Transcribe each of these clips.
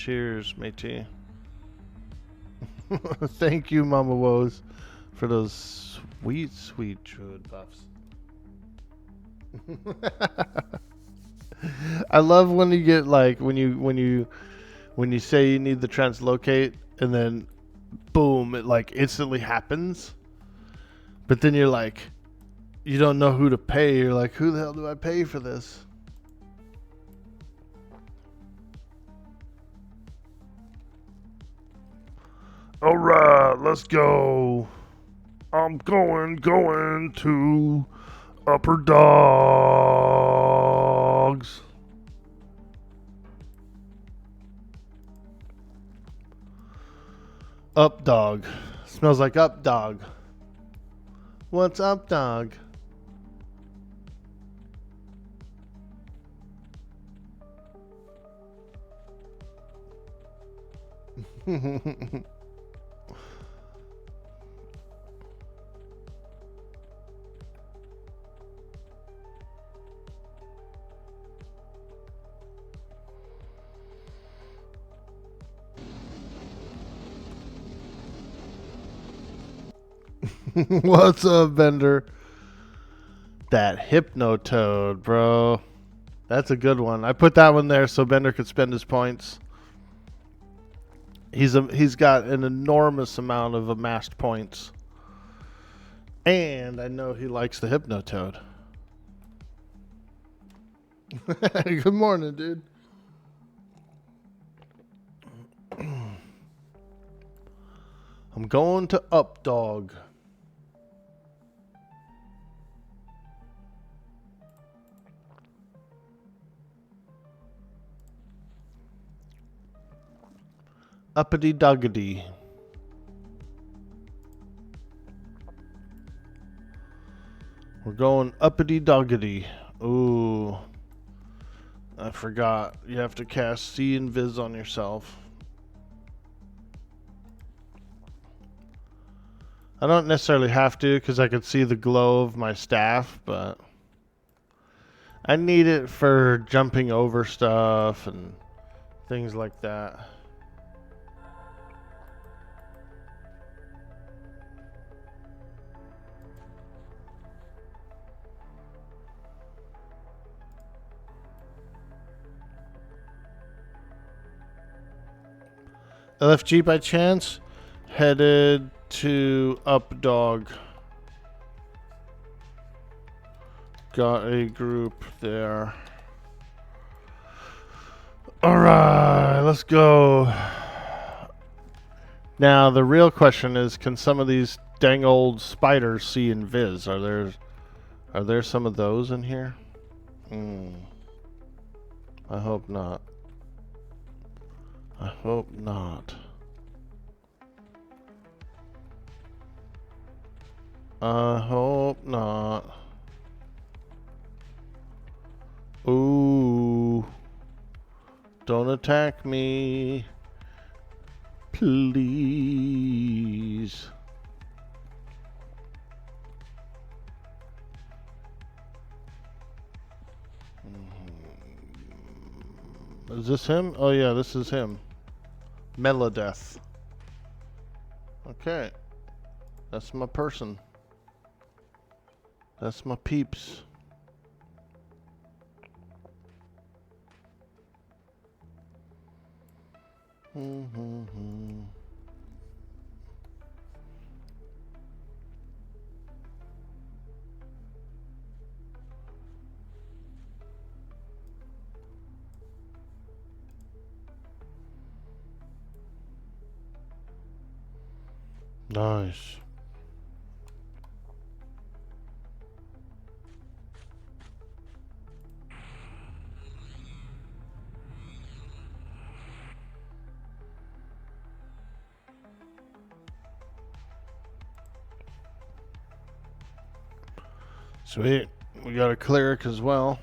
Cheers, matey. Thank you, Mama Woes, for those sweet, sweet druid buffs. I love when you get like when you say you need the translocate and then boom, it like instantly happens. But then you're like, you don't know who to pay. You're like, who the hell do I pay for this? All right, let's go. I'm going to Upper Dogs. Up dog. Smells like up dog. What's up, dog? What's up, Bender? That Hypnotoad, bro. That's a good one. I put that one there so Bender could spend his points. He's got an enormous amount of amassed points. And I know he likes the Hypnotoad. Good morning, dude. I'm going to Up Dog. Uppity doggity. We're going uppity doggity. Ooh. I forgot. You have to cast See and Viz on yourself. I don't necessarily have to because I can see the glow of my staff, but I need it for jumping over stuff and things like that. LFG by chance? Headed to Up Dog. Got a group there. Alright, let's go. Now, the real question is, can some of these dang old spiders see in Viz? Are there some of those in here? I hope not. I hope not. I hope not. Ooh. Don't attack me. Please. Is this him? Oh yeah, this is him. Melodeath. Okay. That's my person. That's my peeps. Nice. Sweet. We got a cleric as well.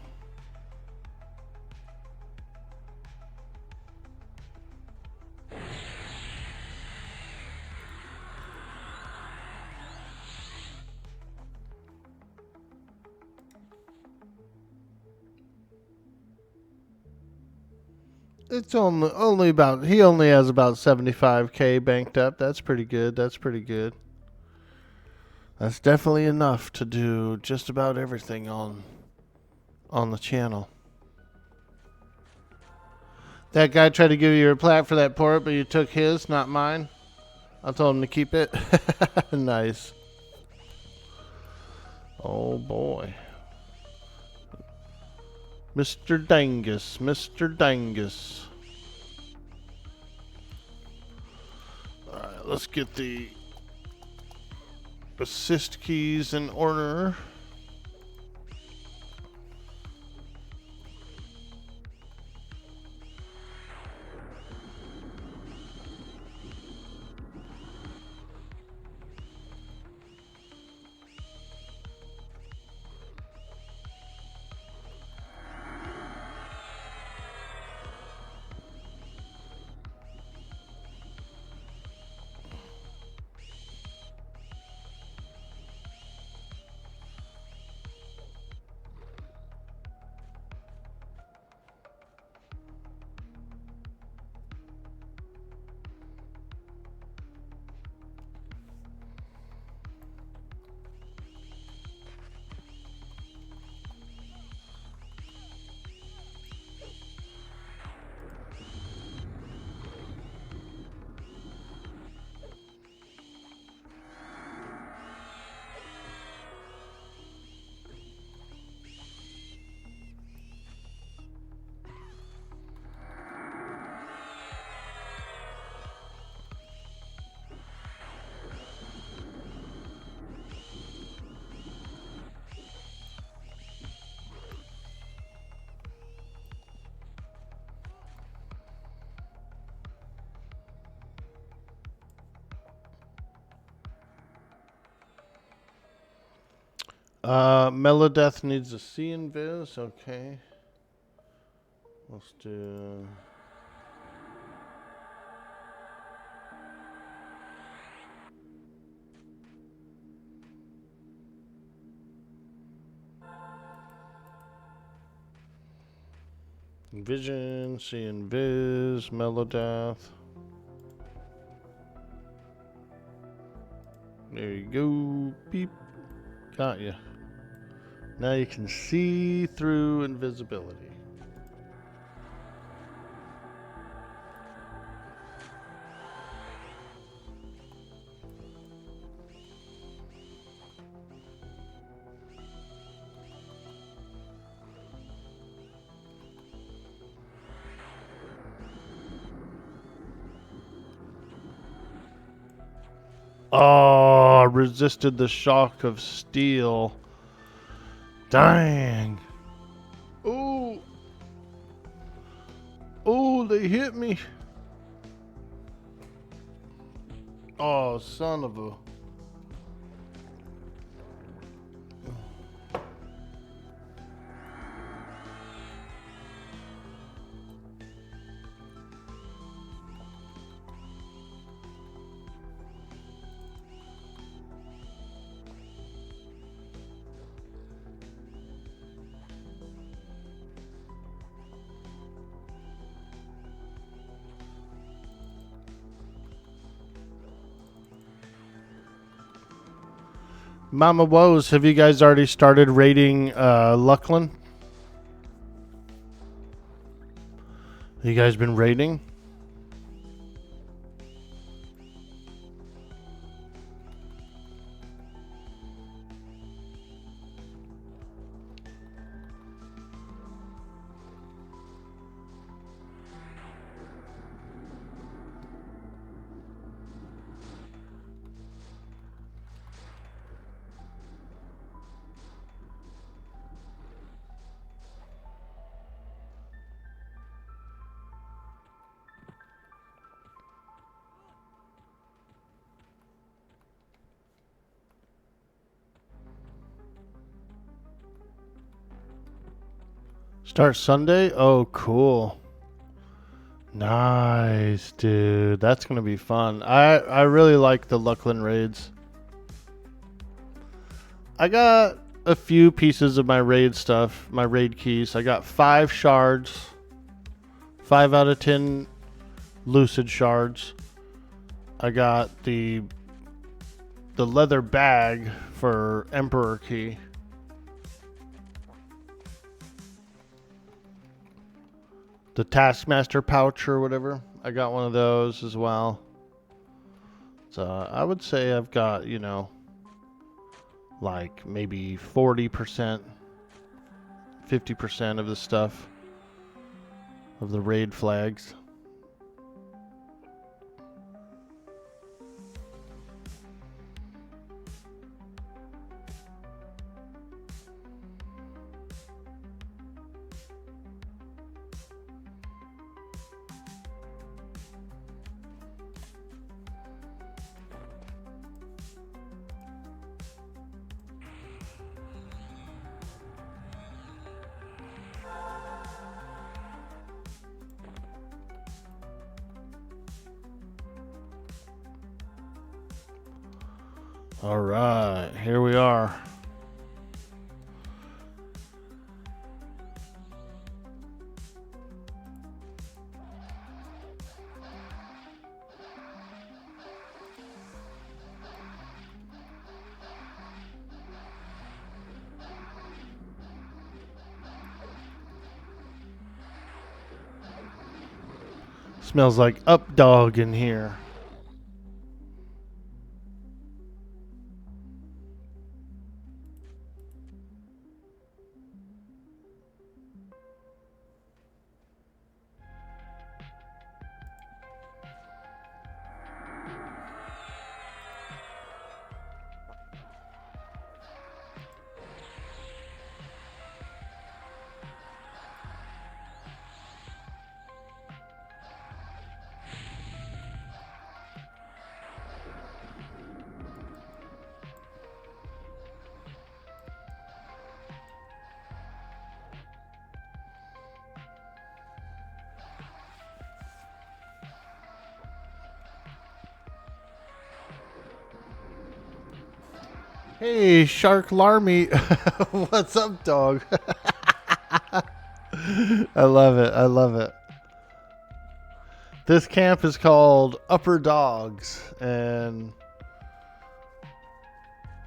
It's only about, he only has about 75K banked up. That's pretty good. That's pretty good. That's definitely enough to do just about everything on the channel. That guy tried to give you your plat for that port, but you took his, not mine. I told him to keep it. Nice. Oh boy. Mr. Dangus, Mr. Dangus. Alright, let's get the assist keys in order. Melodeath needs a C invis. Okay. Let's do. Vision, C invis, Melodeath. There you go. Beep. Got you. Now you can see through invisibility. Oh, resisted the shock of steel. Dang. Ooh. Oh, they hit me. Oh, son of a. Mama Woes, have you guys already started raiding Luckland? You guys been raiding? Start Sunday? Oh, cool. Nice, dude. That's going to be fun. I really like the Luckland raids. I got a few pieces of my raid stuff, my raid keys. I got 5 shards, 5 out of 10 lucid shards. I got the leather bag for Emperor Key. The Taskmaster pouch or whatever. I got one of those as well. So I would say I've got, you know, like maybe 40%, 50% of the stuff of the raid flags. All right, here we are. Smells like up dog in here. Hey, Shark Larmy. What's up, dog? I love it. I love it. This camp is called Upper Dogs, and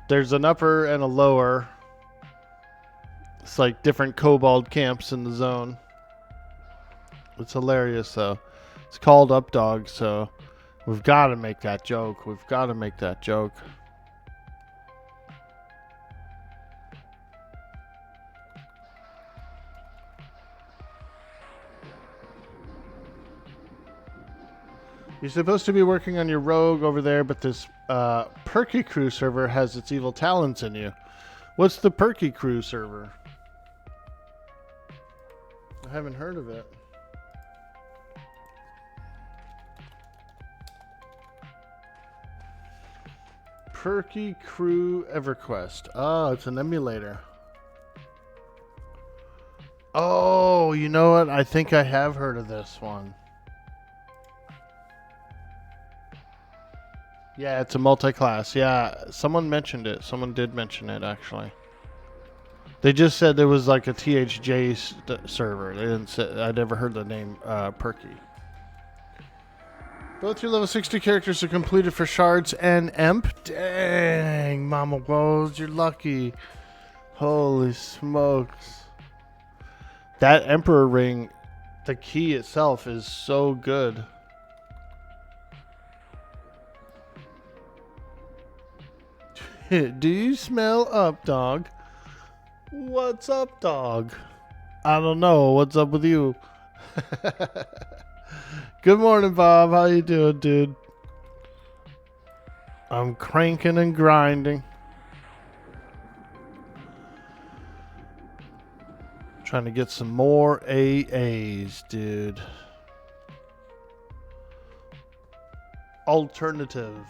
there's an upper and a lower. It's like different kobold camps in the zone. It's hilarious, though. It's called Up Dogs, so we've got to make that joke. We've got to make that joke. You're supposed to be working on your rogue over there, but this Perky Crew server has its evil talents in you. What's the Perky Crew server? I haven't heard of it. Perky Crew Everquest. Oh, it's an emulator. Oh, you know what? I think I have heard of this one. Yeah, it's a multi-class. Yeah, someone mentioned it. Someone did mention it, actually. They just said there was like a THJ server. They didn't say. I never heard the name Perky. Both your level 60 characters are completed for shards and Emp. Dang, Mama Woes, you're lucky. Holy smokes. That Emperor ring, the key itself is so good. Do you smell up, dog? What's up, dog? I don't know. What's up with you? Good morning, Bob. How you doing, dude? I'm cranking and grinding. Trying to get some more AAs, dude. Alternative.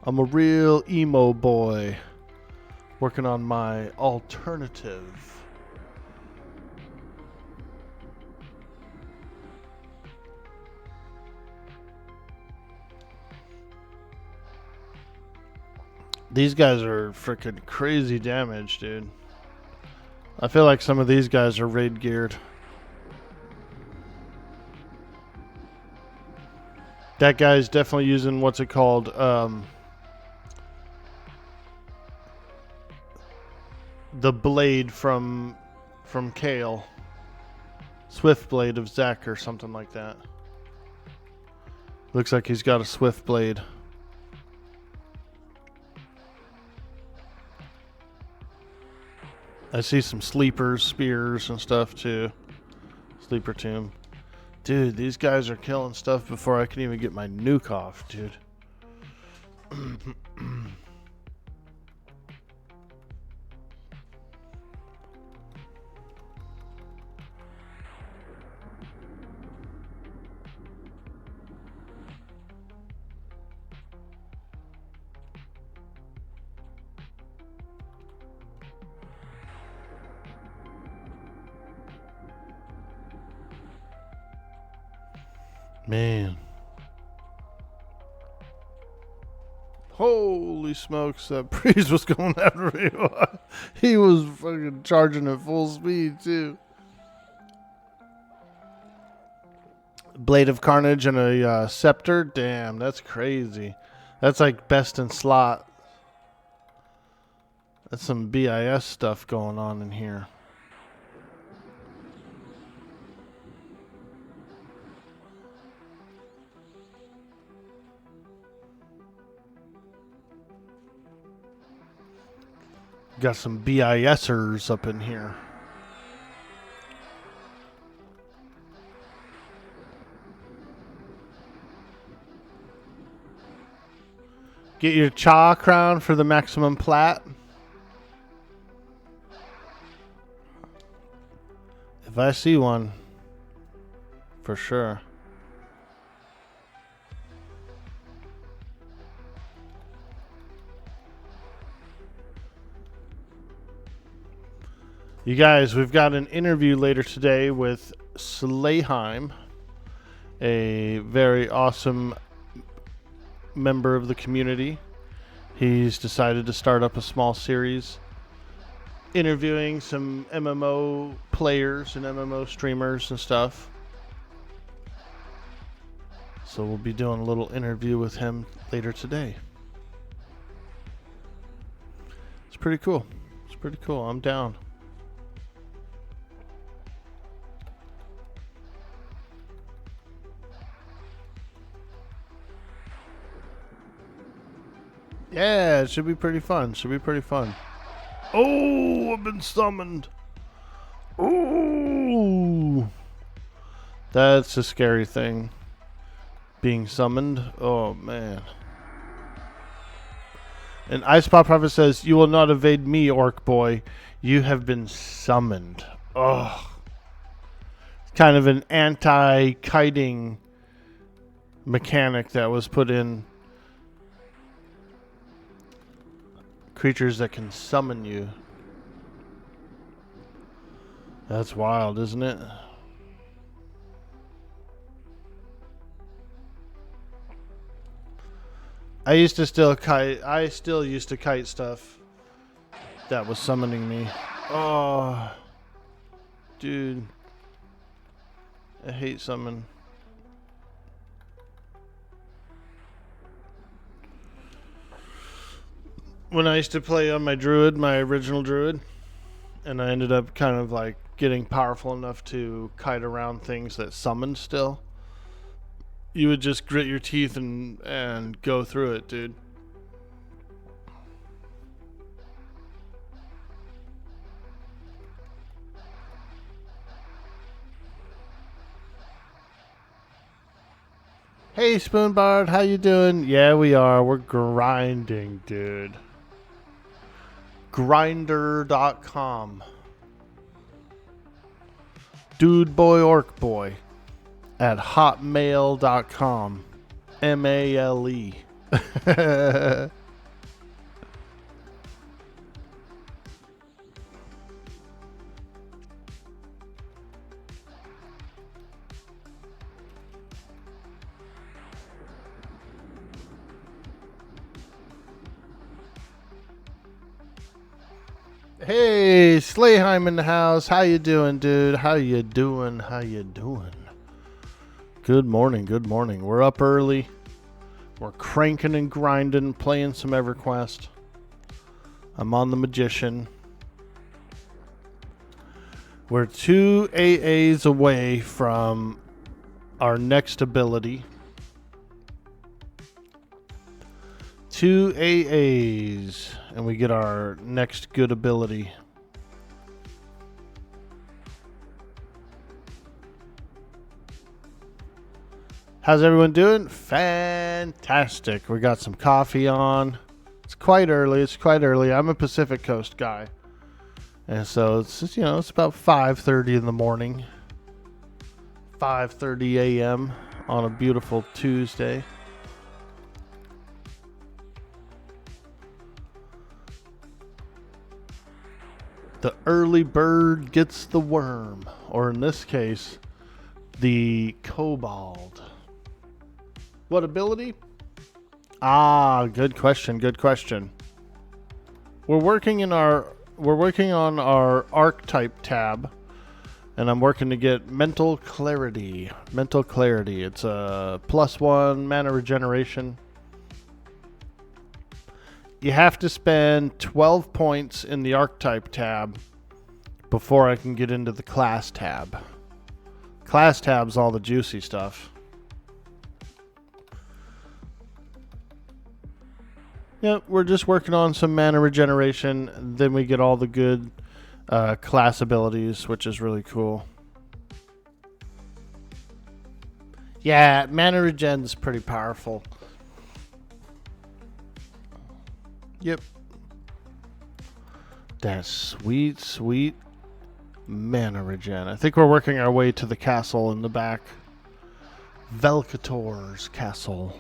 I'm a real emo boy. Working on my alternative. These guys are freaking crazy damage, dude. I feel like some of these guys are raid geared. That guy's definitely using what's it called? The blade from Kale. Swift blade of Zek or something like that. Looks like he's got a swift blade. I see some sleepers, spears, and stuff too. Sleeper tomb. Dude, these guys are killing stuff before I can even get my nuke off, dude. Man. Holy smokes, that breeze was going after me. He was fucking charging at full speed, too. Blade of Carnage and a scepter? Damn, that's crazy. That's like best in slot. That's some BIS stuff going on in here. Got some BISers up in here. Get your Cha crown for the maximum plat. If I see one, for sure. You guys, we've got an interview later today with Slayheim, a very awesome member of the community. He's decided to start up a small series interviewing some MMO players and MMO streamers and stuff. So we'll be doing a little interview with him later today. It's pretty cool. It's pretty cool. I'm down. Yeah, it should be pretty fun. Should be pretty fun. Oh, I've been summoned. Oh, that's a scary thing. Being summoned. Oh, man. And Ice Pop Prophet says, "You will not evade me, Orkboy. You have been summoned." Oh. Kind of an anti-kiting mechanic that was put in. Creatures that can summon you. That's wild, isn't it? I used to still kite. I still used to kite stuff that was summoning me. Oh, dude. I hate summon. When I used to play on my druid, my original druid, and I ended up kind of like getting powerful enough to kite around things that summoned still, you would just grit your teeth and go through it, dude. Hey, Spoonbard, how you doing? Yeah, we are. We're grinding, dude. Grinder.com. Dudeboyorkboy at hotmail.com. MALE. Hey, Slayheim in the house. How you doing, dude? How you doing? How you doing? Good morning, good morning. We're up early. We're cranking and grinding, playing some Everquest. I'm on the Magician. We're 2 AAs away from our next ability. 2 AAs, and we get our next good ability. How's everyone doing? Fantastic. We got some coffee on. It's quite early. I'm a Pacific Coast guy. And so it's just, it's about 5:30 in the morning. 5:30 a.m. on a beautiful Tuesday. The early bird gets the worm, or in this case, the kobold. What ability? Good question. We're working on our archetype tab, and I'm working to get mental clarity. It's a +1 mana regeneration. You have to spend 12 points in the archetype tab before I can get into the class tab. Class tab's all the juicy stuff. Yep, we're just working on some mana regeneration. Then we get all the good class abilities, which is really cool. Yeah, mana regen's pretty powerful. Yep. That sweet mana regen. I think we're working our way to the castle in the back. Velkator's castle.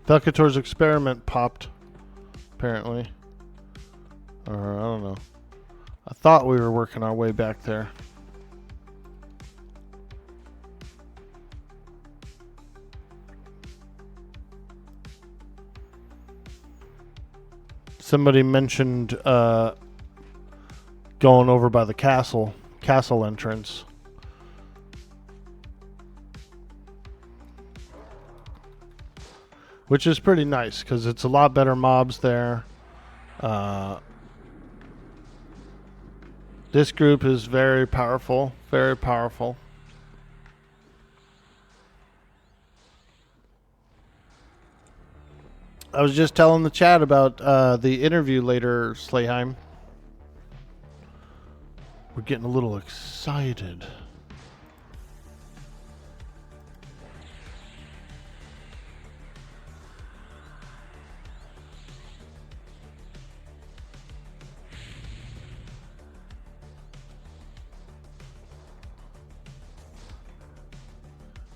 Velkator's experiment popped, apparently. Or, I don't know. I thought we were working our way back there. Somebody mentioned going over by the castle entrance. Which is pretty nice, because it's a lot better mobs there. This group is very powerful. Very powerful. I was just telling the chat about the interview later, Slayheim. We're getting a little excited.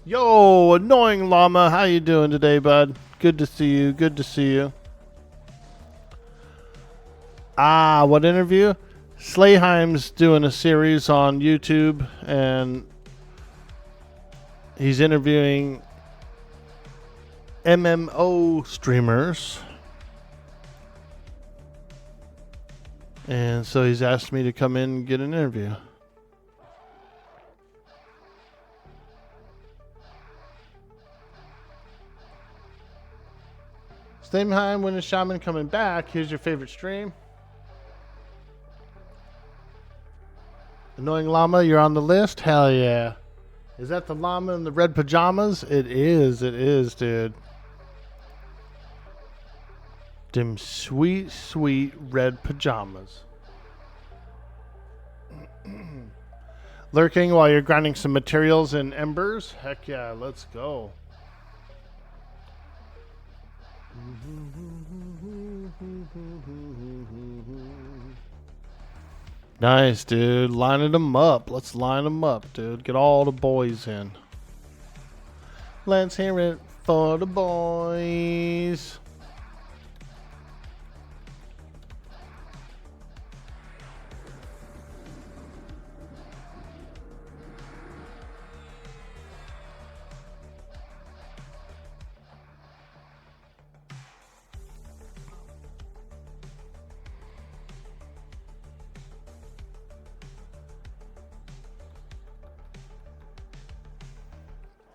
Yo, annoying llama, how you doing today, bud? Good to see you. What interview? Slayheim's doing a series on YouTube, and he's interviewing MMO streamers. And so he's asked me to come in and get an interview. Slayheim, when is Shaman coming back? Here's your favorite stream. Annoying llama, you're on the list? Hell yeah. Is that the llama in the red pajamas? It is, dude. Them sweet red pajamas. Lurking while you're grinding some materials in embers? Heck yeah, let's go. Nice, dude. Lining them up. Let's line them up, dude. Get all the boys in. Let's hear it for the boys.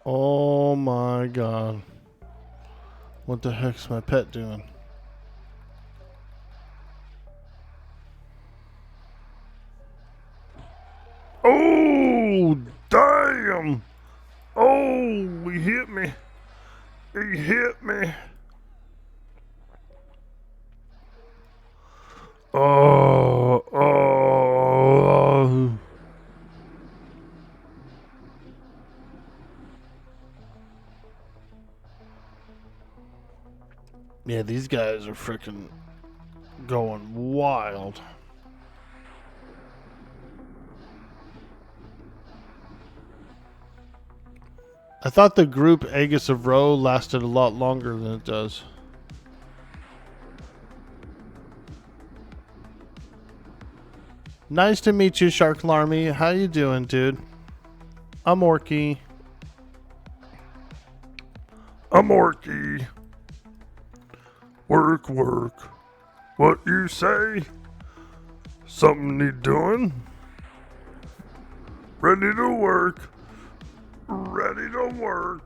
Oh my god. What the heck's my pet doing? Oh, damn! Oh, he hit me. He hit me. Oh. Yeah, these guys are freaking going wild. I thought the group Aegis of Roe lasted a lot longer than it does. Nice to meet you, Shark Larmy. How you doing, dude? I'm Orky. I'm Orky. Work, work. What you say? Something need doing? Ready to work. Ready to work.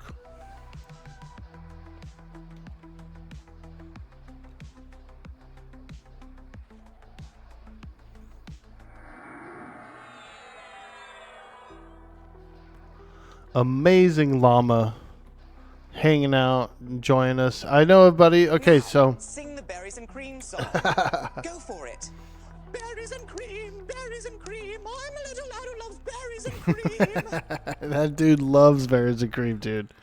Amazing llama hanging out, enjoying us. I know, buddy. Okay, so sing the berries and cream song. Go for it. Berries and cream, berries and cream. I'm a little lad who loves berries and cream. that dude loves berries and cream, dude.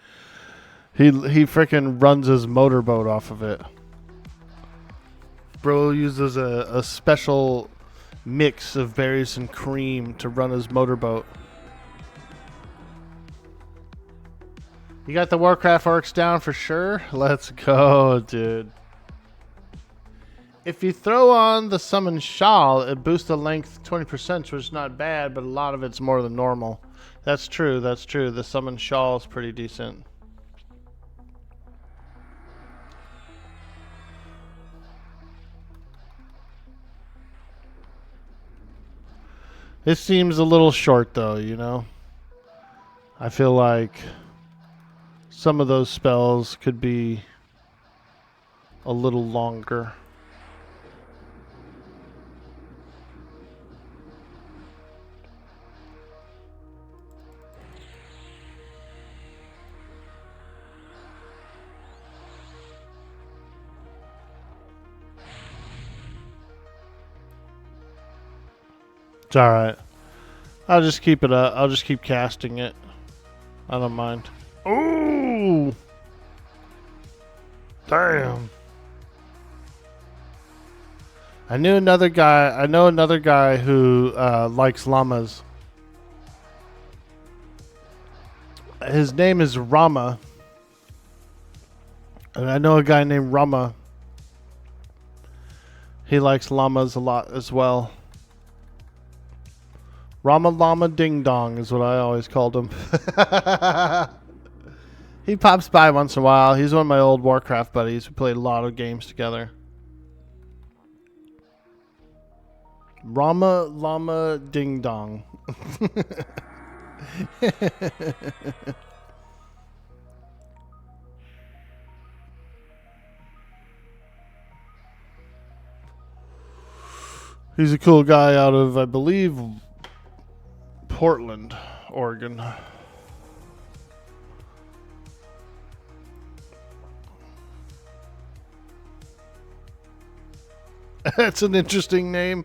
He freaking runs his motorboat off of it. Bro uses a special mix of berries and cream to run his motorboat. You got the Warcraft orcs down for sure? Let's go, dude. If you throw on the summon shawl, it boosts the length 20%, which is not bad, but a lot of it's more than normal. That's true, that's true. The summon shawl is pretty decent. It seems a little short though, you know? I feel like some of those spells could be a little longer. It's alright. I'll just keep it up. I'll just keep casting it. I don't mind. Ooh! Damn. I know another guy who likes llamas. His name is Rama. And I know a guy named Rama. He likes llamas a lot as well. Rama Llama Ding Dong is what I always called him. He pops by once in a while. He's one of my old Warcraft buddies. We played a lot of games together. Rama Llama Ding Dong. He's a cool guy out of, I believe, Portland, Oregon. That's an interesting name.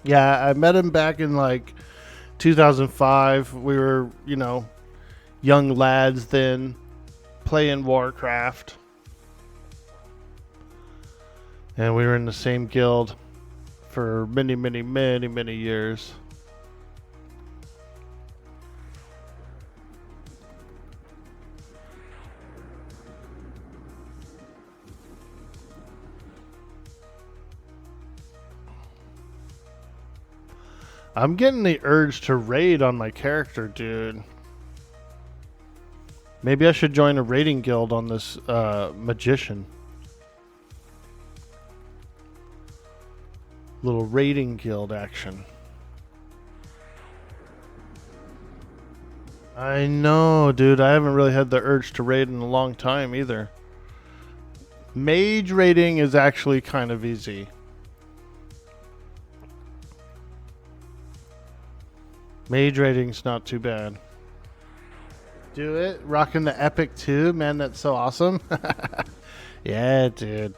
Yeah, I met him back in like 2005. We were, you know, young lads then playing Warcraft. And we were in the same guild for many, many, many, many years. I'm getting the urge to raid on my character, dude. Maybe I should join a raiding guild on this magician. Little raiding guild action. I know, dude. I haven't really had the urge to raid in a long time either. Mage raiding is actually kind of easy. Mage raiding's not too bad. Do it. Rocking the epic too. Man, that's so awesome. Yeah, dude.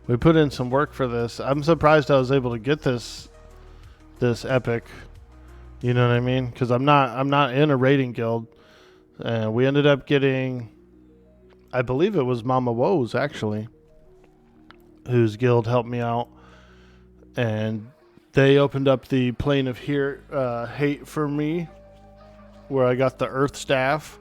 We put in some work for this. I'm surprised I was able to get this epic. You know what I mean? Because I'm not in a raiding guild. We ended up getting, I believe it was Mama Woes actually, whose guild helped me out, and they opened up the Plane of Hate for me, where I got the Earth Staff.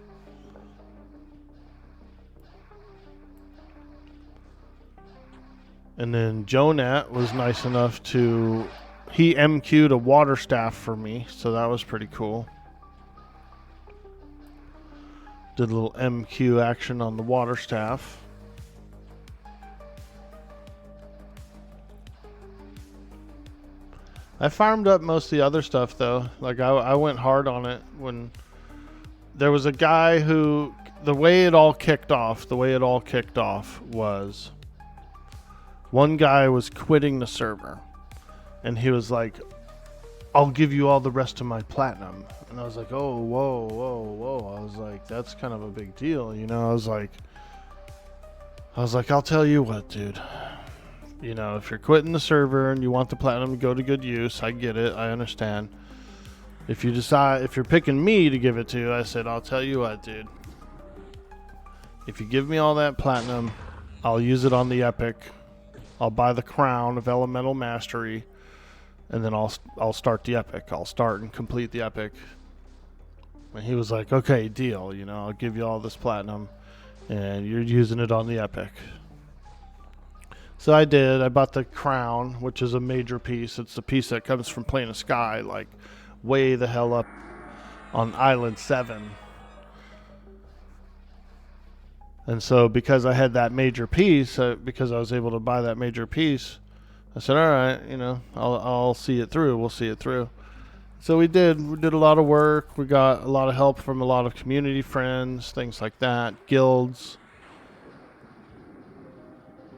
And then Jonat was nice enough to, he MQ'd a Water Staff for me, so that was pretty cool. Did a little MQ action on the Water Staff. I farmed up most of the other stuff though. Like I went hard on it when there was a guy who, the way it all kicked off was one guy was quitting the server and he was like, I'll give you all the rest of my platinum. And I was like, oh, whoa, whoa, whoa. I was like, that's kind of a big deal, you know? I was like, I'll tell you what, dude. You know, if you're quitting the server and you want the platinum to go to good use, I get it. I understand. If you're picking me to give it to, I said, I'll tell you what, dude. If you give me all that platinum, I'll use it on the epic. I'll buy the crown of elemental mastery, and then I'll start the epic. I'll start and complete the epic. And he was like, okay, deal. You know, I'll give you all this platinum, and you're using it on the epic. So I did. I bought the crown, which is a major piece. It's the piece that comes from Plane of Sky, like way the hell up on Island 7. And so because I had that major piece, because I was able to buy that major piece, I said, all right, you know, I'll see it through. We'll see it through. So we did a lot of work. We got a lot of help from a lot of community friends, things like that, guilds.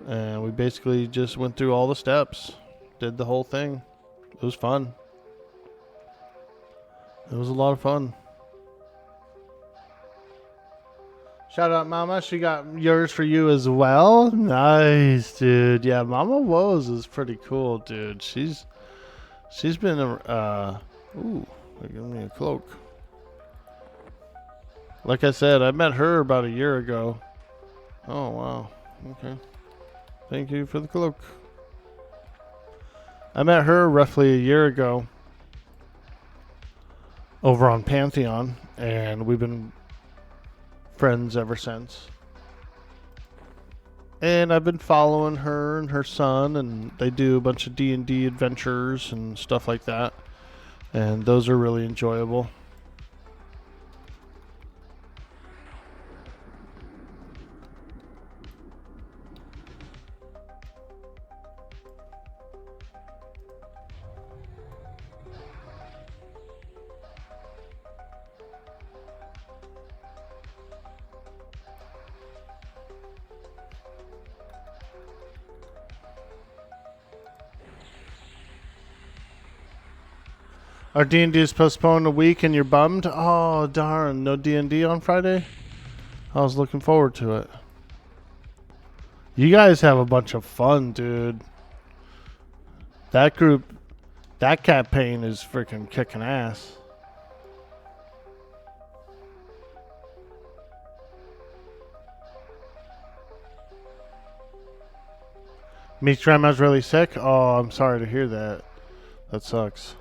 And we basically just went through all the steps, did the whole thing. It was fun. It was a lot of fun. Shout out Mama, she got yours for you as well. Nice, dude. Yeah, Mama Woes is pretty cool, dude. She's been ooh, they gave me a cloak. Like I said, I met her about a year ago. Oh wow. Okay. Thank you for the cloak. I met her roughly a year ago over on Pantheon, and we've been friends ever since. And I've been following her and her son, and they do a bunch of D&D adventures and stuff like that. And those are really enjoyable. Our D&D is postponed a week and you're bummed? Oh, darn. No D&D on Friday? I was looking forward to it. You guys have a bunch of fun, dude. That group, that campaign is freaking kicking ass. Meets Grandma's really sick? Oh, I'm sorry to hear that. That sucks.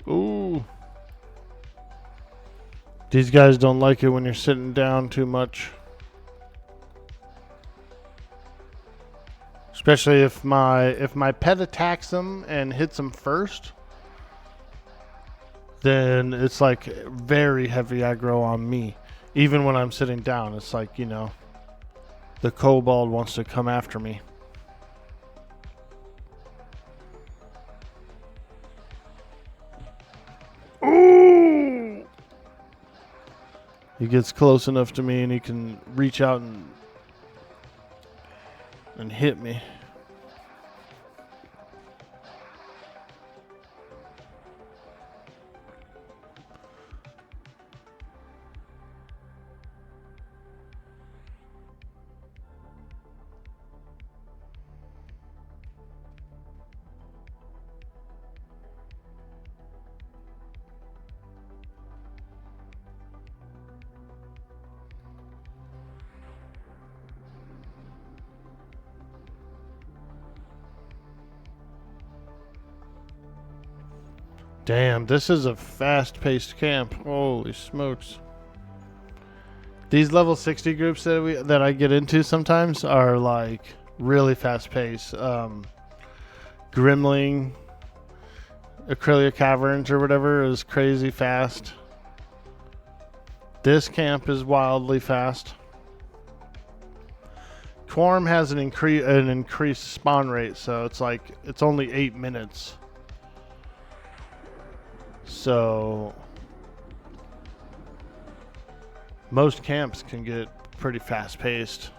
Ooh. These guys don't like it when you're sitting down too much. Especially if my pet attacks them and hits them first, then it's like very heavy aggro on me. Even when I'm sitting down, it's like, you know, the kobold wants to come after me. Ooh! He gets close enough to me and he can reach out and hit me. Damn, this is a fast-paced camp. Holy smokes. These level 60 groups that I get into sometimes are like really fast-paced. Grimling, Acrylia Caverns or whatever is crazy fast. This camp is wildly fast. Quarm has an increased spawn rate, so it's like it's only 8 minutes. So most camps can get pretty fast paced.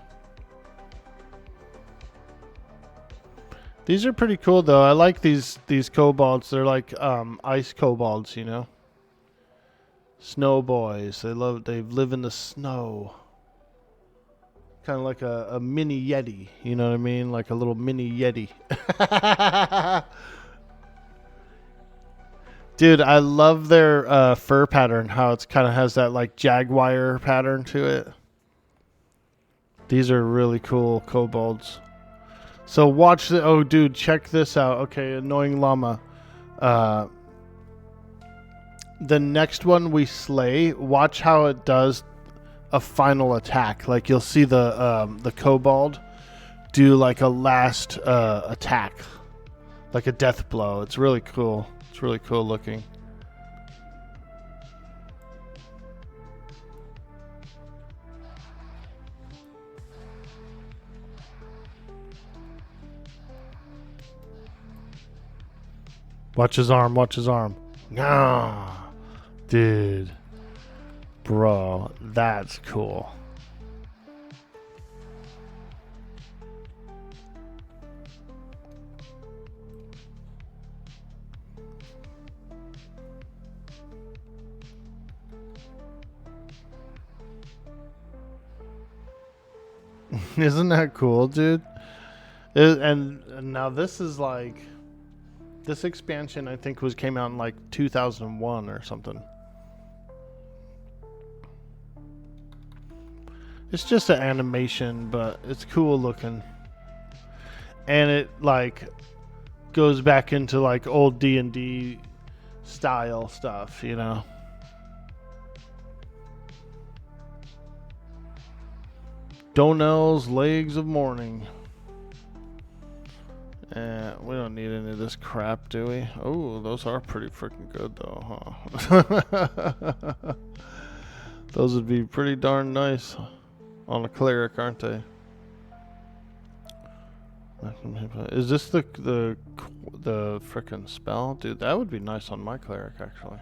These are pretty cool though. I like these kobolds. They're like ice kobolds, you know. Snow boys. They live in the snow. Kind of like a mini Yeti, you know what I mean? Like a little mini Yeti. Dude, I love their fur pattern, how it's kind of has that like jaguar pattern to it. These are really cool kobolds. So watch the, oh dude, check this out. Okay, annoying llama. The next one we slay, watch how it does a final attack. Like you'll see the kobold do like a last attack. Like a death blow. It's really cool. It's really cool looking. Watch his arm, watch his arm. Nah. Dude. Bro, that's cool. Isn't that cool, dude? And now this is like, this expansion I think came out in like 2001 or something. It's just an animation, but it's cool looking. And it like goes back into like old D&D style stuff, you know. Donell's Legs of Morning. We don't need any of this crap, do we? Oh, those are pretty freaking good though, huh? Those would be pretty darn nice on a cleric, aren't they? Is this the frickin' spell? Dude, that would be nice on my cleric, actually.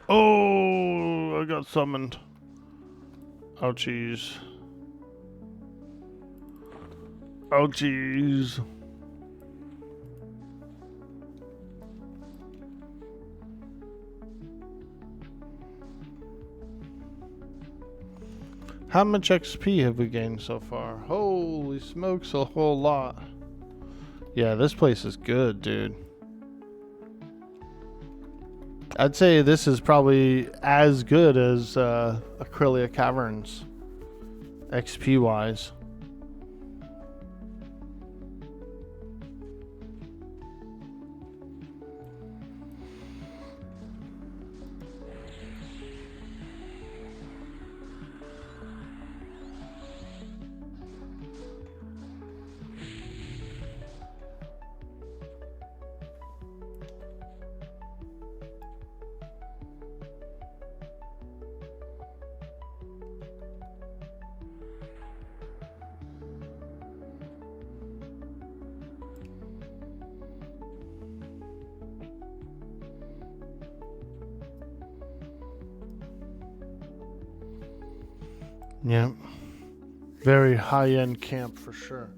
Oh, I got summoned. Ouchies. Ouchies. How much XP have we gained so far? Holy smokes, a whole lot. Yeah, this place is good, dude. I'd say this is probably as good as Acrylia Caverns, XP wise. Yeah. Very high-end camp for sure.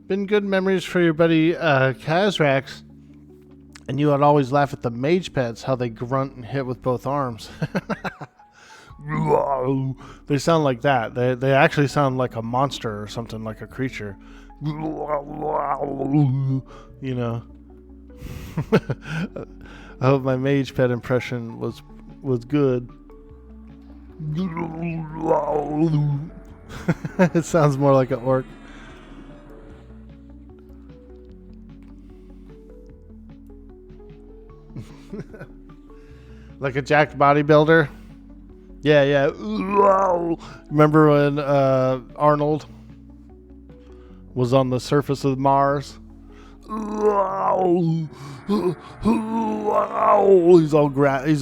Been good memories for your buddy Kazrax. And you would always laugh at the mage pets, how they grunt and hit with both arms. They sound like that. They actually sound like a monster or something, like a creature. You know. I hope my mage pet impression was good. It sounds more like an orc. Like a jacked bodybuilder. Yeah, yeah. Remember when Arnold was on the surface of Mars? He's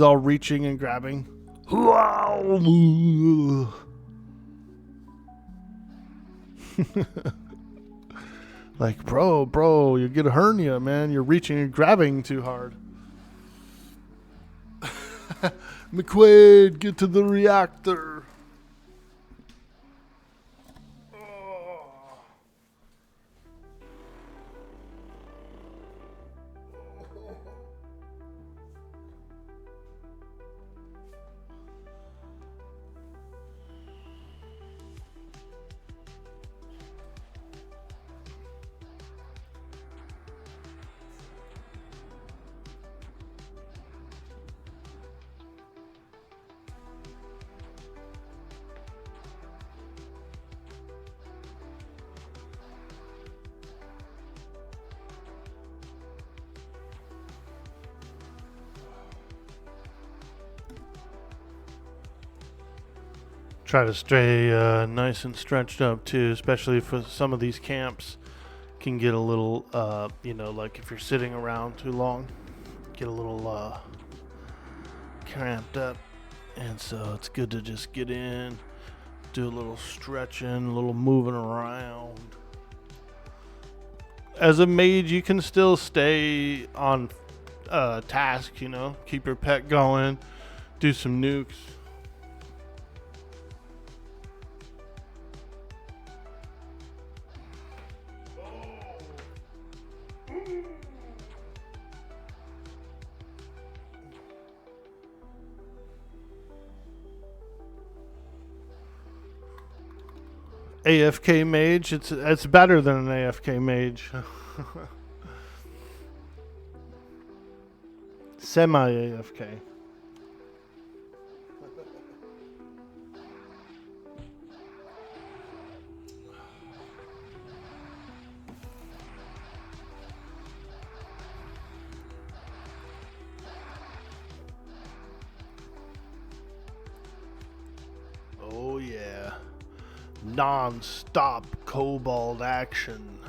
all reaching and grabbing. Like, bro, you get a hernia, man. You're reaching and grabbing too hard. McQuaid, get to the reactor. Try to stay nice and stretched up too, especially for some of these camps. Can get a little, like if you're sitting around too long, get a little cramped up. And so it's good to just get in, do a little stretching, a little moving around. As a mage, you can still stay on task, keep your pet going, do some nukes. AFK mage, it's better than an AFK mage. Semi AFK. Oh yeah. Non-stop kobold action.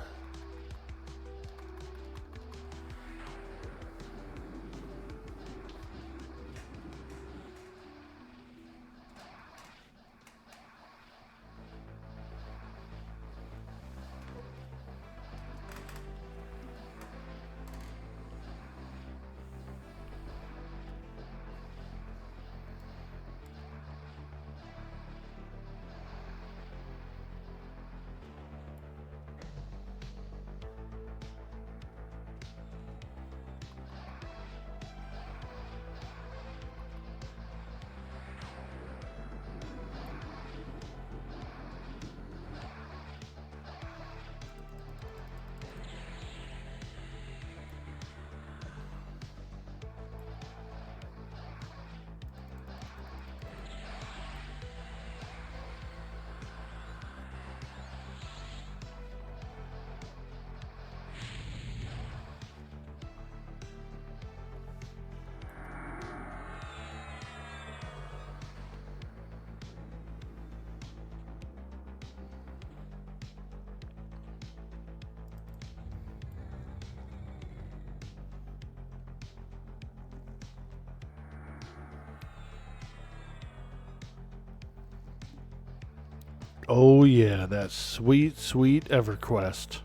Oh yeah, that sweet, sweet Everquest.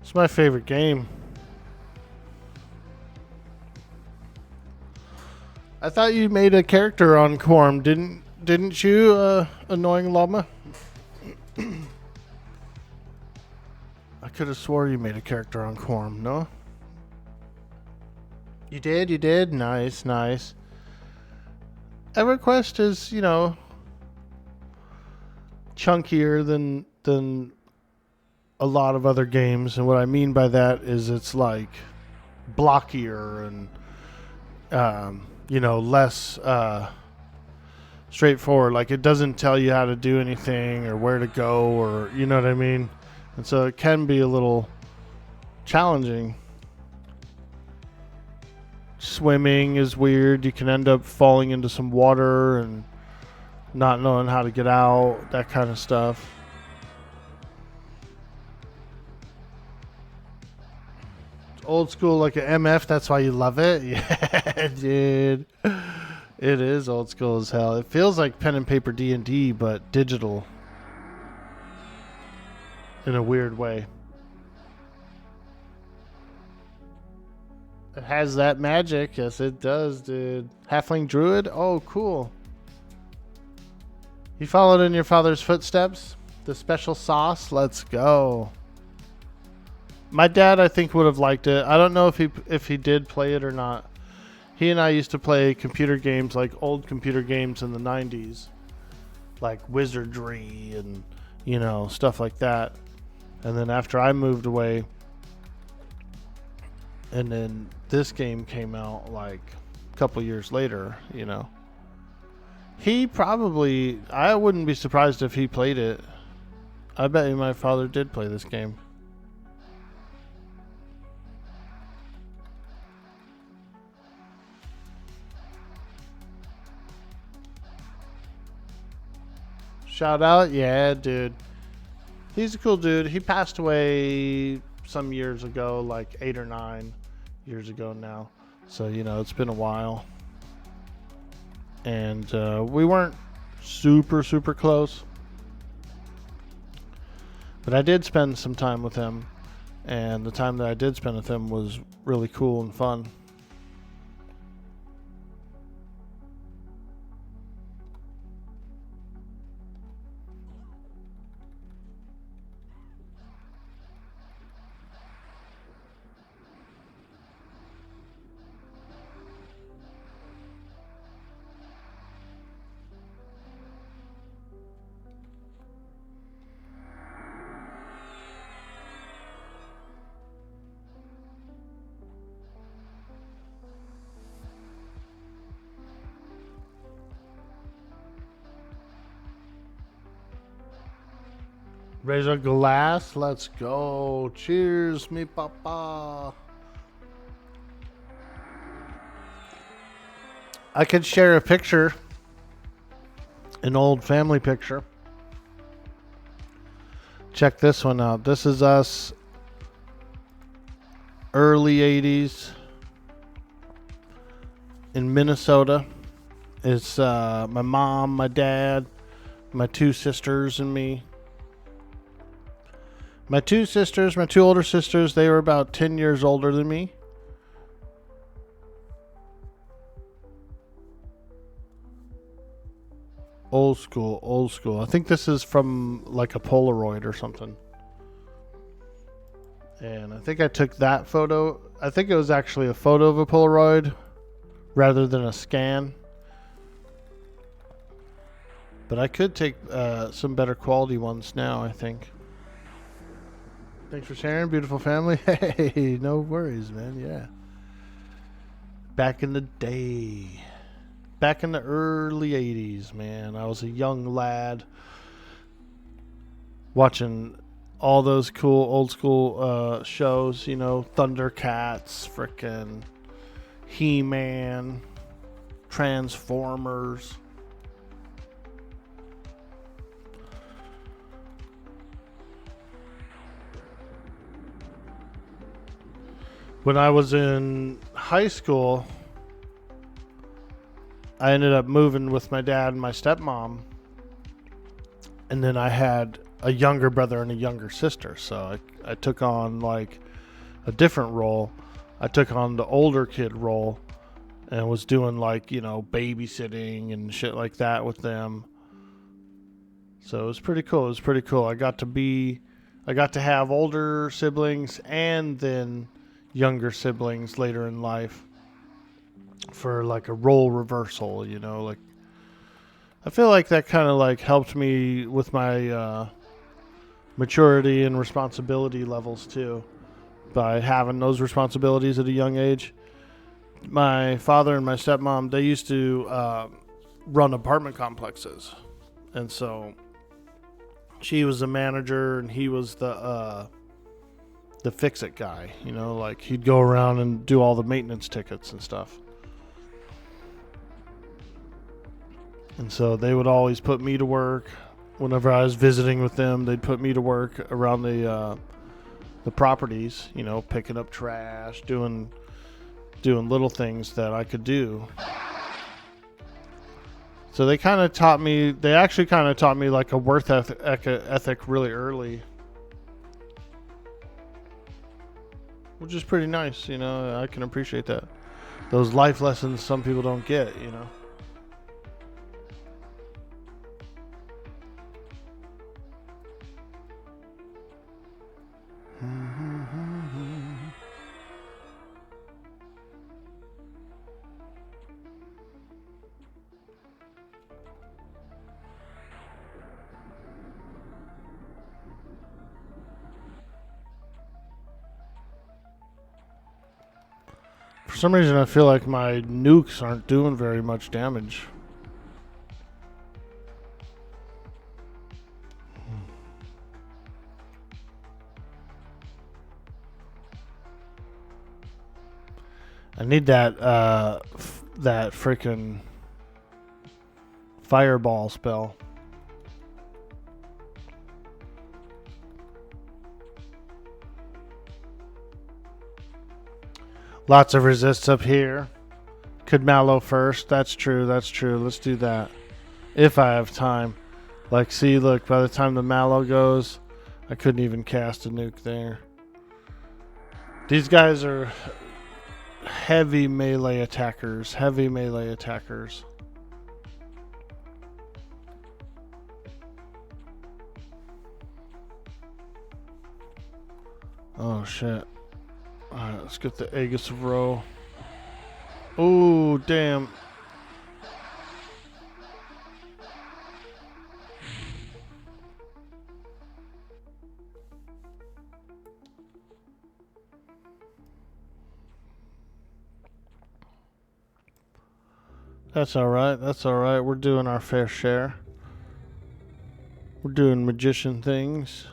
It's my favorite game. I thought you made a character on Quarm. Didn't you, annoying llama? I could have swore you made a character on Quarm, no? You did? You did? Nice, nice. Everquest is, you know, chunkier than a lot of other games, and what I mean by that is it's like blockier and you know, less straightforward. Like, it doesn't tell you how to do anything or where to go, or you know what I mean, and so it can be a little challenging. Swimming is weird. You can end up falling into some water and not knowing how to get out, that kind of stuff. It's old school like an MF, that's why you love it? Yeah, dude. It is old school as hell. It feels like pen and paper D&D, but digital. In a weird way. It has that magic. Yes, it does, dude. Halfling druid? Oh, cool. You followed in your father's footsteps? The special sauce? Let's go. My dad, I think, would have liked it. I don't know if he did play it or not. He and I used to play computer games, like old computer games in the 90s. Like Wizardry and, you know, stuff like that. And then after I moved away, and then this game came out like a couple years later, you know. He probably, I wouldn't be surprised if he played it. I bet you my father did play this game. Shout out, yeah, dude. He's a cool dude. He passed away some years ago, like 8 or 9 years ago now. So, you know, it's been a while. And we weren't super close. But I did spend some time with him. And the time that I did spend with him was really cool and fun. Raise a glass. Let's go. Cheers, me papa. I could share a picture. An old family picture. Check this one out. This is us. Early 80s. In Minnesota. It's my mom, my dad, my 2 sisters, and me. My 2 sisters, my 2 older sisters, they were about 10 years older than me. Old school, old school. I think this is from like a Polaroid or something. And I think I took that photo. I think it was actually a photo of a Polaroid rather than a scan. But I could take some better quality ones now, I think. Thanks for sharing, beautiful family. Hey, no worries, man. Yeah. Back in the day. Back in the early 80s, man. I was a young lad watching all those cool old school shows, you know, Thundercats, frickin' He-Man, Transformers. When I was in high school, I ended up moving with my dad and my stepmom. And then I had a younger brother and a younger sister. So I took on like a different role. I took on the older kid role. and was doing like, babysitting and shit like that with them. So it was pretty cool. It was pretty cool. I got to have older siblings and then younger siblings later in life for like a role reversal, like I feel like that kind of like helped me with my maturity and responsibility levels too, by having those responsibilities at a young age. My father and my stepmom, they used to run apartment complexes, and so she was the manager and he was the fix-it guy. Like he'd go around and do all the maintenance tickets and stuff. And so they would always put me to work. Whenever I was visiting with them, they'd put me to work around the properties, picking up trash, doing little things that I could do. So they actually kind of taught me like a worth ethic really early, which is pretty nice. I can appreciate that. Those life lessons some people don't get. For some reason, I feel like my nukes aren't doing very much damage. I need that that freaking fireball spell. Lots of resists up here. Could mallow first. That's true. Let's do that. If I have time. Like, see, look, by the time the mallow goes, I couldn't even cast a nuke there. These guys are heavy melee attackers. Oh, shit. Alright, let's get the Aegis of Row. Oh, damn. That's alright. We're doing our fair share. We're doing magician things.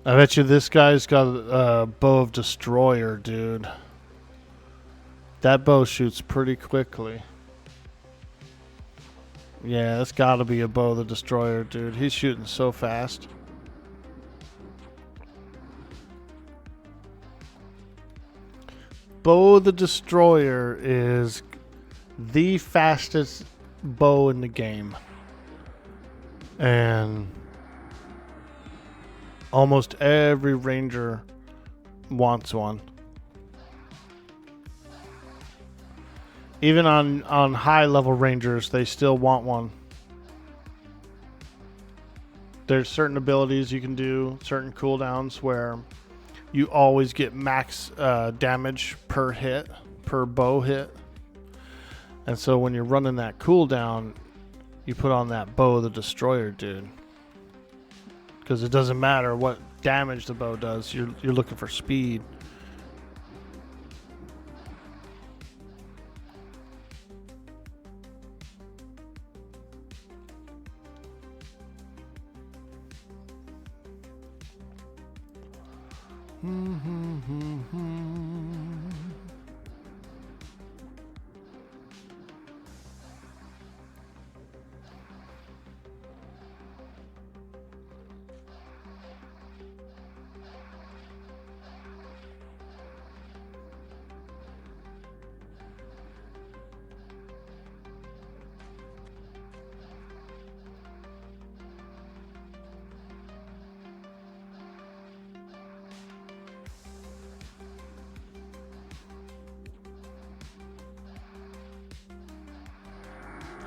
I bet you this guy's got a bow of destroyer, dude. That bow shoots pretty quickly. Yeah, that's gotta be a bow of the destroyer, dude. He's shooting so fast. Bow of the destroyer is the fastest bow in the game. And almost every ranger wants one. Even on high level rangers, they still want one. There's certain abilities you can do, certain cooldowns where you always get max damage per hit, per bow hit. And so when you're running that cooldown, you put on that bow of the destroyer, dude. Because it doesn't matter what damage the bow does, you're looking for speed.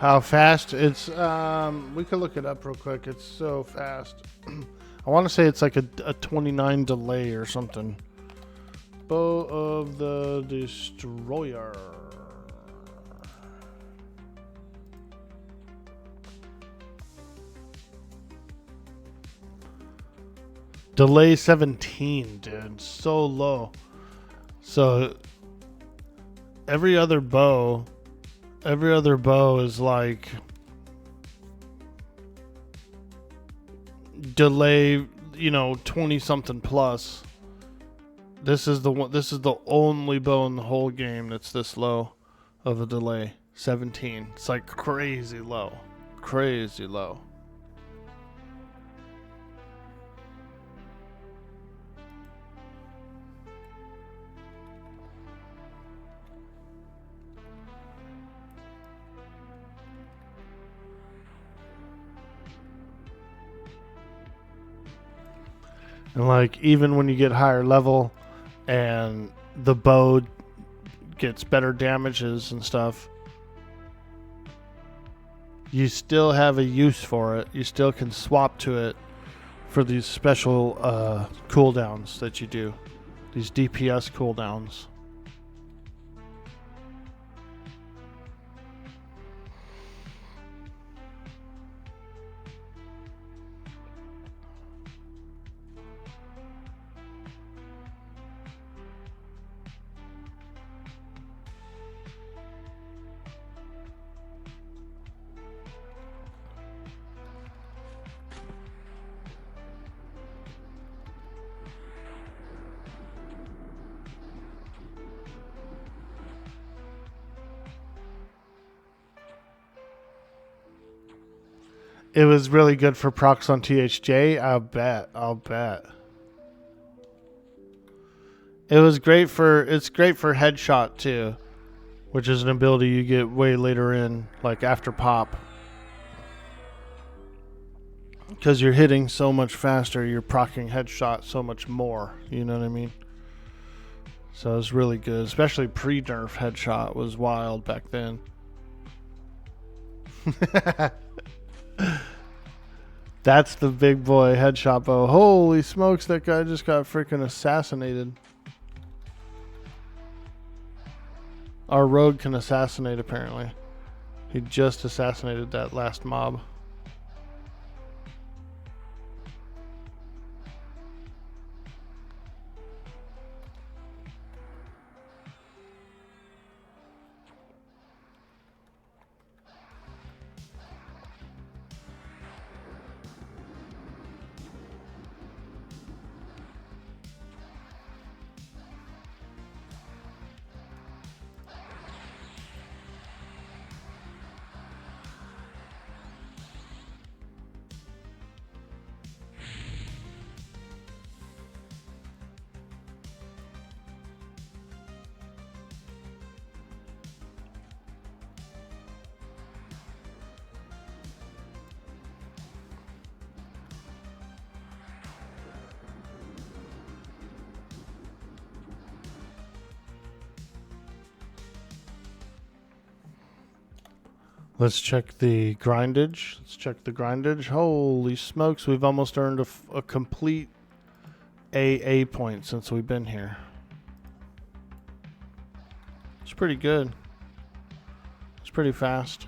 How fast? It's we could look it up real quick. It's so fast. I want to say it's like a 29 delay or something. Bow of the Destroyer. Delay 17, dude. So low. So every other bow is like delay, 20 something plus. This is the only bow in the whole game that's this low of a delay. 17. It's like crazy low. Crazy low. And like even when you get higher level and the bow gets better damages and stuff, you still have a use for it. You still can swap to it for these special cooldowns that you do. These DPS cooldowns. It was really good for procs on THJ. I'll bet. It's great for headshot too, which is an ability you get way later in, like after pop. Because you're hitting so much faster, you're proccing headshot so much more. You know what I mean? So it's really good, especially pre-nerf headshot was wild back then. That's the big boy headshot bow. Holy smokes, that guy just got freaking assassinated. Our rogue can assassinate, apparently. He just assassinated that last mob. Let's check the grindage. Holy smokes, we've almost earned a complete AA point since we've been here. It's pretty good. It's pretty fast.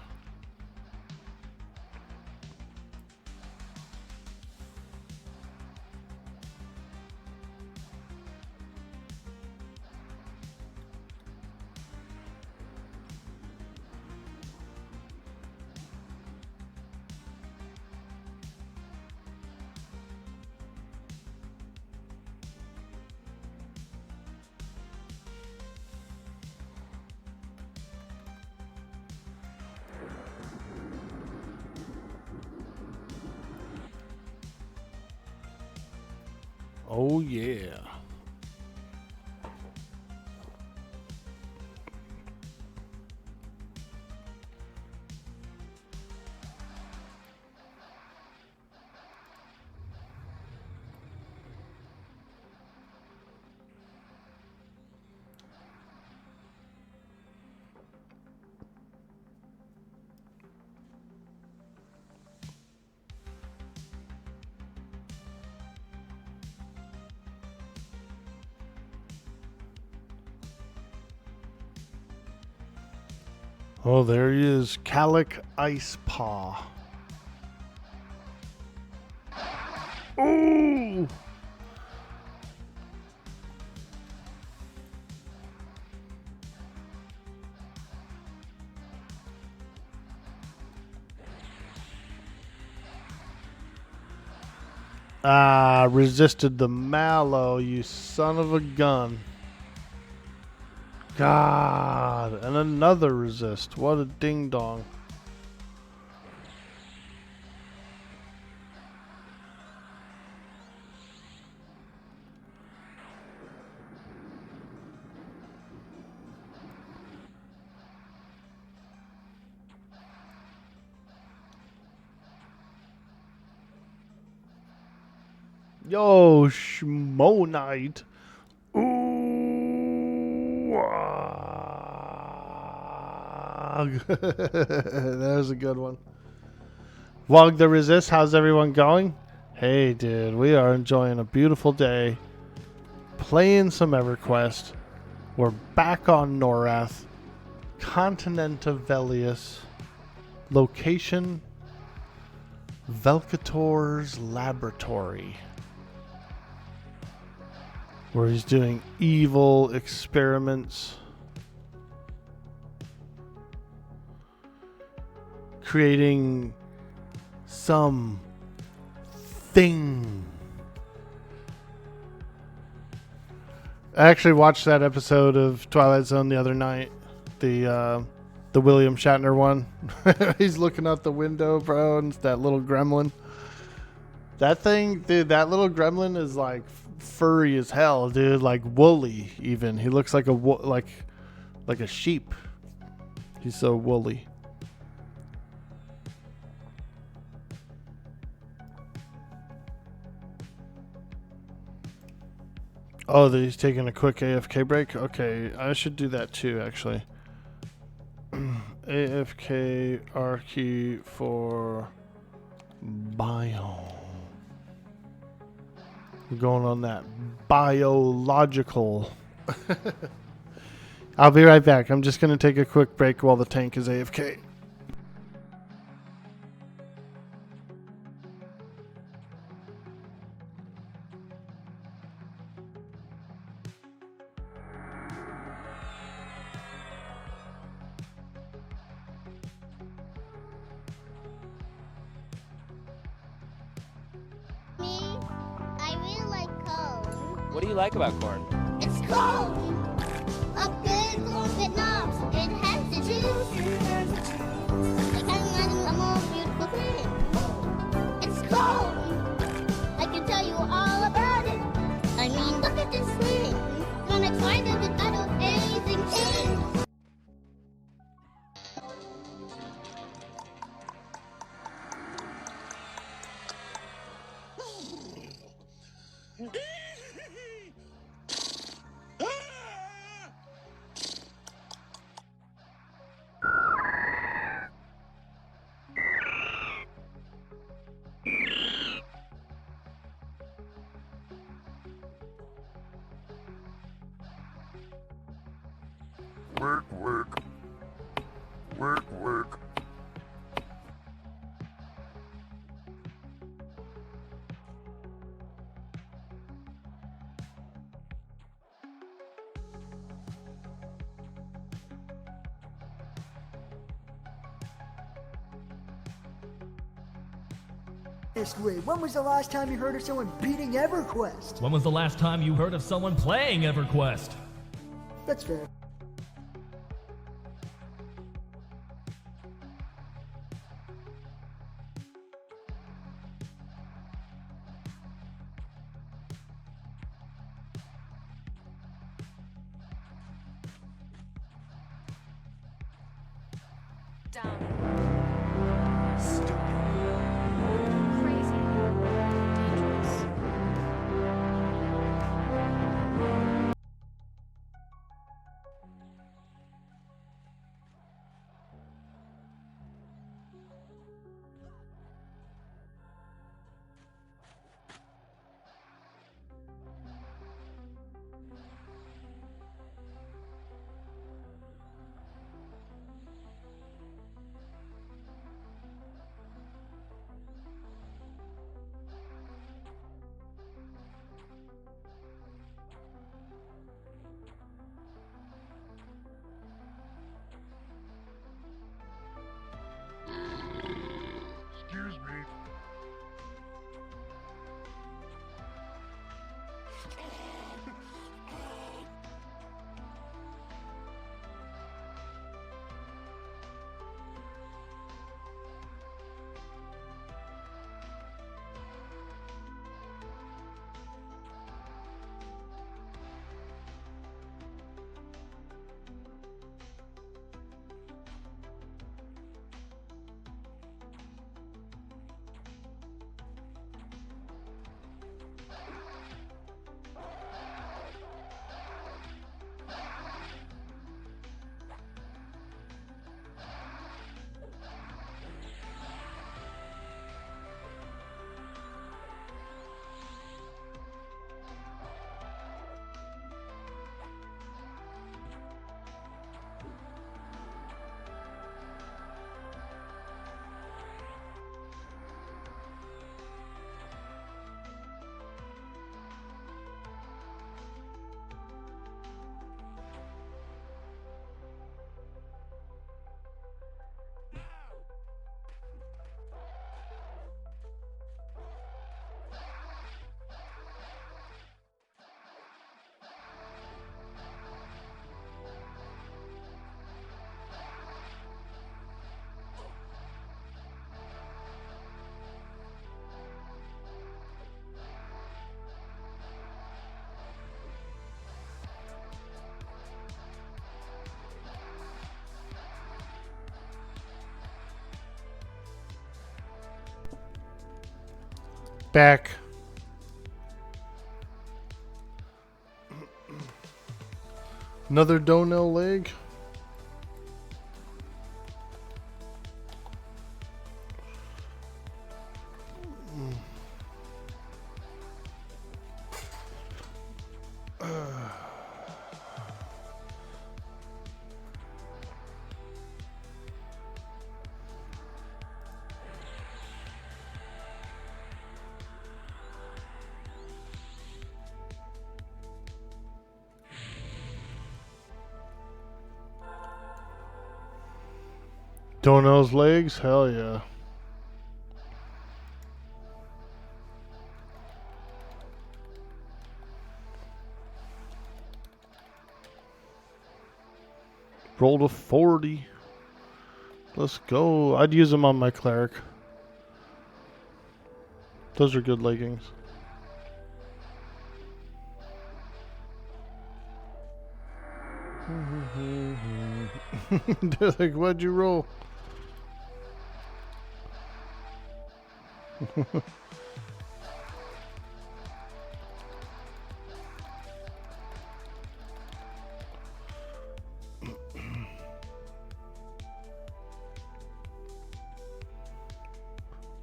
Oh yeah. Oh, there he is. Calic Ice Paw. Ooh! Ah, resisted the mallow, you son of a gun. God, and another resist. What a ding dong. Yo, Schmonite. Ooh. That was a good one. Wog the Resist, how's everyone going? Hey, dude, we are enjoying a beautiful day. Playing some Everquest. We're back on Norath. Continent of Velius. Location Velkator's laboratory, where he's doing evil experiments, creating some thing. I actually watched that episode of Twilight Zone the other night, the William Shatner one. He's looking out the window, bro, and it's that little gremlin. That thing, dude, that little gremlin is like furry as hell, dude. Like woolly, even. He looks like like a sheep. He's so woolly. Oh, that he's taking a quick AFK break? Okay, I should do that too, actually. AFK R key for bio. We're going on that biological. I'll be right back. I'm just going to take a quick break while the tank is AFK. I really like cold. What do you like about Quarm? It's cold. A big long bit knobs. It has the juice. I can't imagine a more beautiful thing. It's cold. I can tell you all about it. I mean, look at this thing. When I tried it, I don't anything change. Work. This way, when was the last time you heard of someone beating Everquest? When was the last time you heard of someone playing EverQuest? That's fair. Dumb. Stupid. Crazy. Dangerous. Back. Another Donnell leg. Donnell's legs? Hell yeah. Rolled a 40. Let's go. I'd use them on my cleric. Those are good leggings. They're like, what'd you roll?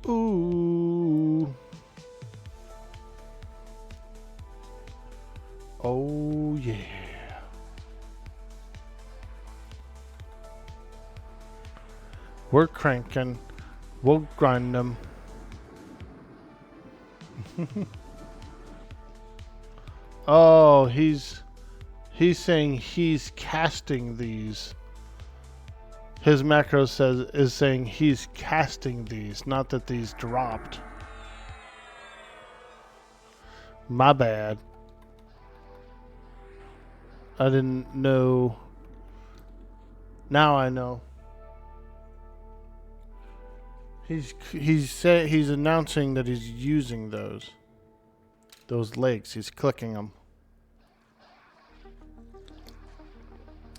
Ooh. Oh yeah. We're cranking. We'll grind them. Oh, he's saying he's casting these. His macro is saying he's casting these, not that these dropped. My bad. I didn't know. Now I know. He's announcing that he's using those legs. He's clicking them.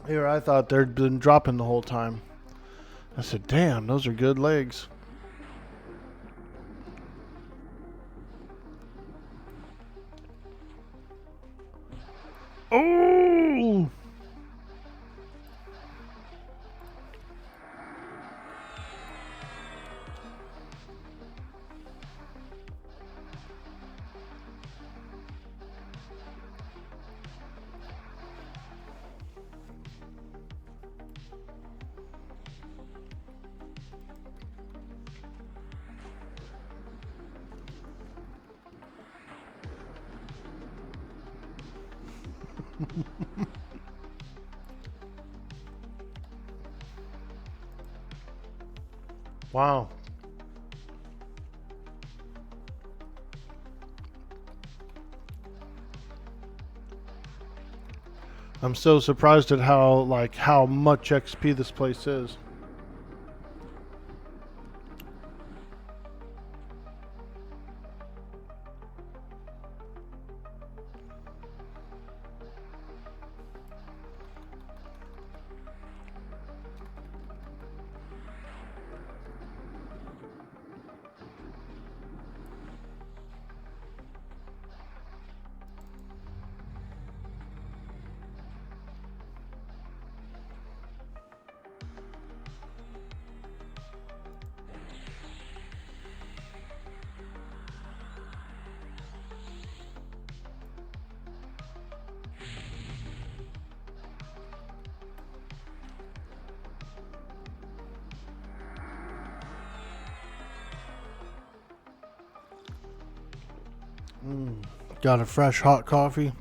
Here, I thought they'd been dropping the whole time. I said, damn, those are good legs. Oh! Wow. I'm so surprised at how much XP this place is. Got a fresh hot coffee.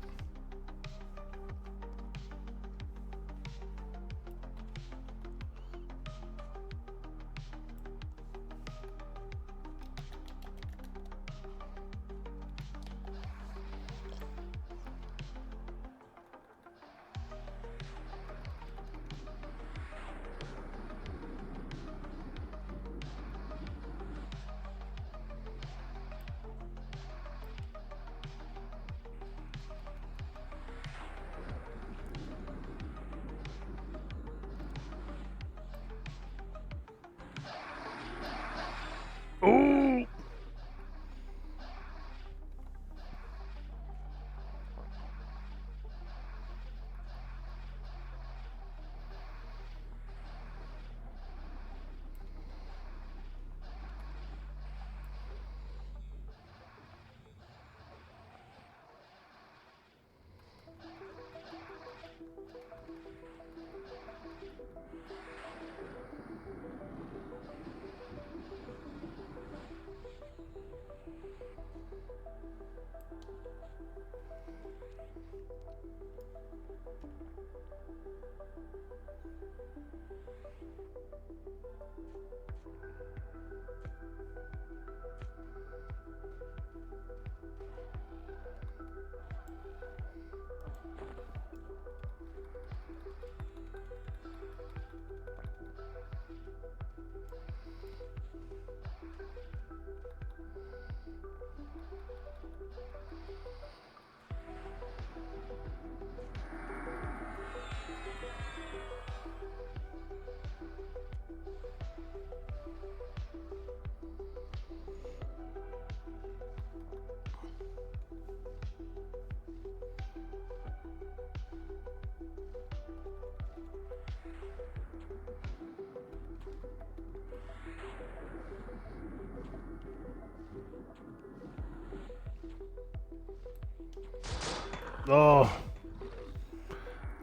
Oh,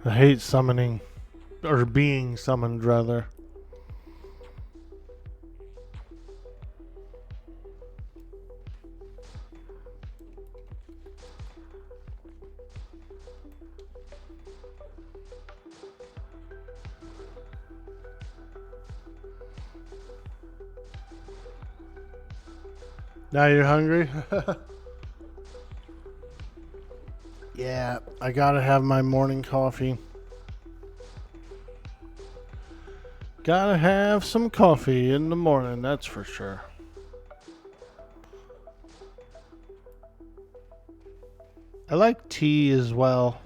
I hate summoning, or being summoned rather. Now you're hungry? Yeah, I gotta have my morning coffee. Gotta have some coffee in the morning, that's for sure. I like tea as well.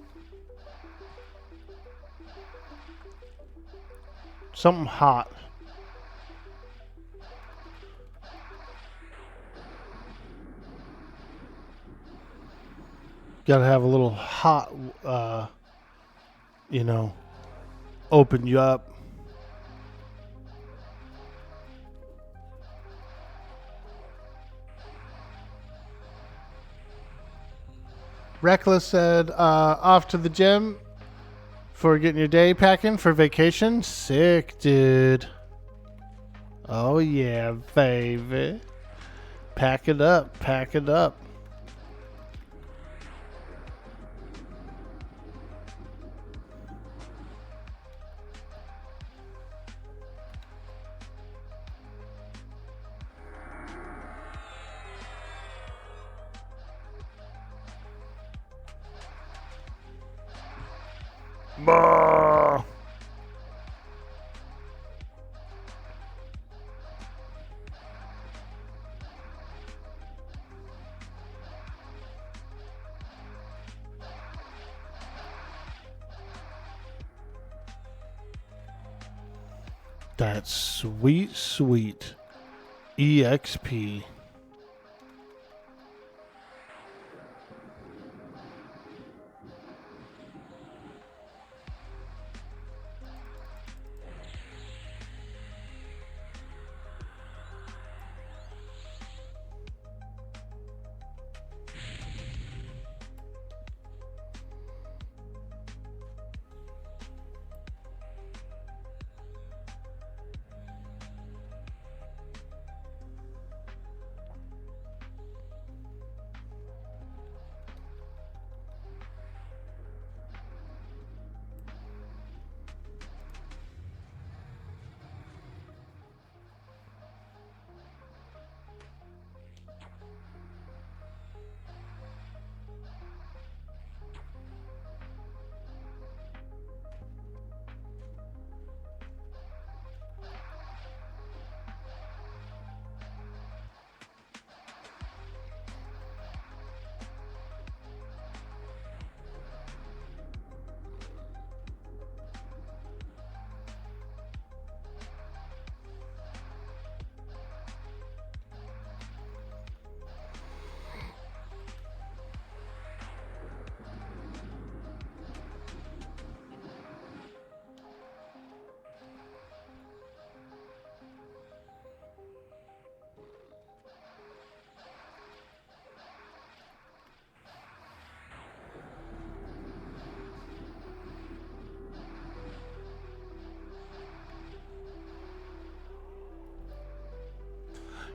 Something hot. Gotta have a little hot, you know, open you up. Reckless said, off to the gym for getting your day packing for vacation. Sick, dude. Oh, yeah, baby. Pack it up, pack it up. Bah. That sweet, sweet EXP.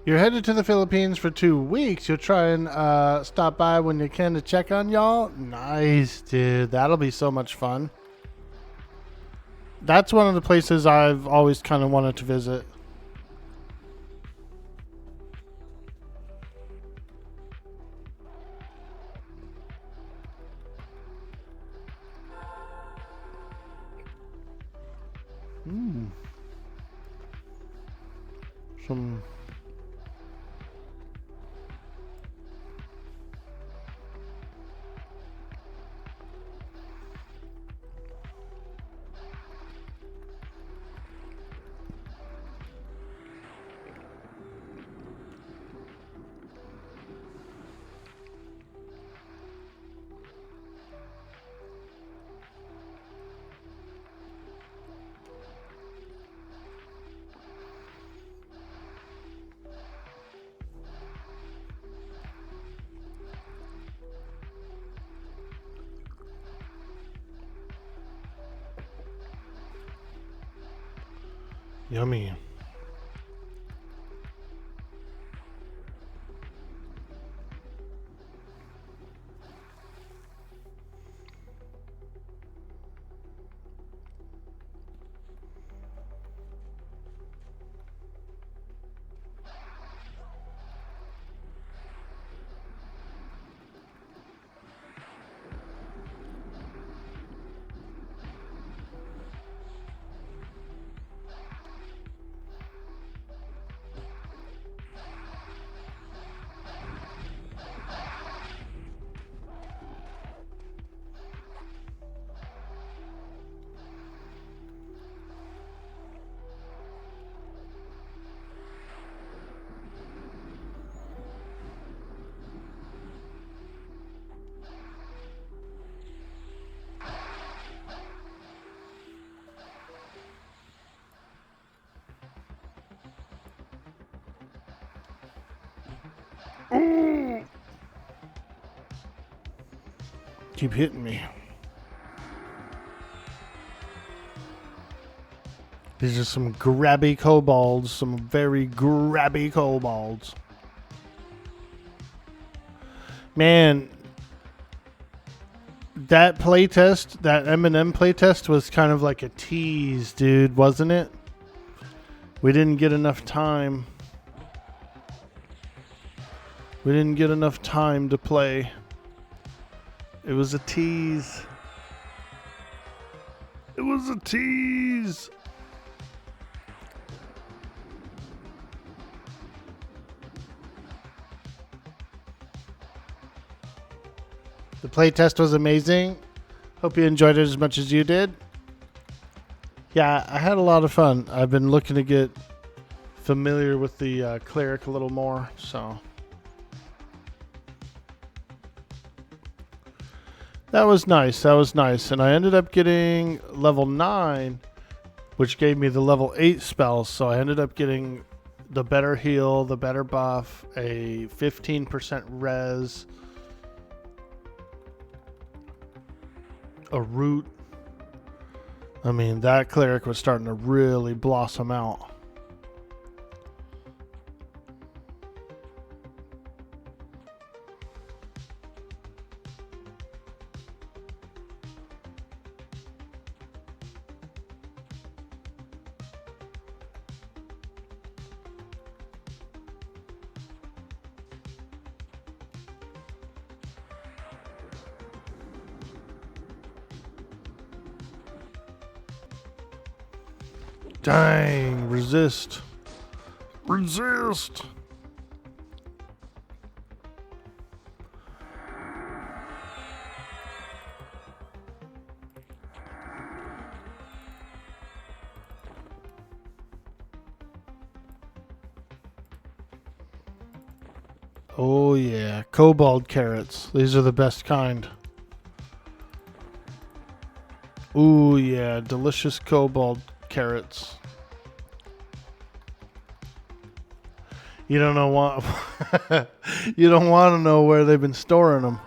You're headed to the Philippines for 2 weeks. You'll try and stop by when you can to check on y'all. Nice, dude. That'll be so much fun. That's one of the places I've always kind of wanted to visit. Some... Yummy. Keep hitting me. These are some grabby kobolds. Some very grabby kobolds. Man, that playtest, that M&M playtest was kind of like a tease, dude, wasn't it? We didn't get enough time. We didn't get enough time to play. It was a tease. It was a tease. The playtest was amazing. Hope you enjoyed it as much as you did. Yeah, I had a lot of fun. I've been looking to get familiar with the cleric a little more, so that was nice. That was nice. And I ended up getting level 9, which gave me the level 8 spells. So I ended up getting the better heal, the better buff, a 15% res, a root. I mean, that cleric was starting to really blossom out. Dang, resist. Resist. Oh yeah, kobold carrots. These are the best kind. Ooh yeah, delicious kobold carrots. You don't know what you don't want to know where they've been storing them.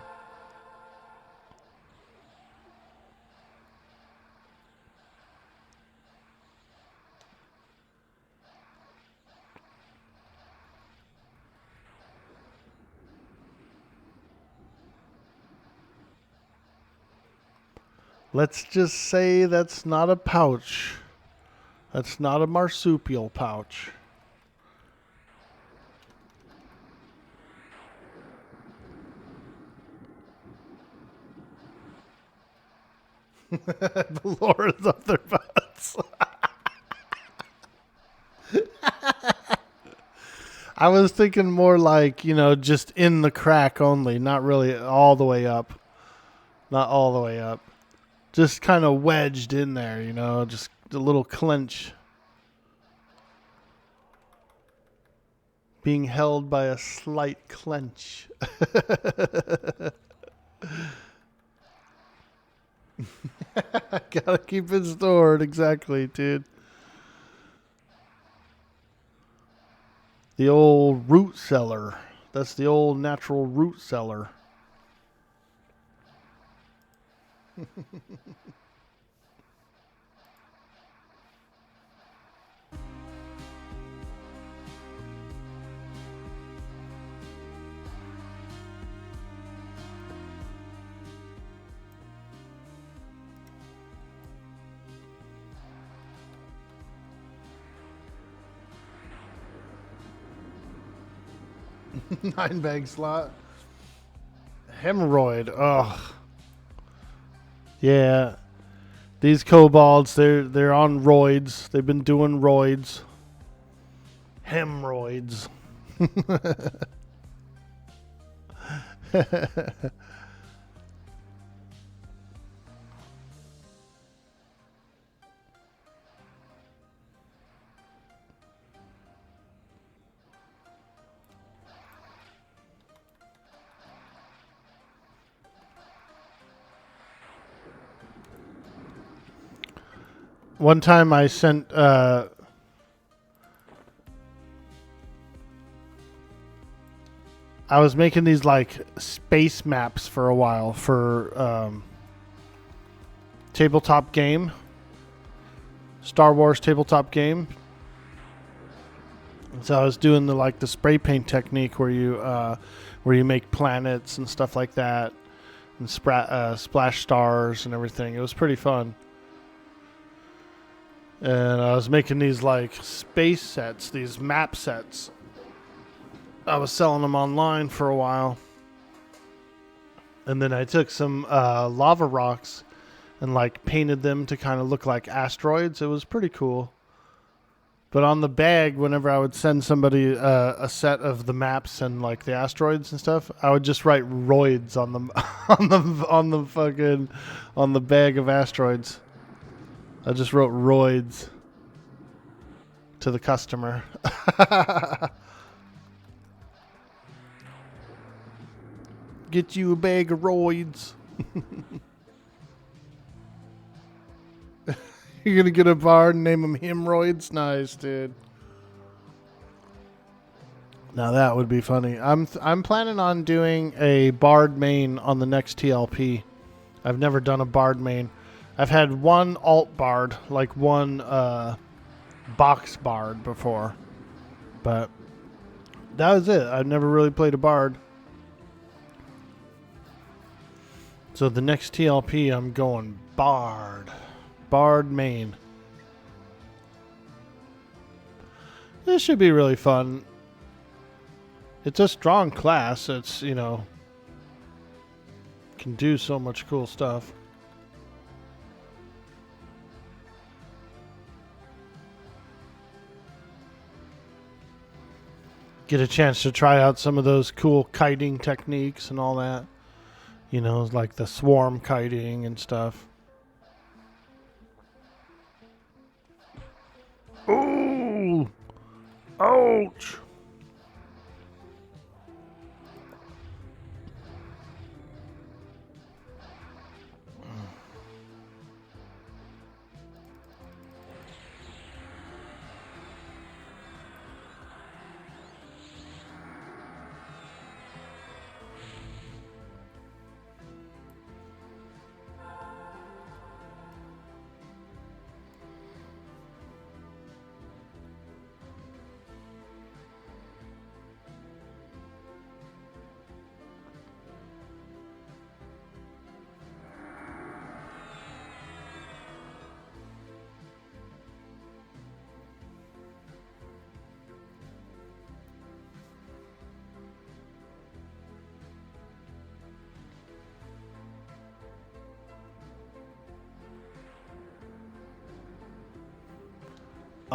Let's just say that's not a pouch. That's not a marsupial pouch. The Lords of their butts. I was thinking more like, just in the crack only, not really all the way up. Not all the way up. Just kind of wedged in there, just a little clench. Being held by a slight clench. Gotta keep it stored, exactly, dude. The old root cellar. That's the old natural root cellar. Nine bag slot. Hemorrhoid. Ugh. Yeah. These kobolds, they're on roids. They've been doing roids. Hemorrhoids. One time I sent I was making these like space maps for a while for tabletop game. Star Wars tabletop game. So I was doing the spray paint technique where you make planets and stuff like that and splash stars and everything. It was pretty fun. And I was making these like space sets, these map sets. I was selling them online for a while. And then I took some lava rocks and like painted them to kind of look like asteroids. It was pretty cool. But on the bag, whenever I would send somebody a set of the maps and like the asteroids and stuff, I would just write roids on them on the bag of asteroids. I just wrote roids to the customer. Get you a bag of roids. You're gonna get a bard and name him hemorrhoids? Nice, dude. Now that would be funny. I'm planning on doing a bard main on the next TLP. I've never done a bard main. I've had one alt bard, like one box bard before, but that was it. I've never really played a bard. So the next TLP, I'm going bard. Bard main. This should be really fun. It's a strong class. It's, can do so much cool stuff. Get a chance to try out some of those cool kiting techniques and all that. Like the swarm kiting and stuff. Ooh! Ouch!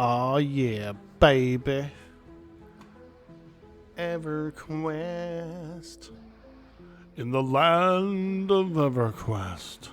Oh yeah, baby. Everquest. In the land of Everquest.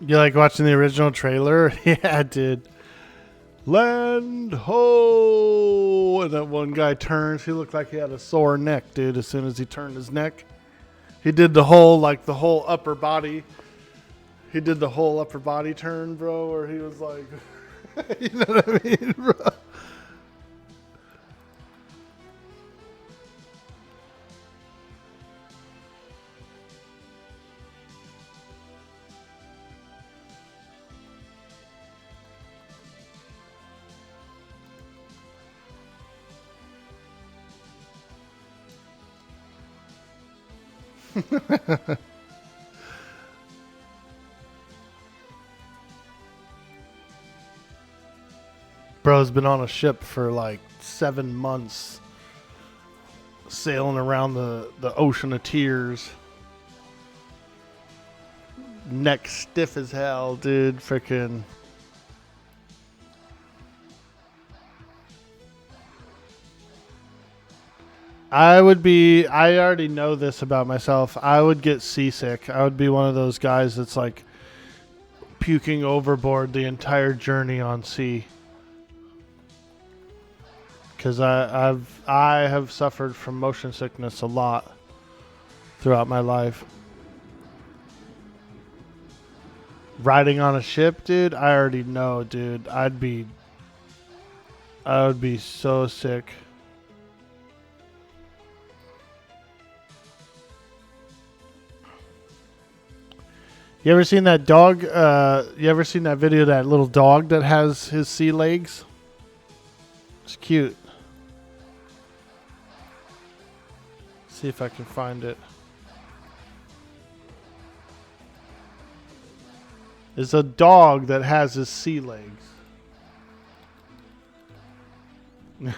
You like watching the original trailer? Yeah, dude. Land ho! And that one guy turns. He looked like he had a sore neck, dude. As soon as he turned his neck, he did the whole upper body. He did the whole upper body turn, bro. Where he was like, you know what I mean, bro? Bro's been on a ship for like 7 months, sailing around the ocean of tears. Neck stiff as hell, dude. Freaking. I already know this about myself. I would get seasick. I would be one of those guys that's like puking overboard the entire journey on sea. Because I have suffered from motion sickness a lot throughout my life. Riding on a ship, dude, I already know, dude. I would be so sick. You ever seen that dog? You ever seen that video of that little dog that has his sea legs? It's cute. See if I can find it. It's a dog that has his sea legs.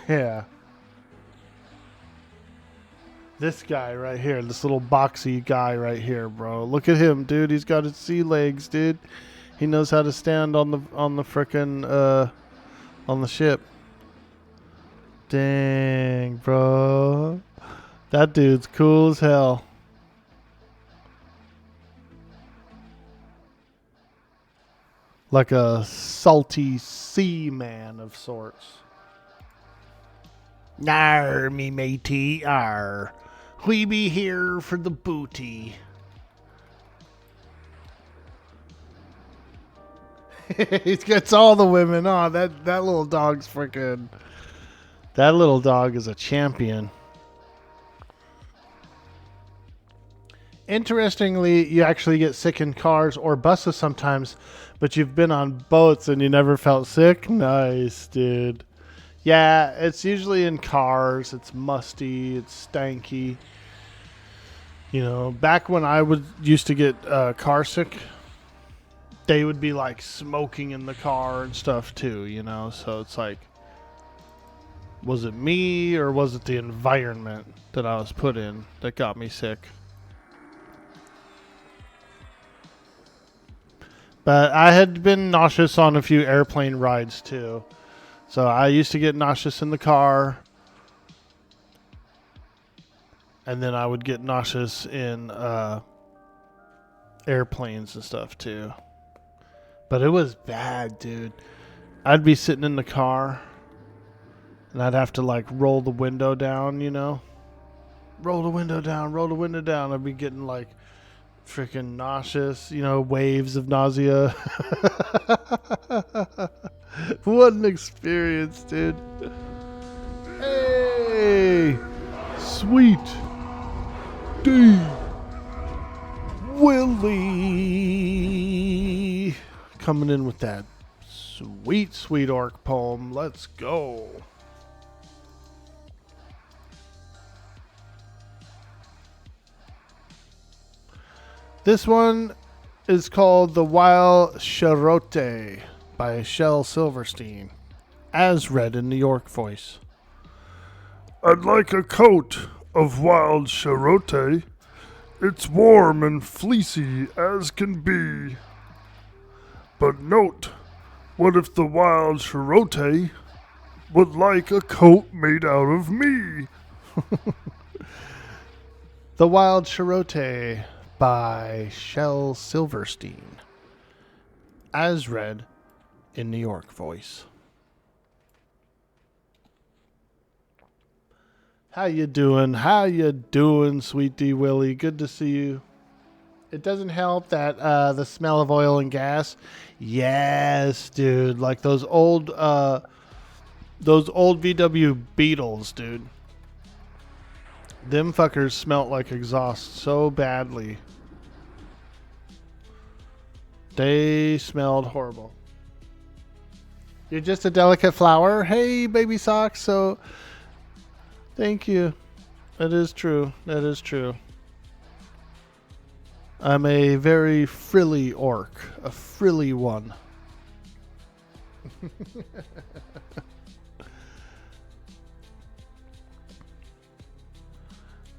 Yeah. This guy right here, this little boxy guy right here, bro. Look at him, dude. He's got his sea legs, dude. He knows how to stand on the frickin' on the ship. Dang, bro. That dude's cool as hell. Like a salty sea man of sorts. Nar, me matey, ar. We be here for the booty. He gets all the women on. That little dog's freaking... That little dog is a champion. Interestingly, you actually get sick in cars or buses sometimes, but you've been on boats and you never felt sick? Nice, dude. Yeah, it's usually in cars. It's musty. It's stanky. You know, back when I used to get car sick, they would be like smoking in the car and stuff too, you know? So it's like, was it me or was it the environment that I was put in that got me sick? But I had been nauseous on a few airplane rides too. So I used to get nauseous in the car. And then I would get nauseous in airplanes and stuff too. But it was bad, dude. I'd be sitting in the car and I'd have to like roll the window down, you know? Roll the window down, roll the window down. I'd be getting like freaking nauseous, you know, waves of nausea. What an experience, dude. Hey, sweet D. Willie. coming in with that sweet, sweet orc poem. Let's go. This one is called The Wild Charote by Shel Silverstein, as read in New York voice. I'd like a coat of wild charote. It's warm and fleecy as can be. But note, what if the wild charote would like a coat made out of me? The Wild Charote by Shel Silverstein, as read in New York voice. How you doing? How you doing, Sweet D Willie? Good to see you. It doesn't help that the smell of oil and gas. Yes, dude. Like those old VW Beetles, dude. Them fuckers smelt like exhaust so badly. They smelled horrible. You're just a delicate flower? Hey, baby socks. So, thank you. That is true. That is true. I'm a very frilly orc. A frilly one.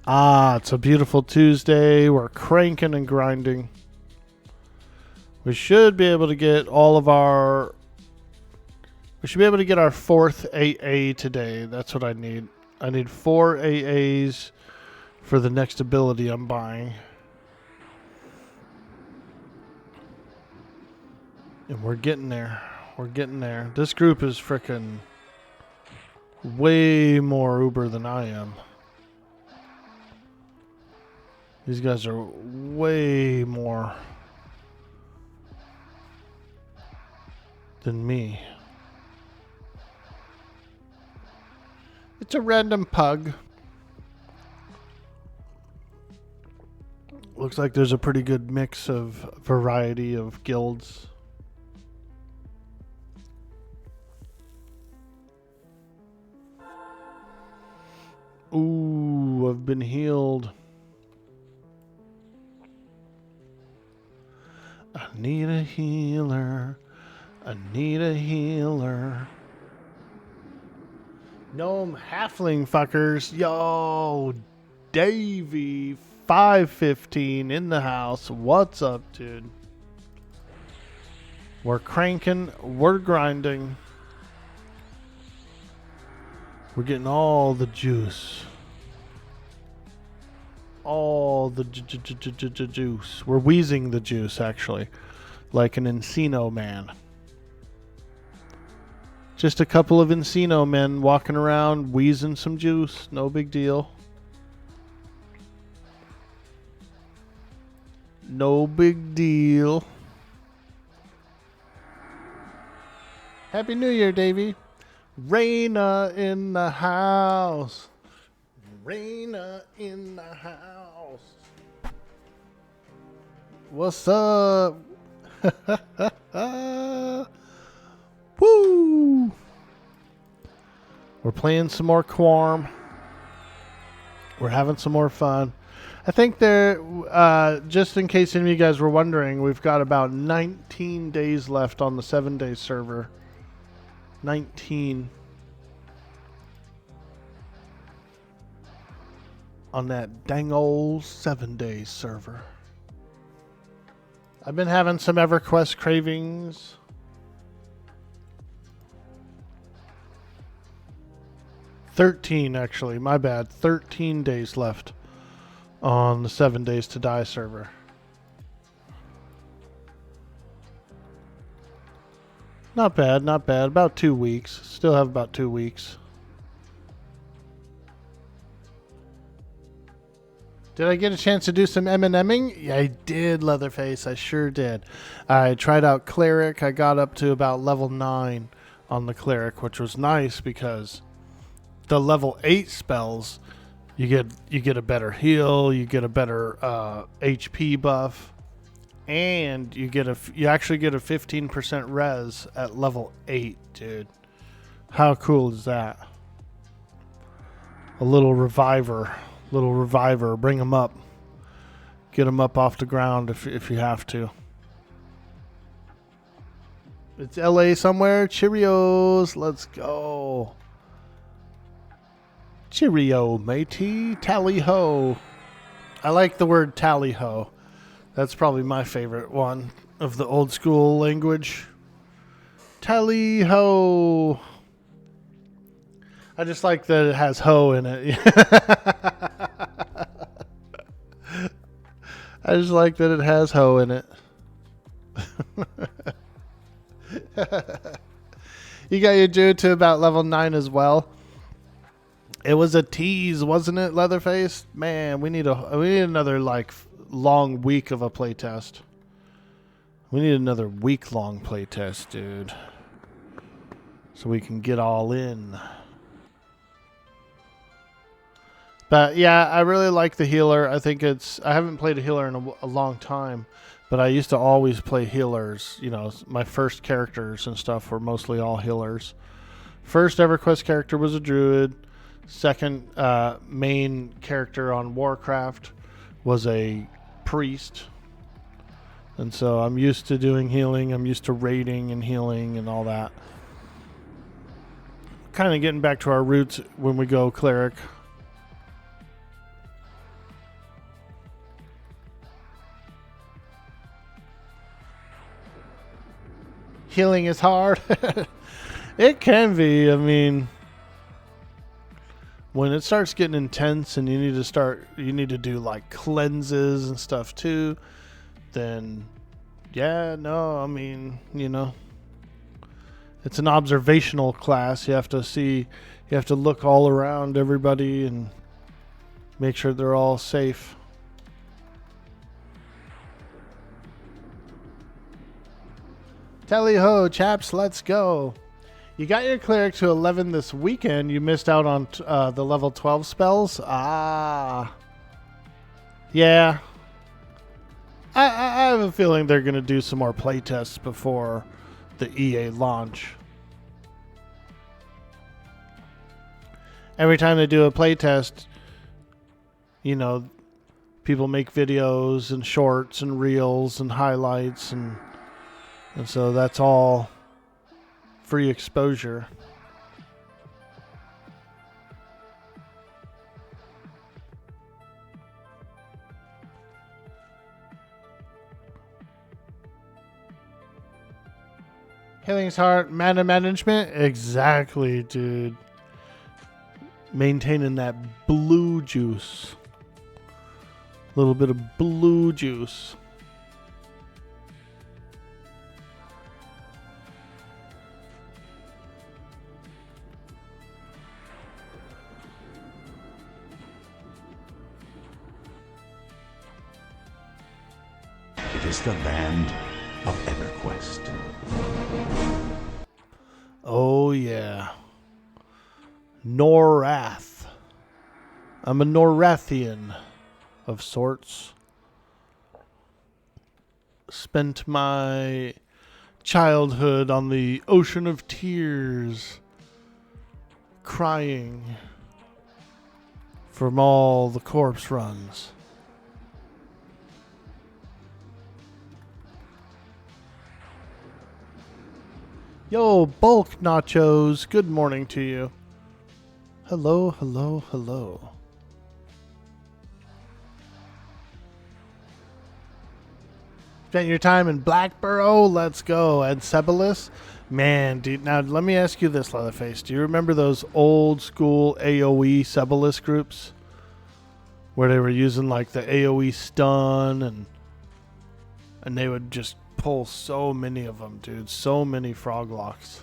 It's a beautiful Tuesday. We're cranking and grinding. We should be able to get all of our... We should be able to get our 4th AA today. That's what I need. I need 4 AAs for the next ability I'm buying. And we're getting there. We're getting there. This group is frickin' way more uber than I am. These guys are way more than me. It's a random pug. Looks like there's a pretty good mix of variety of guilds. Ooh, I've been healed. I need a healer. I need a healer. Gnome halfling fuckers. Yo, Davey 515 in the house. What's up, dude? We're cranking. We're grinding. We're getting all the juice. All the juice. We're wheezing the juice, actually. Like an Encino man. Just a couple of Encino men walking around wheezing some juice. No big deal. No big deal. Happy New Year, Davey. Raina in the house. Raina in the house. What's up? Woo! We're playing some more Quarm. We're having some more fun. I think there, just in case any of you guys were wondering, we've got about 19 days left on the 7-day server. 19. On that dang old 7-day server. I've been having some EverQuest cravings. $13, actually. My bad. 13 days left on the 7 days to die server. Not bad, not bad. About 2 weeks. Still have about 2 weeks. Did I get a chance to do some M&Ming? Yeah, I did, Leatherface. I sure did. I tried out Cleric. I got up to about level 9 on the Cleric, which was nice because the level 8 spells, you get a better heal, you get a better HP buff. and you actually get a 15% res at level 8, dude. How cool is that? A little reviver, bring them up. Get them up off the ground if you have to. It's LA somewhere. Cheerios, let's go. Cheerio, matey. Tally ho. I like the word tally ho. That's probably my favorite one of the old school language. Tally ho. I just like that it has ho in it. I just like that it has ho in it. You got your dude to about level 9 as well. It was a tease, wasn't it, Leatherface? Man, we need another like long week of a playtest. We need another week-long playtest, dude. So we can get all in. But yeah, I really like the healer. I think I haven't played a healer in a long time, but I used to always play healers. You know, my first characters and stuff were mostly all healers. First EverQuest character was a druid. Second main character on Warcraft was a priest. And so I'm used to doing healing. I'm used to raiding and healing and all that. Kind of getting back to our roots when we go cleric. Healing is hard. It can be. I mean, when it starts getting intense and you need to do like cleanses and stuff too, then yeah, no, I mean, you know, it's an observational class. You have to look all around everybody and make sure they're all safe. Tally ho, chaps, let's go. You got your cleric to 11 this weekend. You missed out on the level 12 spells. Ah. Yeah. I have a feeling they're going to do some more playtests before the EA launch. Every time they do a playtest, you know, people make videos and shorts and reels and highlights, and so that's all free exposure. Healing's heart, mana management, exactly, dude. Maintaining that blue juice. A little bit of blue juice. It is the land of Everquest. Oh, yeah. Norath. I'm a Norathian of sorts. Spent my childhood on the ocean of tears, crying from all the corpse runs. Yo, Bulk Nachos, good morning to you. Hello, hello, hello. Spent your time in Blackborough? Let's go. And Cebalus? Man, dude, now let me ask you this, Leatherface. Do you remember those old school AoE Cebalus groups? Where they were using like the AoE stun and they would just pull so many of them, dude. So many frog locks.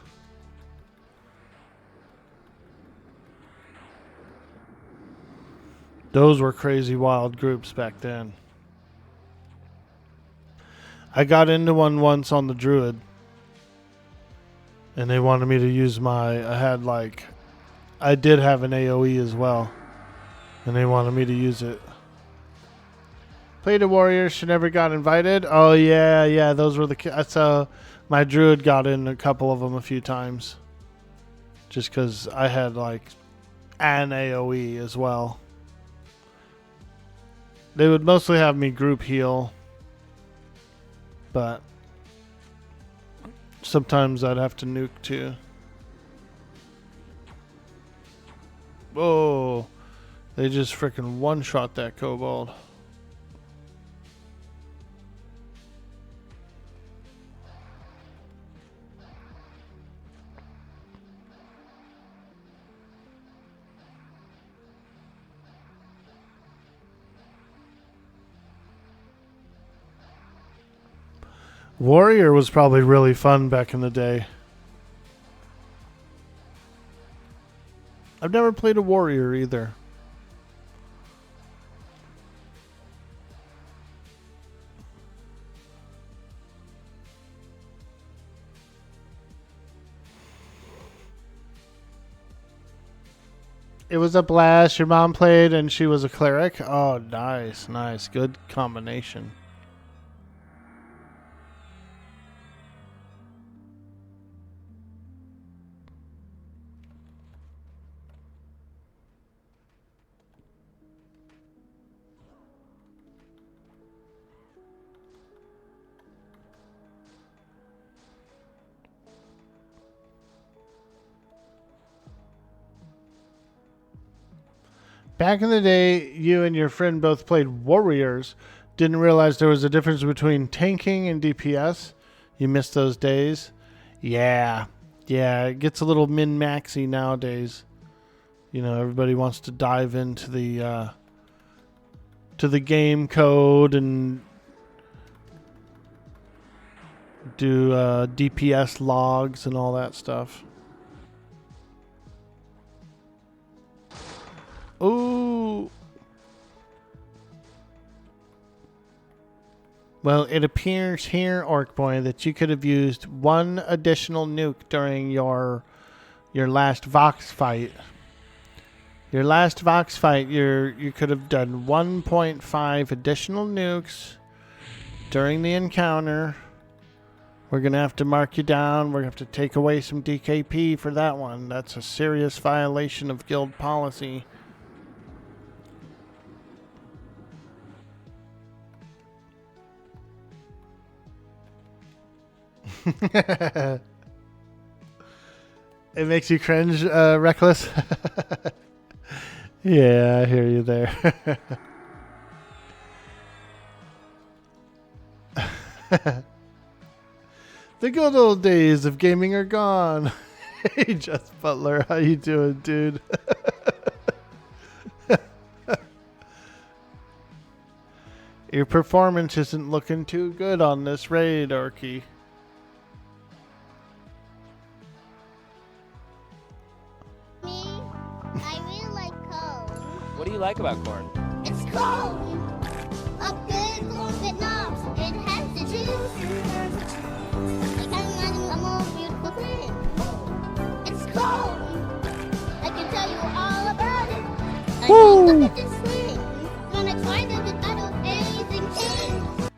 Those were crazy wild groups back then. I got into one once on the Druid. And they wanted me to use I did have an AoE as well. And they wanted me to use it. Played a warrior. She never got invited. Oh yeah, yeah. Those were the. So my druid got in a couple of them a few times. Just because I had like an AOE as well. They would mostly have me group heal, but sometimes I'd have to nuke too. Oh, they just freaking one-shot that kobold. Warrior was probably really fun back in the day. I've never played a warrior either. It was a blast. Your mom played and she was a cleric. Oh, nice, nice. Good combination. Back in the day, you and your friend both played warriors. Didn't realize there was a difference between tanking and DPS. You missed those days? Yeah. Yeah, it gets a little min-maxy nowadays. You know, everybody wants to dive into the game code and do DPS logs and all that stuff. Ooh. Well, it appears here, Orkboy, that you could have used one additional nuke during your last Vox fight. Your last Vox fight, you could have done 1.5 additional nukes during the encounter. We're going to have to mark you down. We're going to have to take away some DKP for that one. That's a serious violation of guild policy. It makes you cringe, Reckless? Yeah, I hear you there. The good old days of gaming are gone. Hey, Just Butler, how you doing, dude? Your performance isn't looking too good on this raid, Orky. Me, I really like corn. What do you like about corn? It's corn! A good corn that knobs. It has the juice. I can't imagine a more beautiful thing. It's corn! I can tell you all about it. I mean, look at this thing. When I tried it, it got amazing things.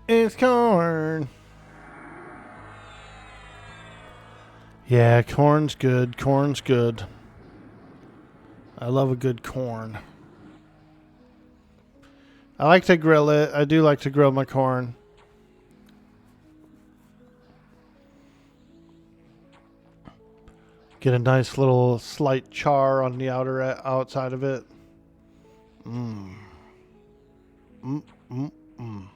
It's corn. Yeah, corn's good. Corn's good. I love a good corn. I like to grill it. I do like to grill my corn. Get a nice little slight char on the outside of it. Mmm. Mmm. Mmm. Mmm.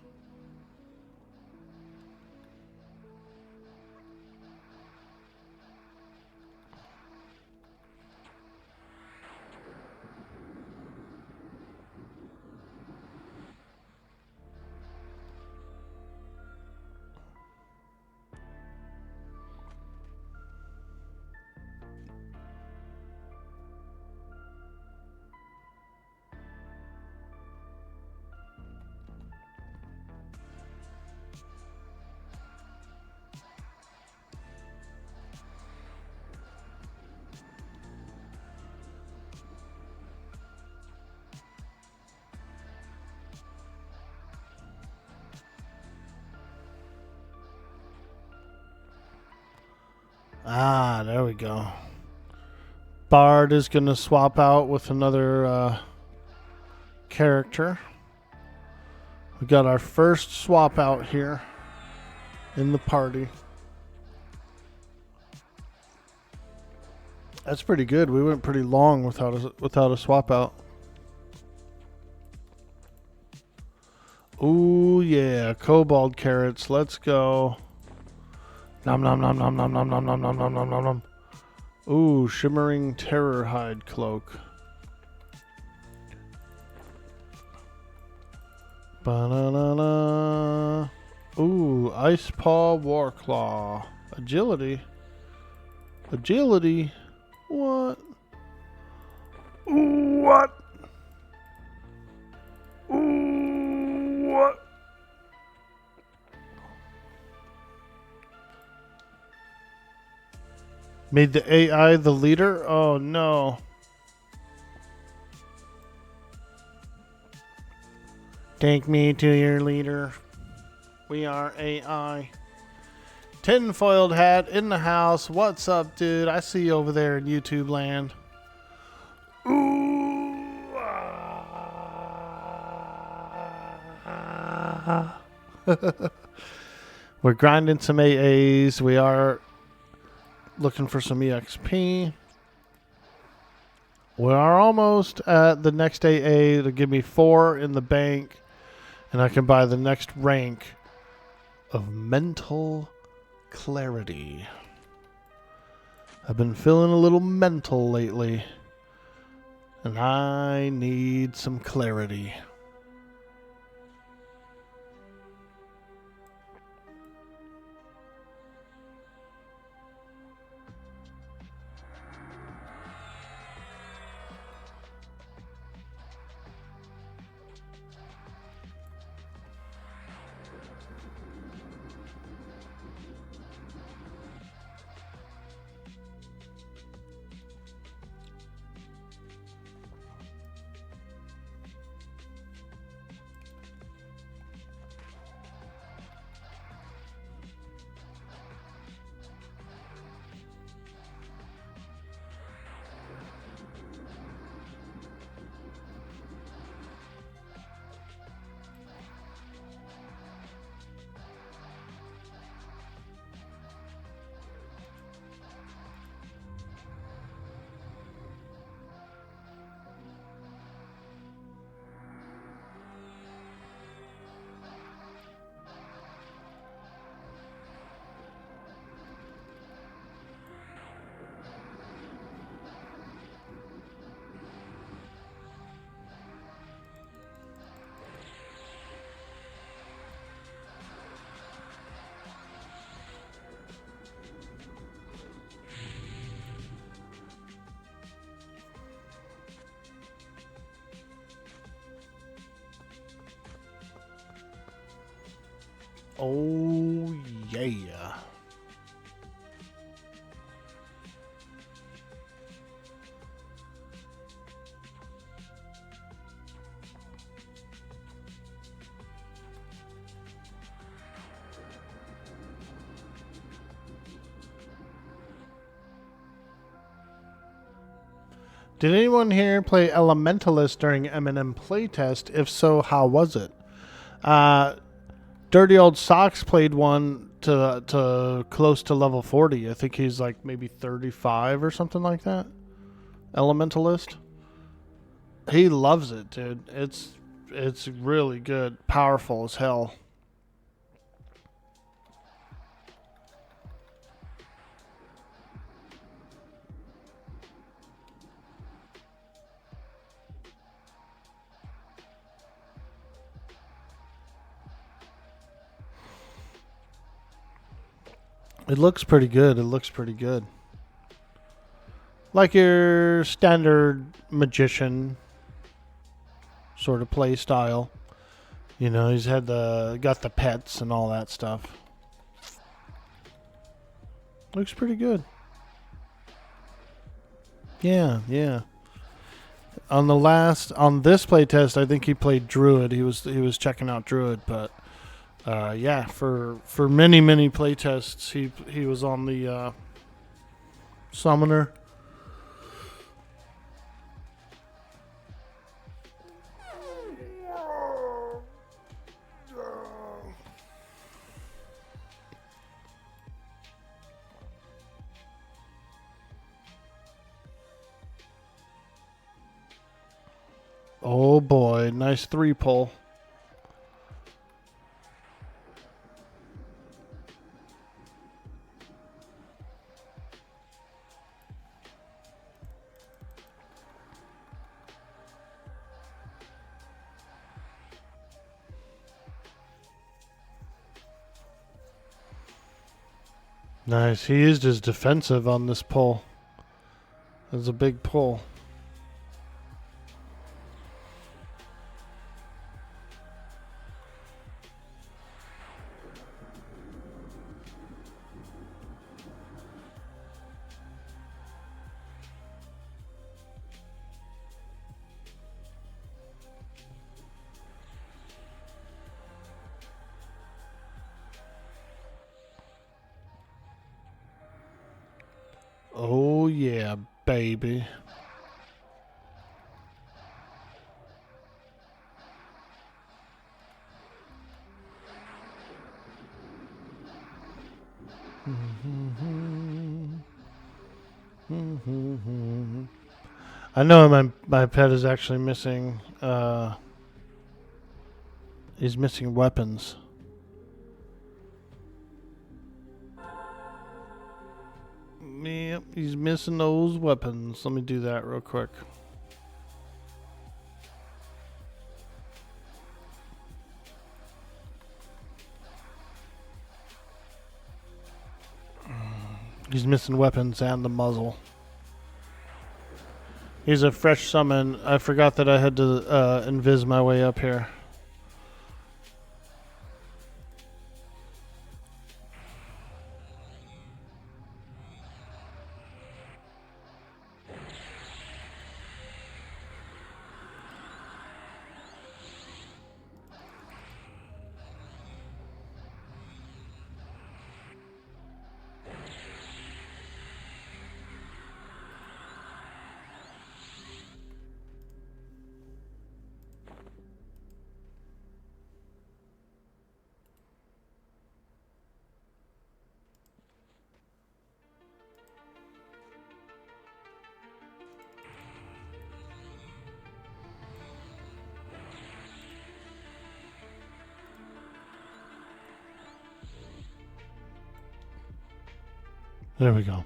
Ah, there we go. Bard is going to swap out with another character. We got our first swap out here in the party. That's pretty good. We went pretty long without a swap out. Ooh yeah, kobold carrots. Let's go. Nom nom nom nom nom nom nom nom nom nom nom nom nom. Ooh, shimmering terror hide cloak. Ba-na-na-na. Ooh, ice paw warclaw. Agility. Agility. What? What? What? Made the AI the leader? Oh no. Take me to your leader. We are AI. Tinfoiled hat in the house. What's up, dude? I see you over there in YouTube land. Ooh, We're grinding some AAs. We are looking for some EXP. We are almost at the next AA to give me 4 in the bank, and I can buy the next rank of mental clarity. I've been feeling a little mental lately, and I need some clarity. Oh, yeah. Did anyone here play Elementalist during M&M playtest? If so, how was it? Dirty Old Socks played one to close to level 40. I think he's like maybe 35 or something like that. Elementalist. He loves it, dude. It's really good. Powerful as hell. It looks pretty good. It looks pretty good. Like your standard magician sort of play style. You know, he's got the pets and all that stuff. Looks pretty good. Yeah, yeah. On this playtest, I think he played Druid. He was checking out Druid, but yeah, for many playtests, he was on the Summoner. Oh boy, nice 3-pull. Nice. He used his defensive on this pull. It was a big pull. Oh yeah, baby. I know my pet is actually missing. He's missing weapons. Yep, he's missing those weapons. Let me do that real quick. He's missing weapons and the muzzle. He's a fresh summon. I forgot that I had to invis my way up here. There we go.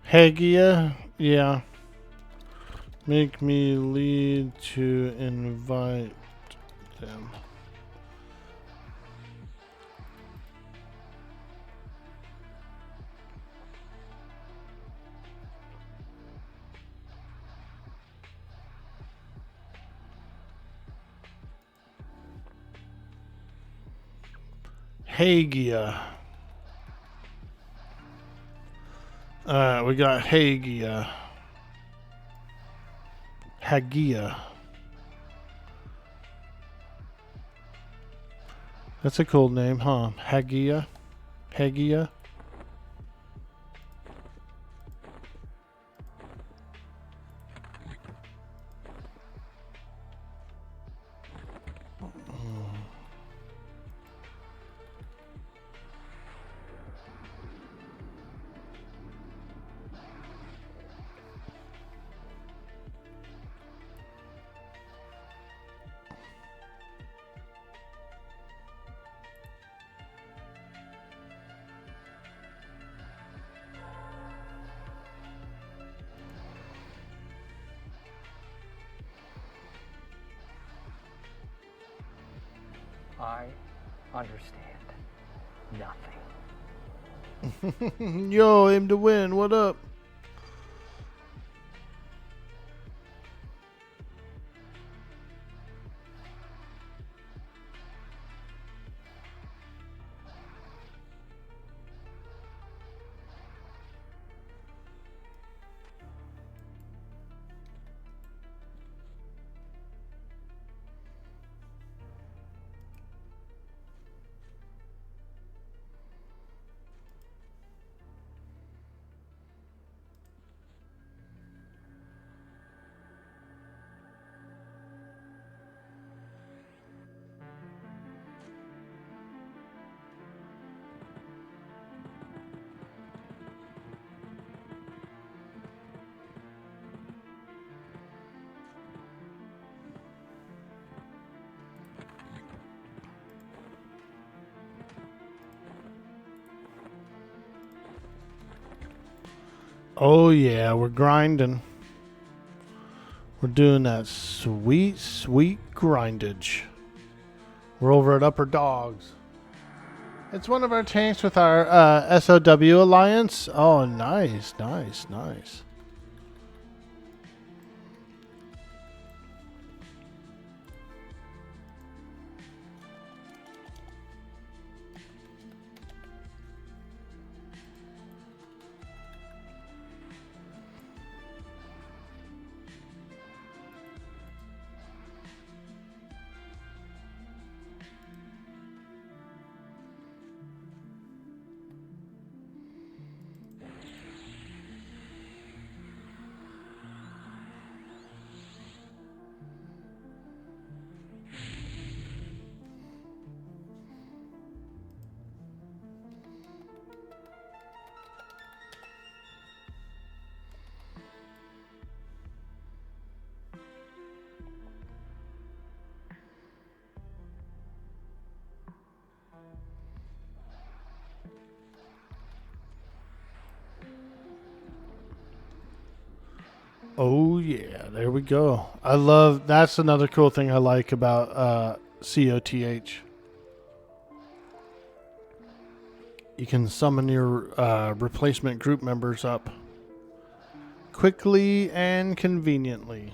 Hagia, yeah. Make me lead to invite them. Hagia. Alright, we got Hagia. Hagia. That's a cool name, huh? Hagia. Hagia. I understand nothing. Yo, aim to win. What up? Oh yeah, we're grinding. We're doing that sweet, sweet grindage. We're over at Upper Dogs. It's one of our tanks with our SOW alliance. Oh, nice, nice, nice. Oh yeah, there we go. I love, that's another cool thing I like about COTH. You can summon your replacement group members up quickly and conveniently.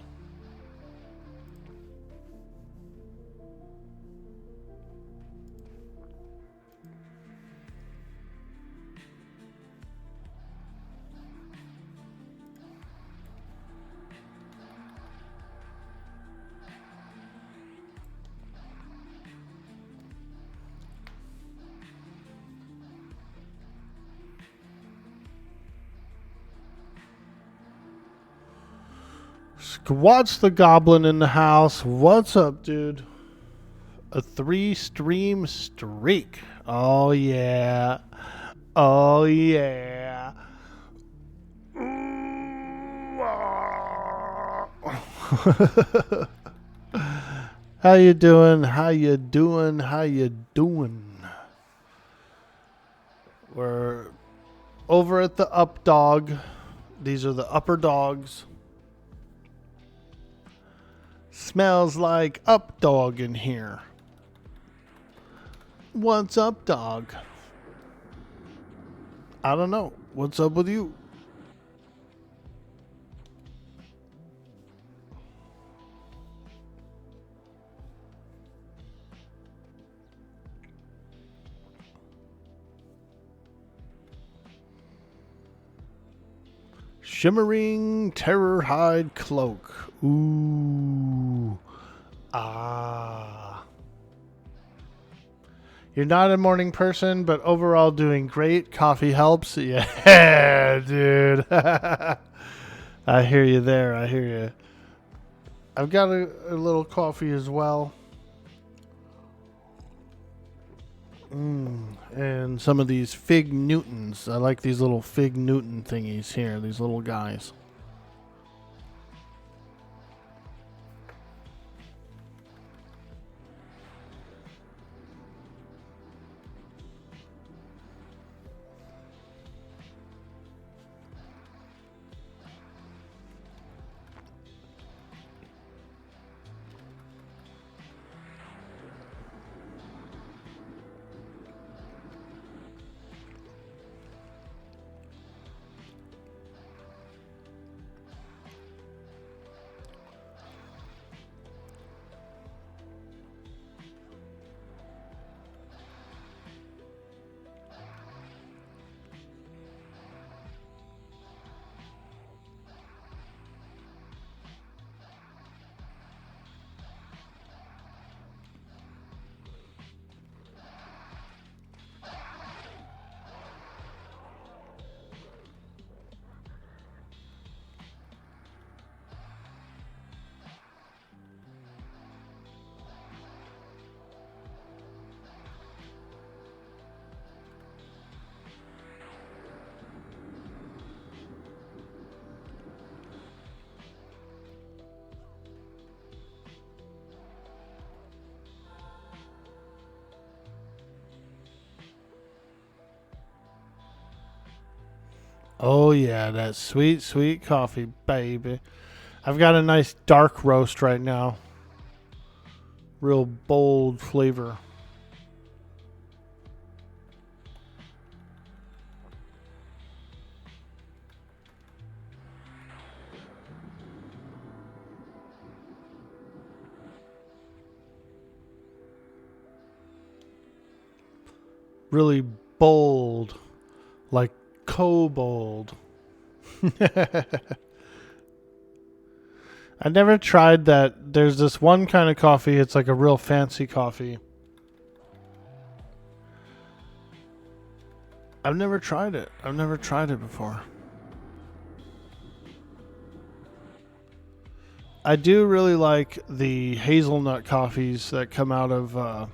Squat's the Goblin in the house. What's up, dude? A 3-stream streak. Oh, yeah. Oh, yeah. How you doing? How you doing? How you doing? We're over at the Up Dog. These are the Upper Dogs. Smells like Up Dog in here. What's up, dog? I don't know. What's up with you? Shimmering Terror Hide Cloak. Ooh. Ah. You're not a morning person, but overall doing great. Coffee helps. Yeah, dude. I hear you there. I hear you. I've got a little coffee as well. And some of these Fig Newtons. I like these little Fig Newton thingies here. These little guys. Oh yeah, that sweet, sweet coffee, baby. I've got a nice dark roast right now. Real bold flavor. Really bold, like kobold. I never tried that. There's this one kind of coffee. It's like a real fancy coffee. I've never tried it. I've never tried it before. I do really like the hazelnut coffees that come out of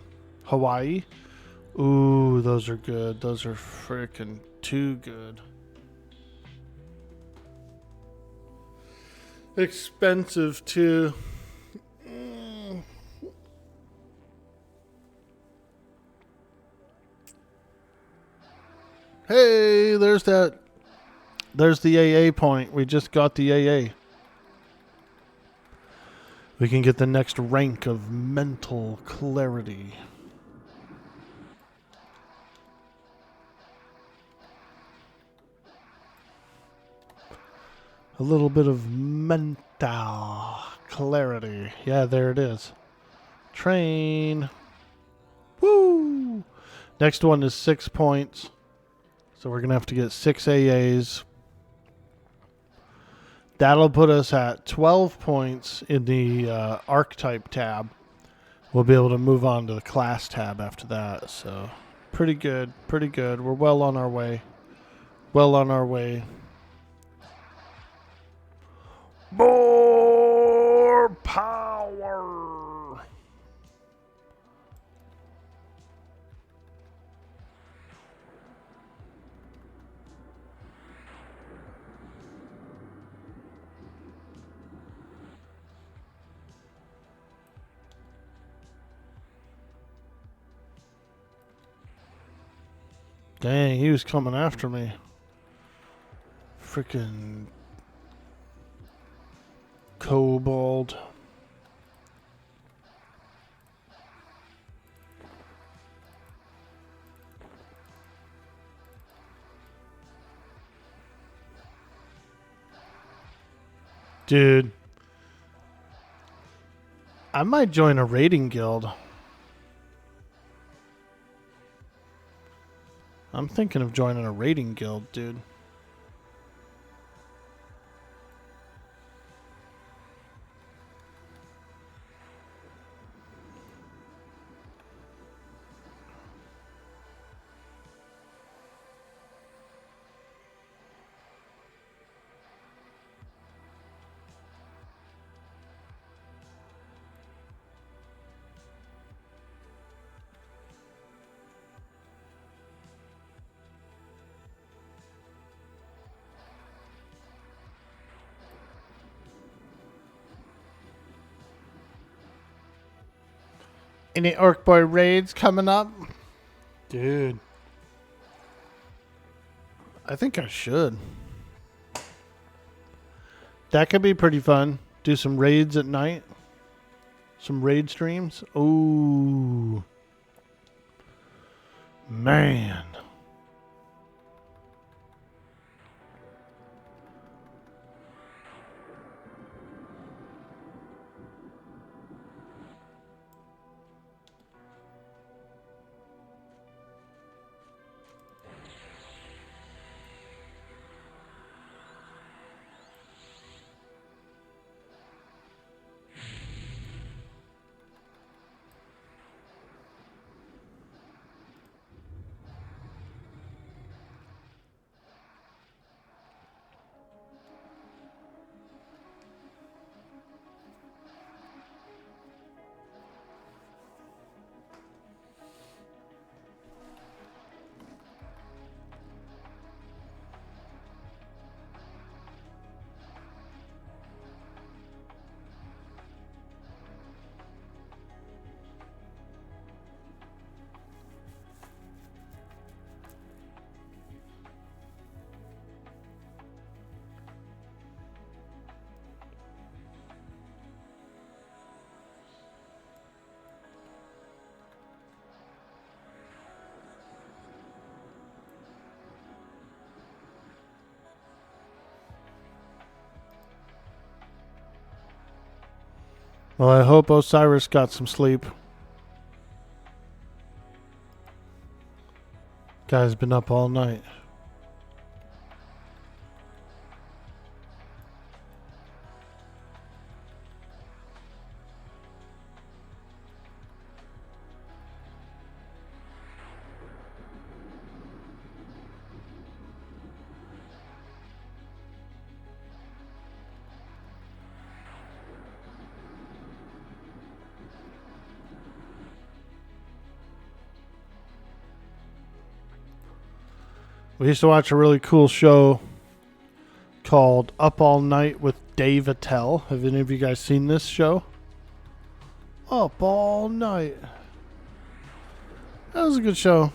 Hawaii. Ooh, those are good. Those are freaking too good. Expensive too. Hey, there's that. There's the AA point. We just got the AA. We can get the next rank of mental clarity. A little bit of mental clarity. Yeah, there it is. Train. Woo! Next one is 6 points. So we're going to have to get 6 AAs. That'll put us at 12 points in the archetype tab. We'll be able to move on to the class tab after that. So pretty good, pretty good. We're well on our way. Well on our way. More power. Dang, he was coming after me. Freaking kobold. Dude, I might join a raiding guild. I'm thinking of joining a raiding guild, dude. Any Orkboy raids coming up? Dude. I think I should. That could be pretty fun. Do some raids at night. Some raid streams. Ooh. Man. Well, I hope Osiris got some sleep. Guy's been up all night. We used to watch a really cool show called Up All Night with Dave Attell. Have any of you guys seen this show? Up All Night. That was a good show.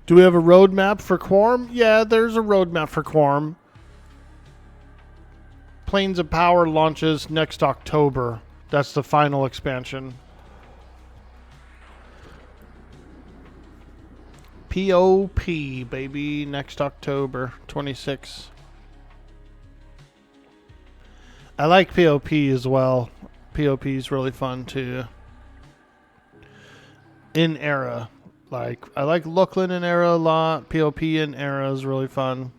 Do we have a roadmap for Quarm? Yeah, there's a roadmap for Quarm. Planes of Power launches next October. That's the final expansion. POP, baby, next October 26. I like POP as well. POP is really fun too. In Era. Like, I like Looklyn in Era a lot. POP in Era is really fun.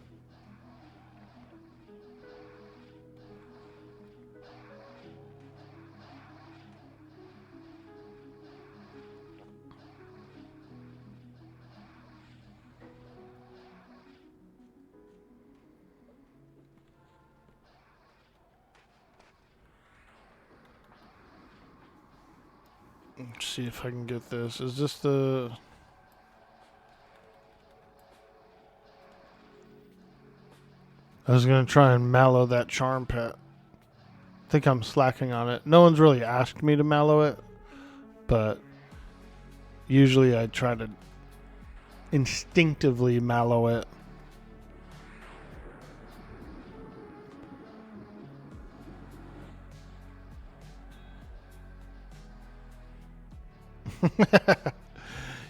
Let's see if I can get this. Is this the... I was going to try and mallow that charm pet. I think I'm slacking on it. No one's really asked me to mallow it, but usually I try to instinctively mallow it.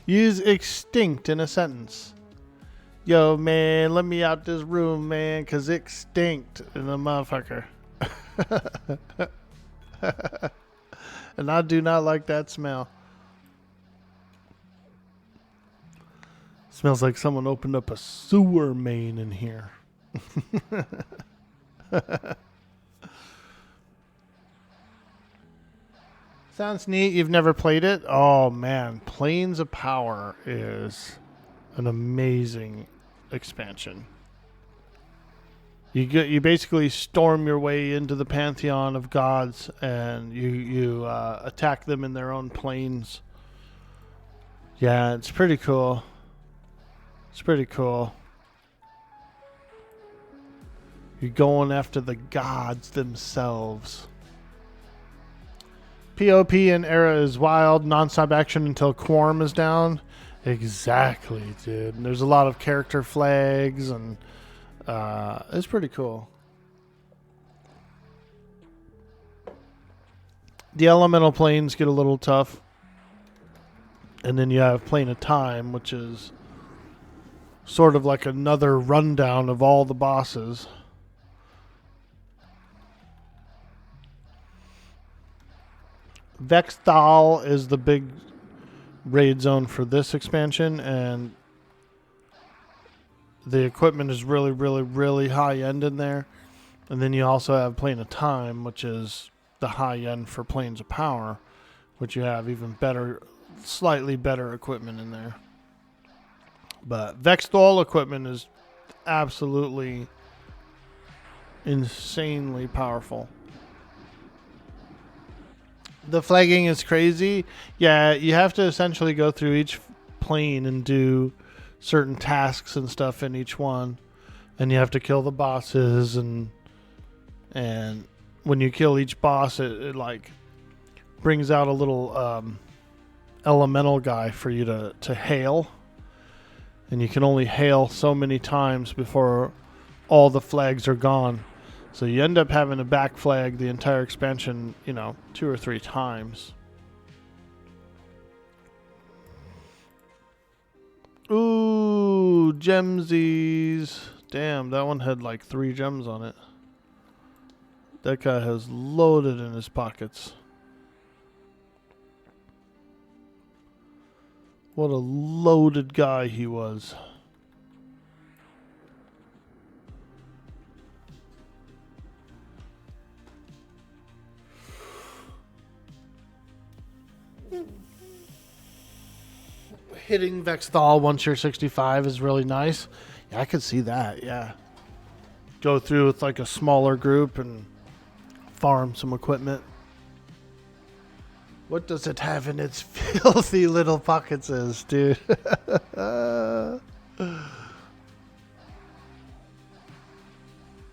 Use extinct in a sentence. Yo, man, let me out this room, man, because extinct in a motherfucker. And I do not like that smell. Smells like someone opened up a sewer main in here. Sounds neat. You've never played it? Oh, man. Planes of Power is an amazing expansion. You basically storm your way into the pantheon of gods, and you attack them in their own planes. Yeah, it's pretty cool. It's pretty cool. You're going after the gods themselves. POP in Era is wild. Non-stop action until Quarm is down. Exactly, dude. And there's a lot of character flags, and it's pretty cool. The elemental planes get a little tough. And then you have Plane of Time, which is sort of like another rundown of all the bosses. Vexthal is the big raid zone for this expansion, and the equipment is really, really, really high end in there. And then you also have Plane of Time, which is the high end for Planes of Power, which you have even better, slightly better equipment in there. But Vexthal equipment is absolutely insanely powerful. The flagging is crazy. Yeah, you have to essentially go through each plane and do certain tasks and stuff in each one. And you have to kill the bosses, and when you kill each boss, it like brings out a little elemental guy for you to hail. And you can only hail so many times before all the flags are gone. So you end up having to back flag the entire expansion, 2 or 3 times. Ooh, gemsies. Damn, that one had like 3 gems on it. That guy has loaded in his pockets. What a loaded guy he was. Hitting Vexthal once you're 65 is really nice. Yeah, I could see that, yeah. Go through with like a smaller group and farm some equipment. What does it have in its filthy little pockets, dude? You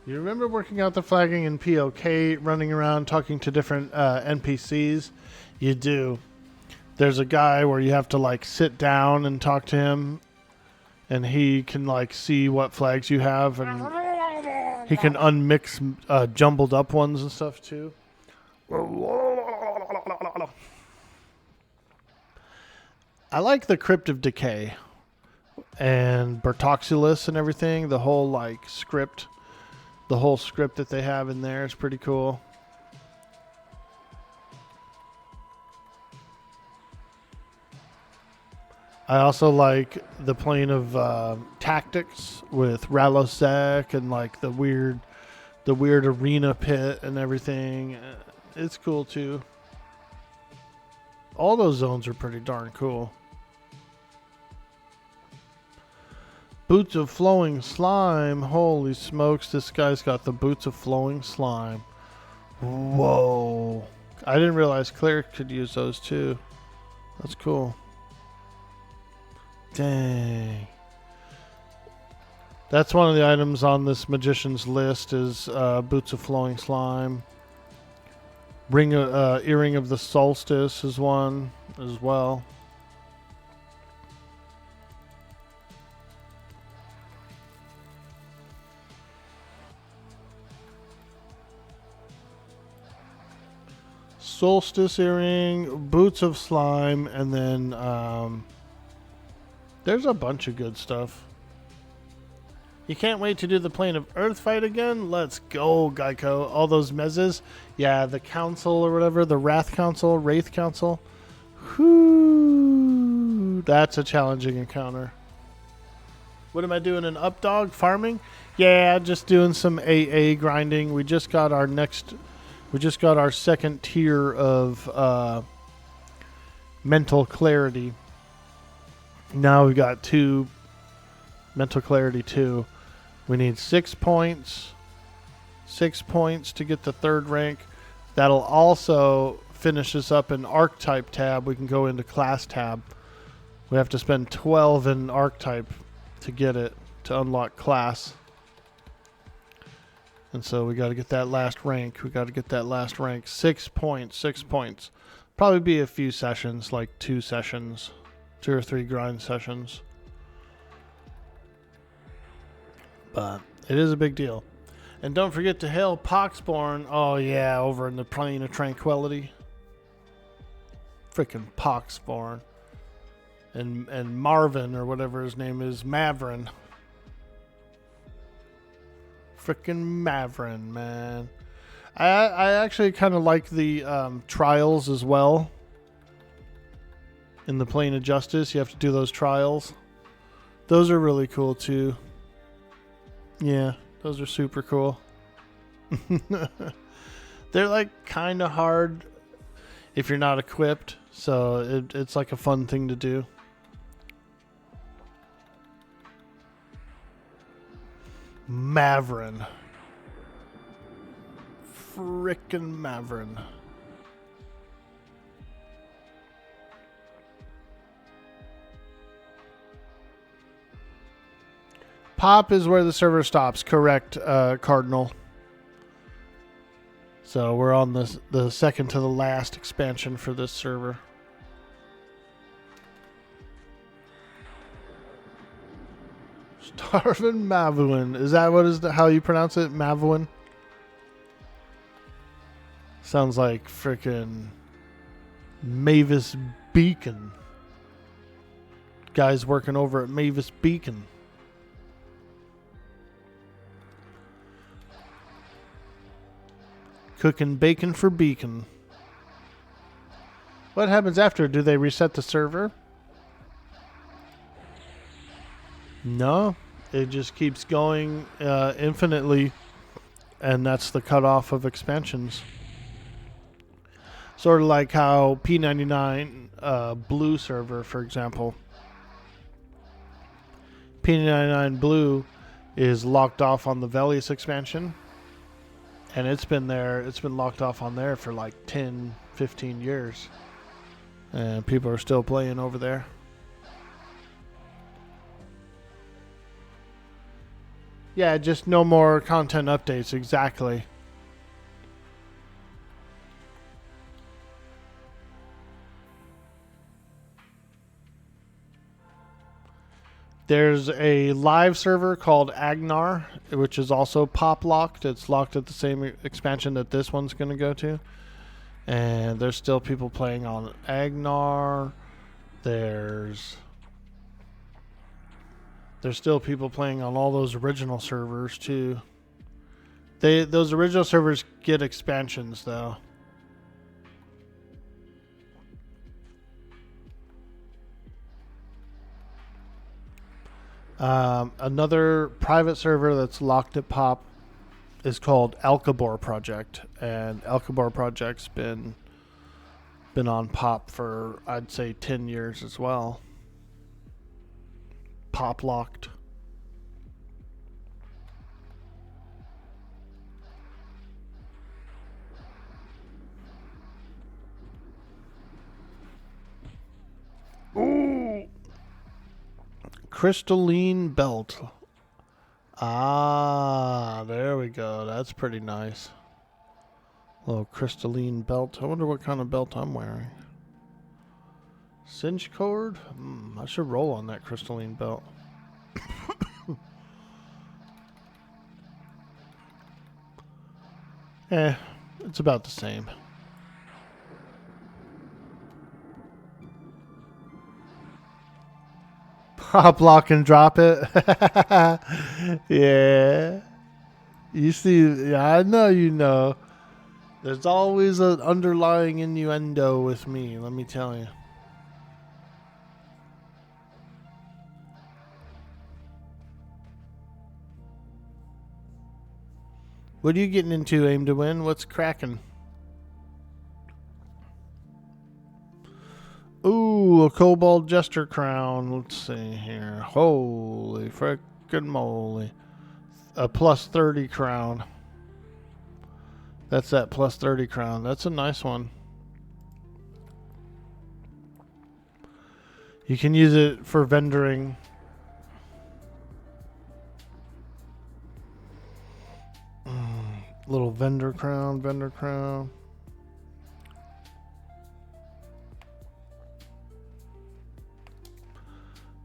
remember working out the flagging in POK, running around talking to different NPCs? You do. There's a guy where you have to like sit down and talk to him, and he can like see what flags you have, and he can unmix jumbled up ones and stuff too. I like the Crypt of Decay and Bertoxulus and everything. The whole like script, the whole script that they have in there is pretty cool. I also like the plane of tactics with Rallosec and like the weird arena pit and everything. It's cool too. All those zones are pretty darn cool. Boots of Flowing Slime. Holy smokes, this guy's got the Boots of Flowing Slime. Whoa. I didn't realize Cleric could use those too. That's cool. Dang. That's one of the items on this magician's list is Boots of Flowing Slime. Earring of the Solstice is one as well. Solstice earring, Boots of Slime, and then there's a bunch of good stuff. You can't wait to do the Plane of Earth fight again? Let's go, Geico. All those mezzes. Yeah, the Council or whatever, the Wraith Council, Wraith Council. Whoo, that's a challenging encounter. What am I doing in Updog? Farming? Yeah, just doing some AA grinding. We just got our second tier of Mental Clarity. Now we've got 2 Mental Clarity 2. We need 6 points. 6 points to get the 3rd rank. That'll also finish us up in Archetype tab. We can go into Class tab. We have to spend 12 in Archetype to get it, to unlock Class. And so we got to get that last rank. 6 points. 6 points. Probably be a few sessions, like 2 sessions. 2 or 3 grind sessions. But it is a big deal. And don't forget to hail Poxborn. Oh yeah, over in the Plane of Tranquility. Freaking Poxborn. And Marvin, or whatever his name is, Mavrin. Freaking Mavrin, man. I actually kind of like the trials as well. In the Plane of Justice, you have to do those trials. Those are really cool too. Yeah, those are super cool. They're like kind of hard if you're not equipped, so it's like a fun thing to do. Mavrin. Frickin' Mavrin. Pop is where the server stops. Correct, Cardinal. So we're on the second to the last expansion for this server. Starvin Mavuin. Is that how you pronounce it? Mavuin? Sounds like frickin' Mavis Beacon. Guys working over at Mavis Beacon. Cooking bacon for Beacon. What happens after? Do they reset the server? No. It just keeps going infinitely. And that's the cutoff of expansions. Sort of like how P99 Blue server, for example. P99 Blue is locked off on the Velks expansion. And it's been locked off on there for like 10, 15 years. And people are still playing over there. Yeah, just no more content updates, exactly. There's a live server called Agnar, which is also pop locked. It's locked at the same expansion that this one's going to go to. And there's still people playing on Agnar. There's still people playing on all those original servers too. Those original servers get expansions though. Another private server that's locked at Pop is called Alcabor Project, and Alcabor Project's been on Pop for I'd say 10 years as well. Pop locked. Ooh. Crystalline belt. Ah, there we go. That's pretty nice. Little crystalline belt. I wonder what kind of belt I'm wearing. Cinch cord? I should roll on that crystalline belt. It's about the same. Pop lock and drop it. Yeah. You see, yeah, I know you know. There's always an underlying innuendo with me, let me tell you. What are you getting into, Aim to Win? What's cracking? Ooh, a Cobalt Jester Crown. Let's see here. Holy frickin' moly. A plus 30 crown. That's that plus 30 crown. That's a nice one. You can use it for vendoring. Little vendor crown.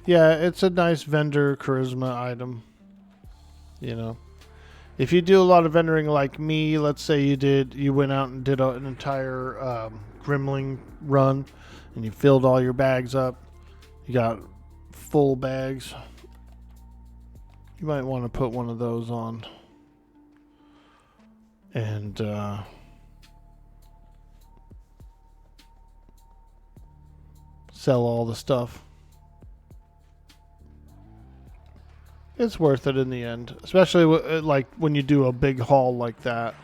Yeah, it's a nice vendor charisma item. You know, if you do a lot of vendoring like me, let's say you went out and did an entire Grimling run and you filled all your bags up. You got full bags. You might want to put one of those on. And sell all the stuff. It's worth it in the end, especially like when you do a big haul like that.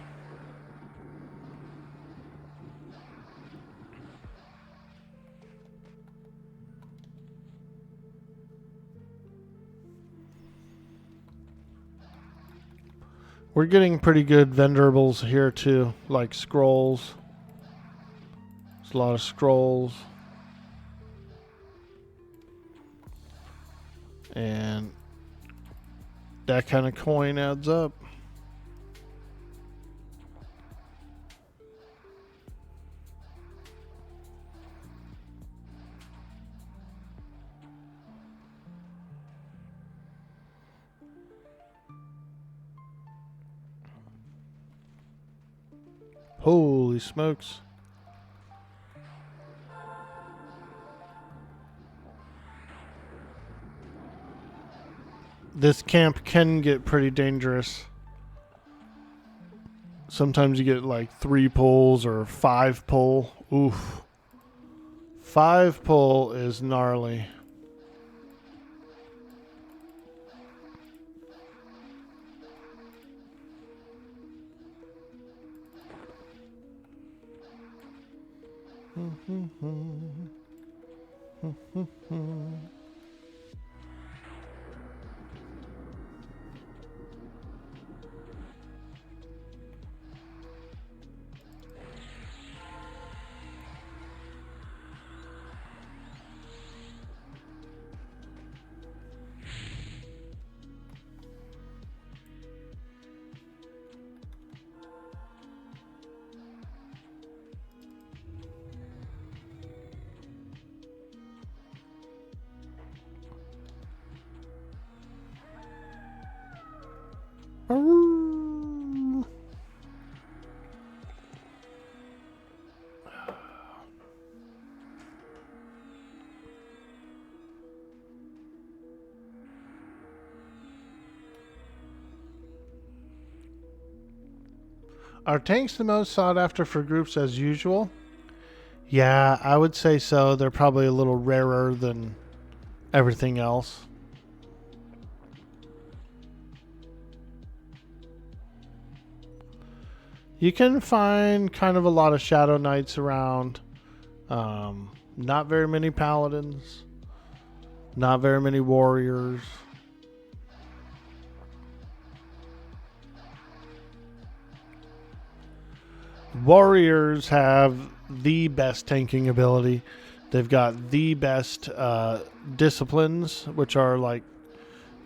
We're getting pretty good vendorables here too, like scrolls. There's a lot of scrolls. And that kind of coin adds up. Holy smokes. This camp can get pretty dangerous. Sometimes you get like 3 pulls or 5 pull. Oof. 5 pull is gnarly. Are tanks the most sought after for groups as usual? Yeah, I would say so. They're probably a little rarer than everything else. You can find kind of a lot of Shadow Knights around. Not very many Paladins. Not very many Warriors. Warriors have the best tanking ability. They've got the best disciplines, which are like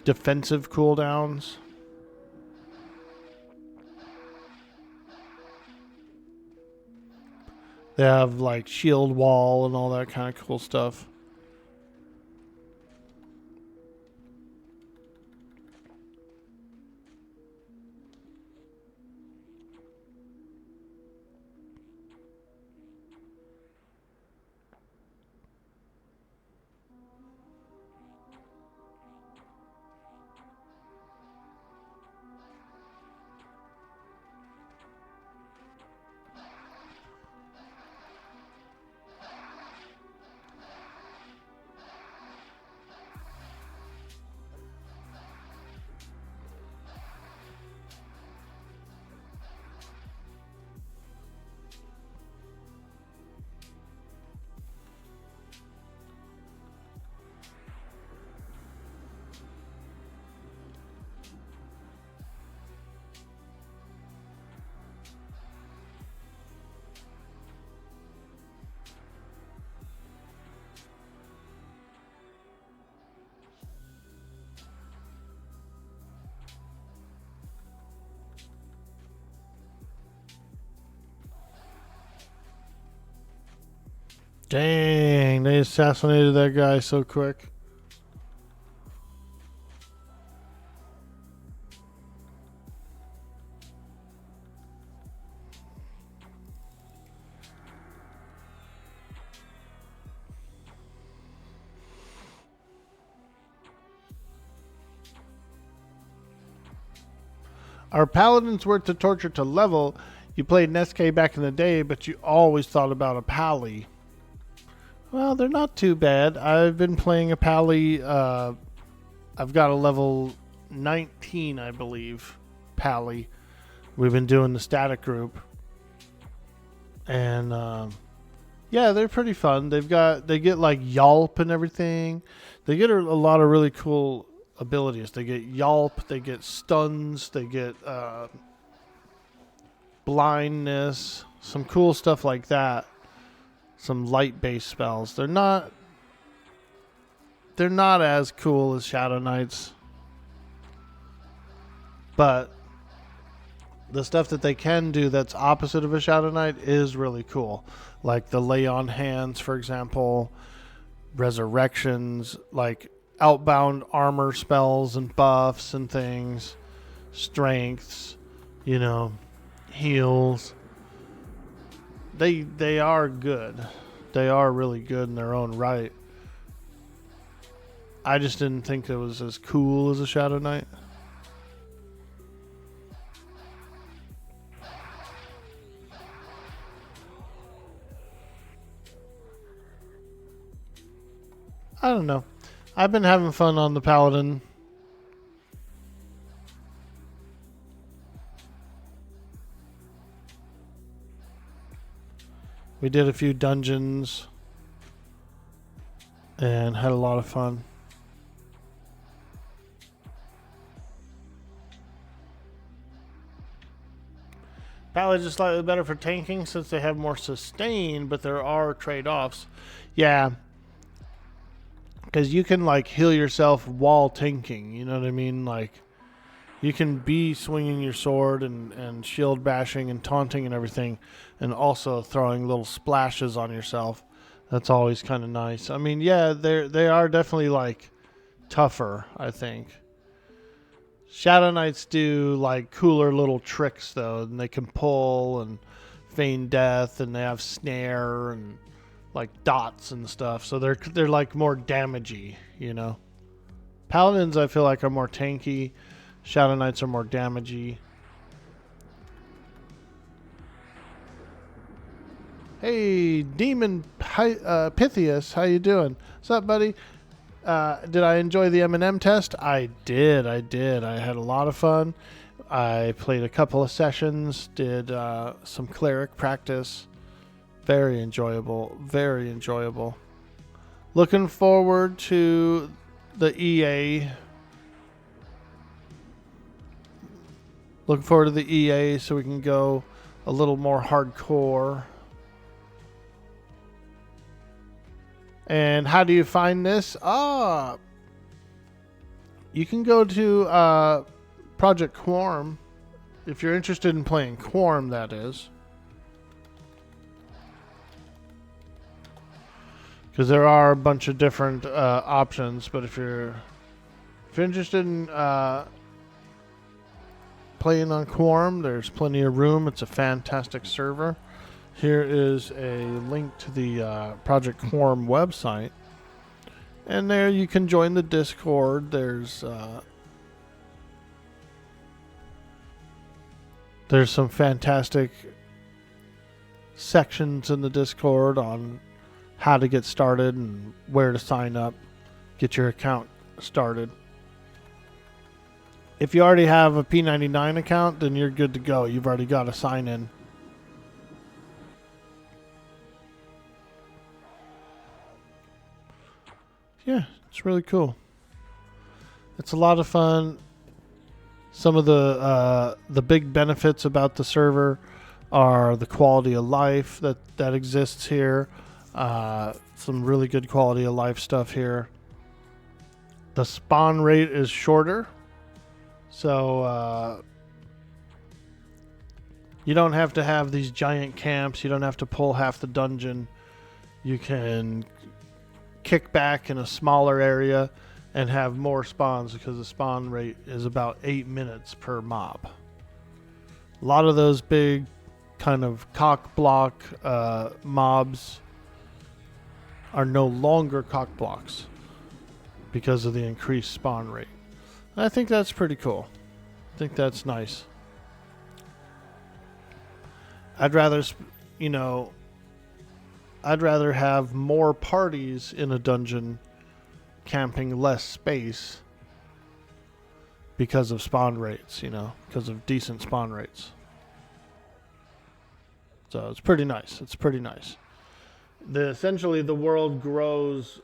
defensive cooldowns. They have like shield wall and all that kind of cool stuff. Dang, they assassinated that guy so quick. Are paladins worth the torture to level? You played an SK back in the day, but you always thought about a pally. Well, they're not too bad. I've been playing a pally. I've got a level 19, I believe, pally. We've been doing the static group. And yeah, they're pretty fun. They get like Yelp and everything. They get a lot of really cool abilities. They get Yelp, they get stuns, they get blindness, some cool stuff like that. Some light-based spells. They're not as cool as Shadow Knights, but the stuff that they can do that's opposite of a Shadow Knight is really cool. Like the lay on hands, for example, resurrections, like outbound armor spells and buffs and things, strengths, heals. They are good. They are really good in their own right. I just didn't think it was as cool as a Shadow Knight. I don't know. I've been having fun on the Paladin. We did a few dungeons and had a lot of fun. Paladins is slightly better for tanking since they have more sustain, but there are trade-offs. Yeah. Because you can, like, heal yourself while tanking. You know what I mean? Like, you can be swinging your sword and shield bashing and taunting and everything, and also throwing little splashes on yourself. That's always kind of nice. I mean, yeah, they are definitely, like, tougher, I think. Shadow Knights do, like, cooler little tricks, though, and they can pull and feign death, and they have snare and, like, dots and stuff. So they're like, more damagey, you know? Paladins, I feel like, are more tanky. Shadow Knights are more damagey. Hey, Demon Pythias, how you doing? What's up, buddy? Did I enjoy the M&M test? I did. I had a lot of fun. I played a couple of sessions, did some cleric practice. Very enjoyable. Very enjoyable. Looking forward to the EA. Looking forward to the EA so we can go a little more hardcore. And how do you find this? You can go to Project Quarm if you're interested in playing Quarm, that is. Because there are a bunch of different options, but if you're interested in playing on Quarm, there's plenty of room. It's a fantastic server. Here is a link to the Project Quarm website. And there you can join the Discord. There's some fantastic sections in the Discord on how to get started and where to sign up, get your account started. If you already have a P99 account, then you're good to go. You've already got to sign in. Yeah, it's really cool. It's a lot of fun. Some of the big benefits about the server are the quality of life that exists here. Some really good quality of life stuff here. The spawn rate is shorter, so you don't have to have these giant camps. You don't have to pull half the dungeon. You can kick back in a smaller area and have more spawns because the spawn rate is about 8 minutes per mob. A lot of those big kind of cock block mobs are no longer cock blocks because of the increased spawn rate. And I think that's pretty cool. I think that's nice. I'd rather have more parties in a dungeon camping less space because of spawn rates, because of decent spawn rates. So it's pretty nice. Essentially the world grows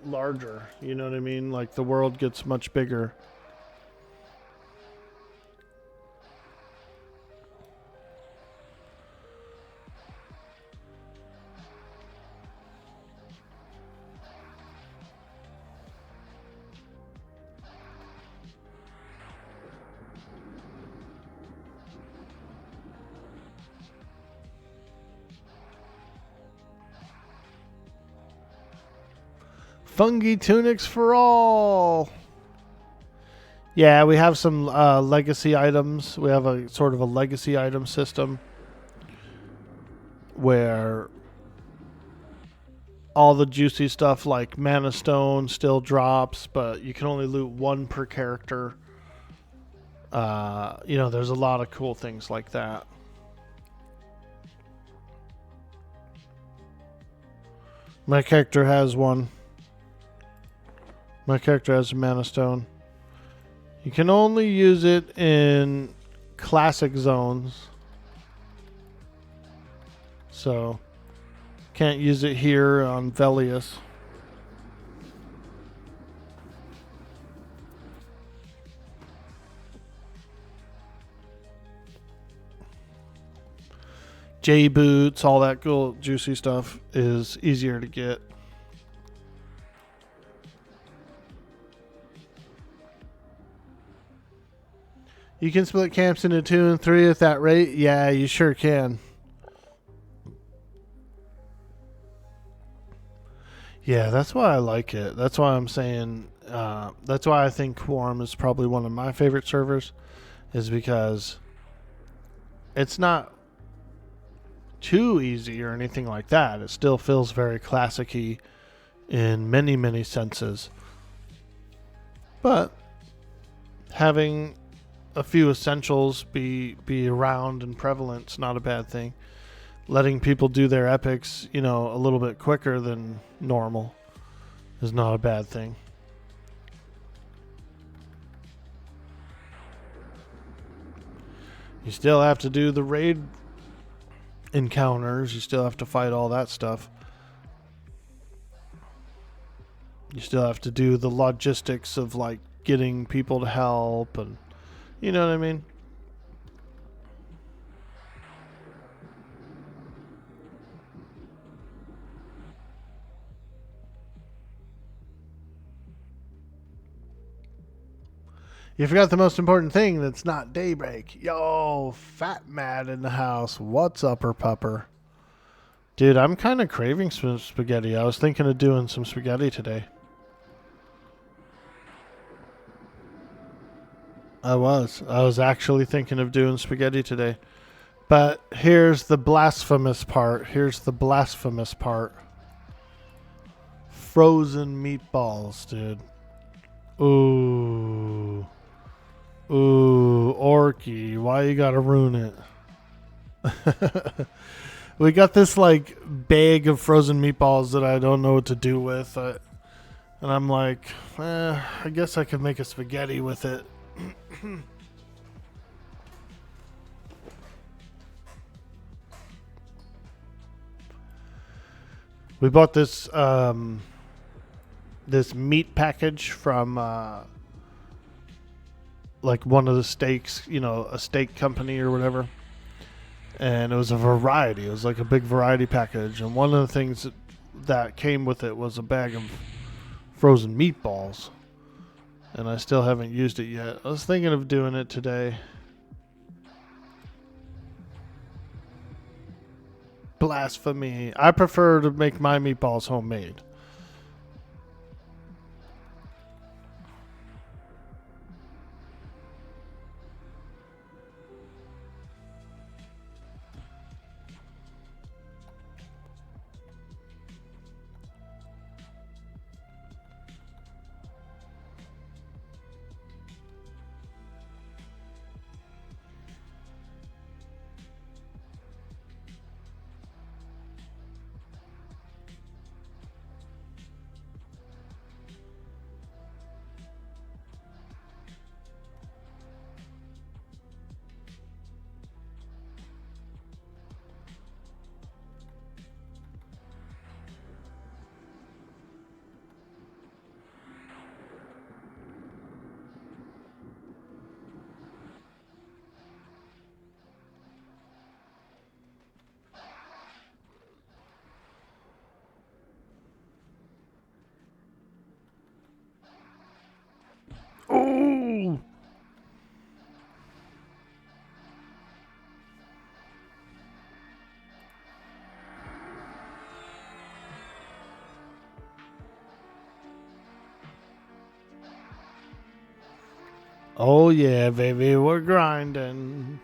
larger, you know what I mean? Like the world gets much bigger. Fungi tunics for all. Yeah, we have some legacy items. We have a sort of a legacy item system where all the juicy stuff like Mana Stone still drops, but you can only loot one per character. There's a lot of cool things like that. My character has one. My character has a mana stone. You can only use it in classic zones. So, can't use it here on Velius. J boots, all that cool juicy stuff is easier to get. You can split camps into 2 and 3 at that rate? Yeah, you sure can. Yeah, that's why I like it. That's why I'm saying, that's why I think Quarm is probably one of my favorite servers, is because it's not too easy or anything like that. It still feels very classic-y in many, many senses. But having a few essentials be around and prevalent's not a bad thing. Letting people do their epics, you know, a little bit quicker than normal is not a bad thing. You still have to do the raid encounters. You still have to fight all that stuff. You still have to do the logistics of like getting people to help, and you know what I mean? You forgot the most important thing that's not Daybreak. Yo, Fat Mad in the house. What's upper pupper? Dude, I'm kind of craving some spaghetti. I was thinking of doing some spaghetti today. I was actually thinking of doing spaghetti today. But here's the blasphemous part. Frozen meatballs, dude. Ooh. Ooh, Orky, why you gotta ruin it? We got this like bag of frozen meatballs that I don't know what to do with. And I'm like, I guess I could make a spaghetti with it. We bought this this meat package from like one of the steaks, you know, a steak company or whatever. And it was a variety. It was like a big variety package. And one of the things that came with it was a bag of frozen meatballs. And I still haven't used it yet. I was thinking of doing it today. Blasphemy. I prefer to make my meatballs homemade. Oh! Oh yeah, baby, we're grinding.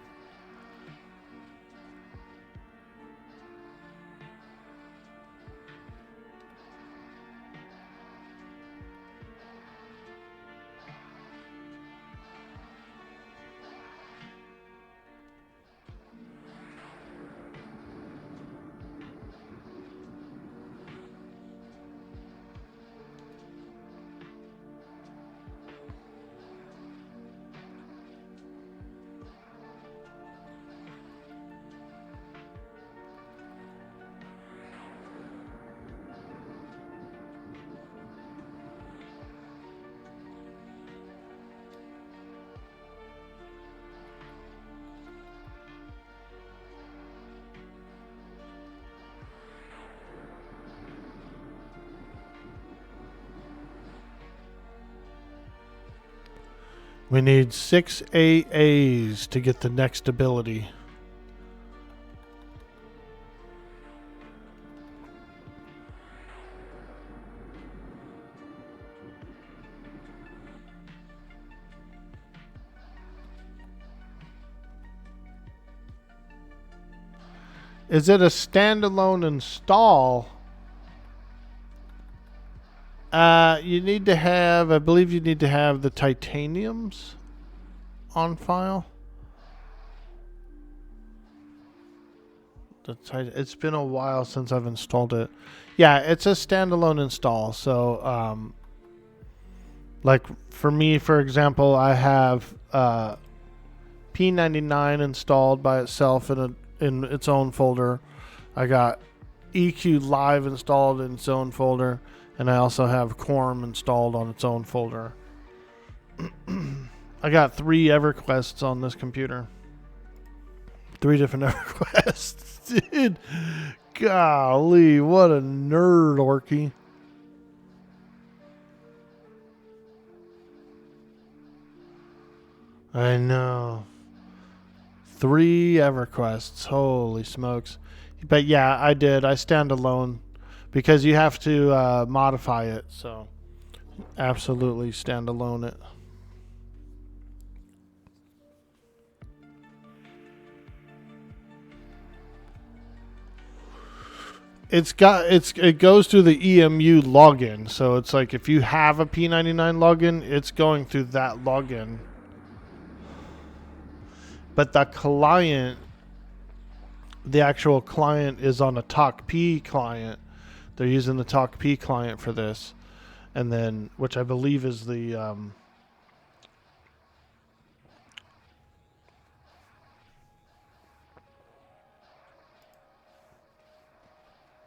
We need 6 AAs to get the next ability. Is it a standalone install? You need to have, I believe you need to have the titaniums on file. It's been a while since I've installed it. Yeah, it's a standalone install. So, like for me, for example, I have P99 installed by itself in its own folder. I got EQ Live installed in its own folder, and I also have Quarm installed on its own folder. I got 3 Everquests on this computer. 3 different Everquests. Dude, golly, what a nerd, Orky. I know. 3 Everquests. Holy smokes. But yeah, I did. I stand alone because you have to modify it. So absolutely stand alone it. It goes through the EMU login. So it's like if you have a P99 login, it's going through that login. But the client, the actual client is on a TalkP client. They're using the TalkP client for this. And then, which I believe is the,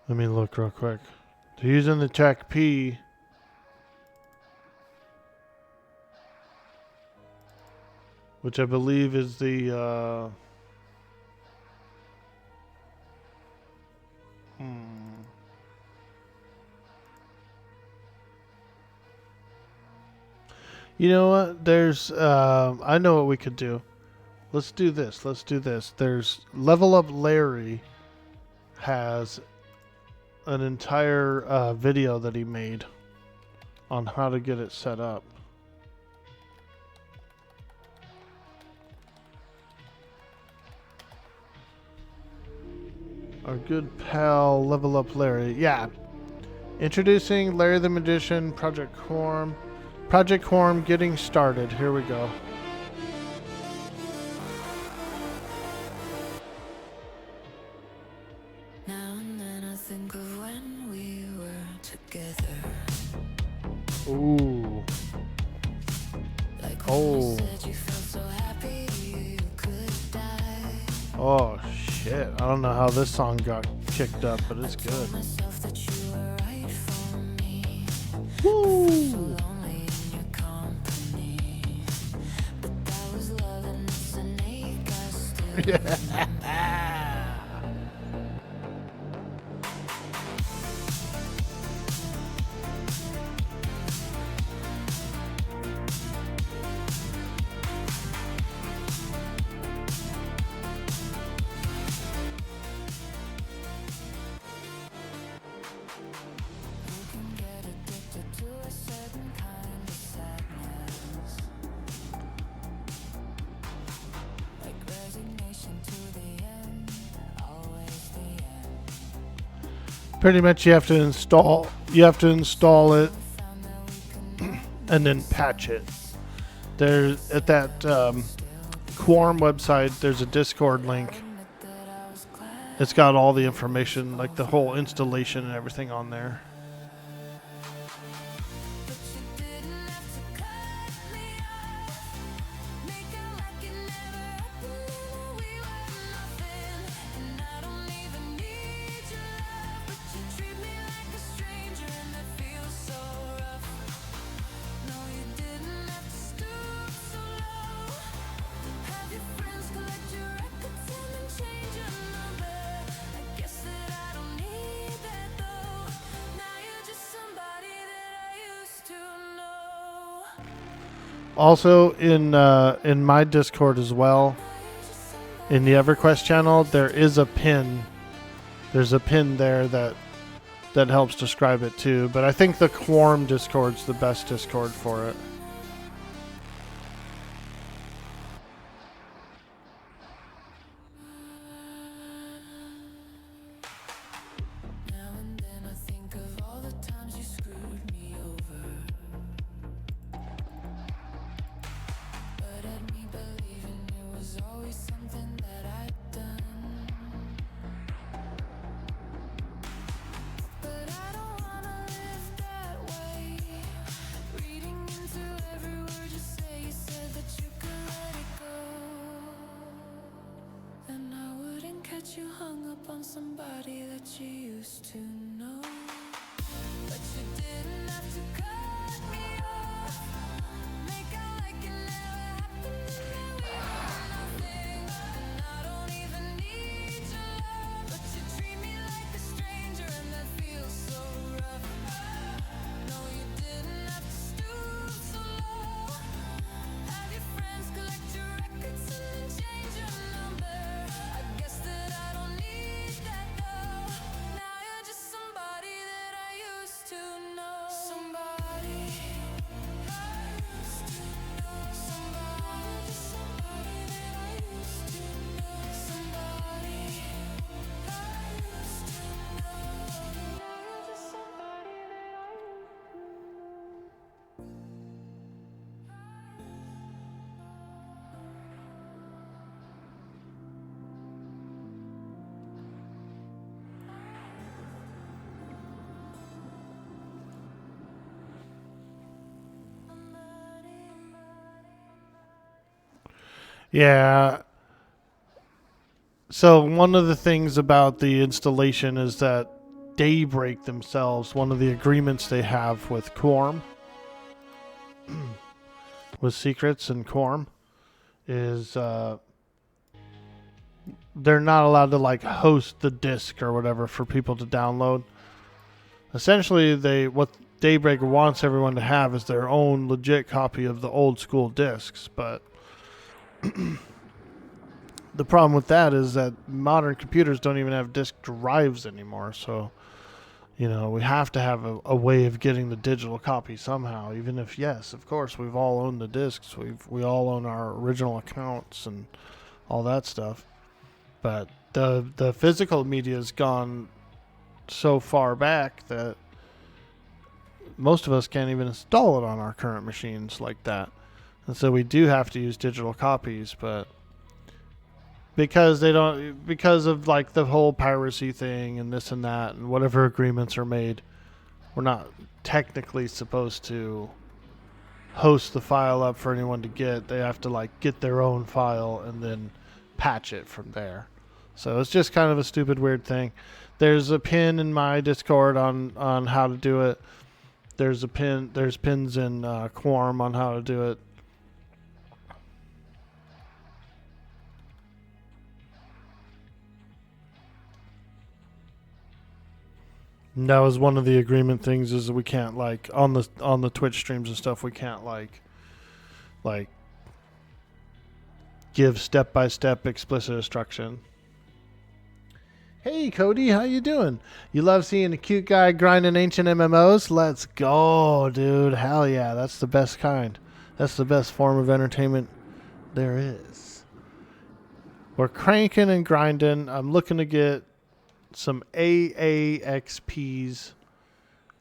let me look real quick. They're using the TalkP. Which I believe is the, You know what? There's, I know what we could do. Let's do this. Let's do this. There's Level Up Larry has an entire video that he made on how to get it set up. Our good pal, Level Up Larry. Yeah. Introducing Larry the Magician, Project Quarm. Project Quarm getting started. Here we go. Now and then I think of when we were together. Ooh. Like oh. Said you felt so happy you could die. Oh shit. I don't know how this song got kicked up, but it's good. Woo! Yeah. Pretty much you have to install it and then patch it. There's at that Quarm website there's a Discord link. It's got all the information, like the whole installation and everything on there. Also in my Discord as well, in the Everquest channel, there is a pin. There's a pin there that helps describe it too. But I think the Quarm Discord's the best Discord for it. Now and then I think of all the times you screwed me over. But had me believing it was always something that I'd done. But I don't wanna live that way. Reading into every word you say, you said that you could let it go. Then I wouldn't catch you hung up on somebody that you used to know. But you didn't have to cut me off. Make out like it never happened, and now we got nothing. And I don't even need your love, but you treat me like a stranger, and that feels so rough. No, you didn't have to stoop so low. Have your friends collect your records and then change your number. I guess that I don't need that though. Now you're just somebody that I used to know. Somebody I used to know. Somebody that I used to know. Somebody I used to know. Now you're just somebody that I Yeah. So one of the things about the installation is that Daybreak themselves, one of the agreements they have with Quarm, with Secrets and Quarm, is they're not allowed to like host the disc or whatever for people to download. Essentially, what Daybreak wants everyone to have is their own legit copy of the old school discs, but the problem with that is that modern computers don't even have disk drives anymore. So, we have to have a way of getting the digital copy somehow. Even if, yes, of course, we've all owned the discs. We all own our original accounts and all that stuff. But the physical media has gone so far back that most of us can't even install it on our current machines like that. And so we do have to use digital copies, but because of like the whole piracy thing and this and that and whatever agreements are made, we're not technically supposed to host the file up for anyone to get. They have to like get their own file and then patch it from there. So it's just kind of a stupid, weird thing. There's a pin in my Discord on how to do it. There's pins in Quarm on how to do it. And that was one of the agreement things, is we can't like on the Twitch streams and stuff, we can't like give step-by-step explicit instruction. Hey Cody, how you doing? You love seeing a cute guy grinding ancient MMOs? Let's go, dude. Hell yeah, that's the best kind. That's the best form of entertainment there is. We're cranking and grinding. I'm looking to get some AAXPs.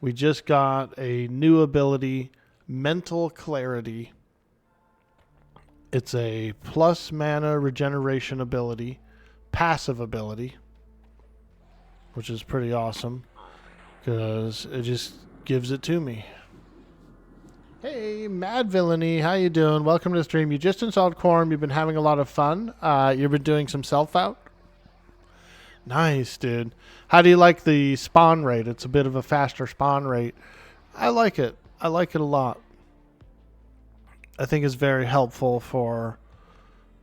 We just got a new ability, Mental Clarity. It's a plus mana regeneration ability, passive ability, which is pretty awesome because it just gives it to me. Hey, Mad Villainy, how you doing? Welcome to the stream. You just installed Quarm. You've been having a lot of fun. You've been doing some self-out. Nice, dude. How do you like the spawn rate? It's a bit of a faster spawn rate. I like it. I like it a lot. I think it's very helpful for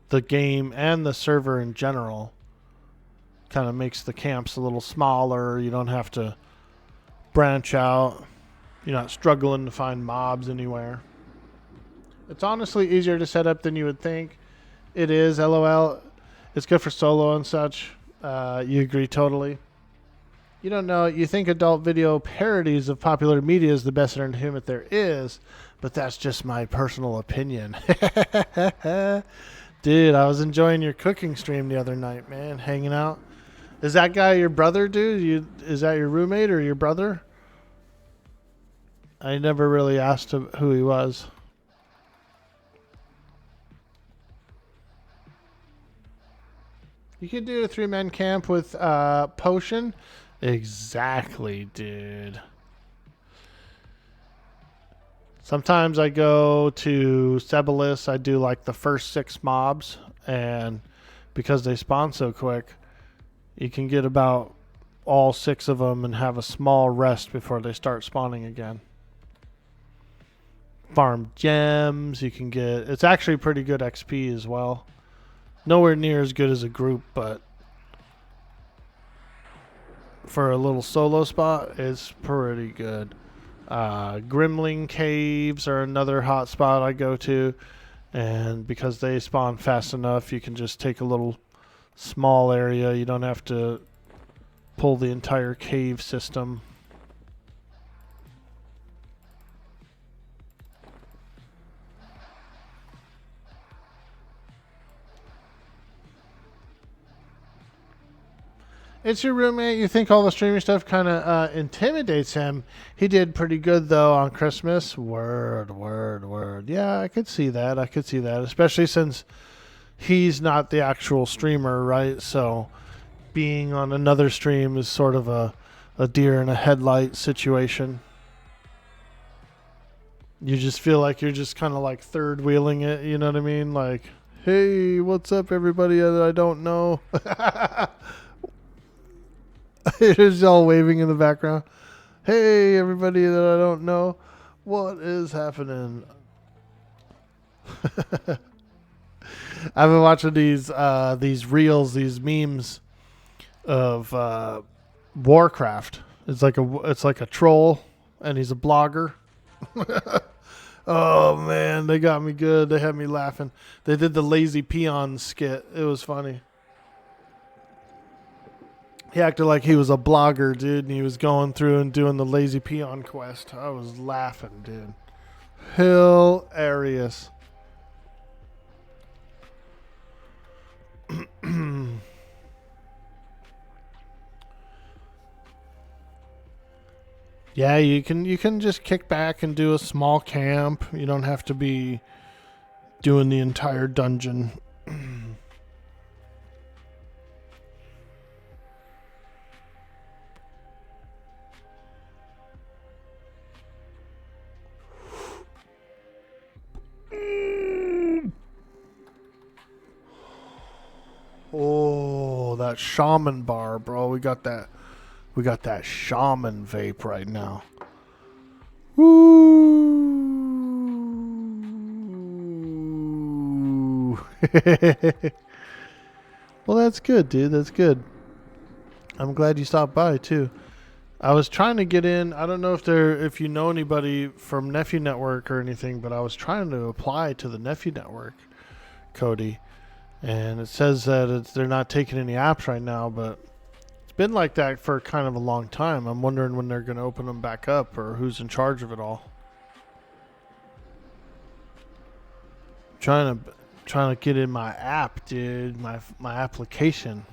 the game and the server in general. Kind of makes the camps a little smaller. You don't have to branch out. You're not struggling to find mobs anywhere. It's honestly easier to set up than you would think. It is, LOL. It's good for solo and such. You agree totally. You don't know. You think adult video parodies of popular media is the best entertainment there is, but that's just my personal opinion. Dude, I was enjoying your cooking stream the other night, man, hanging out. Is that guy your brother, dude? Is that your roommate or your brother? I never really asked him who he was. You could do a 3-man camp with Potion. Exactly, dude. Sometimes I go to Cebalus. I do like the first 6 mobs, and because they spawn so quick, you can get about all 6 of them and have a small rest before they start spawning again. Farm gems. You can get. It's actually pretty good XP as well. Nowhere near as good as a group, but for a little solo spot, it's pretty good. Grimling caves are another hot spot I go to, and because they spawn fast enough, you can just take a little small area. You don't have to pull the entire cave system. It's your roommate. You think all the streaming stuff kind of intimidates him. He did pretty good, though, on Christmas. Word. Yeah, I could see that. Especially since he's not the actual streamer, right? So being on another stream is sort of a deer in a headlight situation. You just feel like you're just kind of like third wheeling it. You know what I mean? Like, hey, what's up, everybody that I don't know? It's all waving in the background. Hey, everybody that I don't know. What is happening? I've been watching these reels, these memes of Warcraft. It's like a troll, and he's a blogger. Oh man, they got me good. They had me laughing. They did the lazy peon skit. It was funny. He acted like he was a blogger, dude, and he was going through and doing the lazy peon quest. I was laughing, dude. Hilarious. Yeah, you can just kick back and do a small camp. You don't have to be doing the entire dungeon. Oh, that shaman bar, bro. We got that shaman vape right now. Woo! Well, that's good, dude. That's good. I'm glad you stopped by too. I was trying to get in. I don't know if you know anybody from Nephew Network or anything, but I was trying to apply to the Nephew Network, Cody. And it says that they're not taking any apps right now, but it's been like that for kind of a long time. I'm wondering when they're going to open them back up or who's in charge of it all. Trying to get in my app, dude, my application.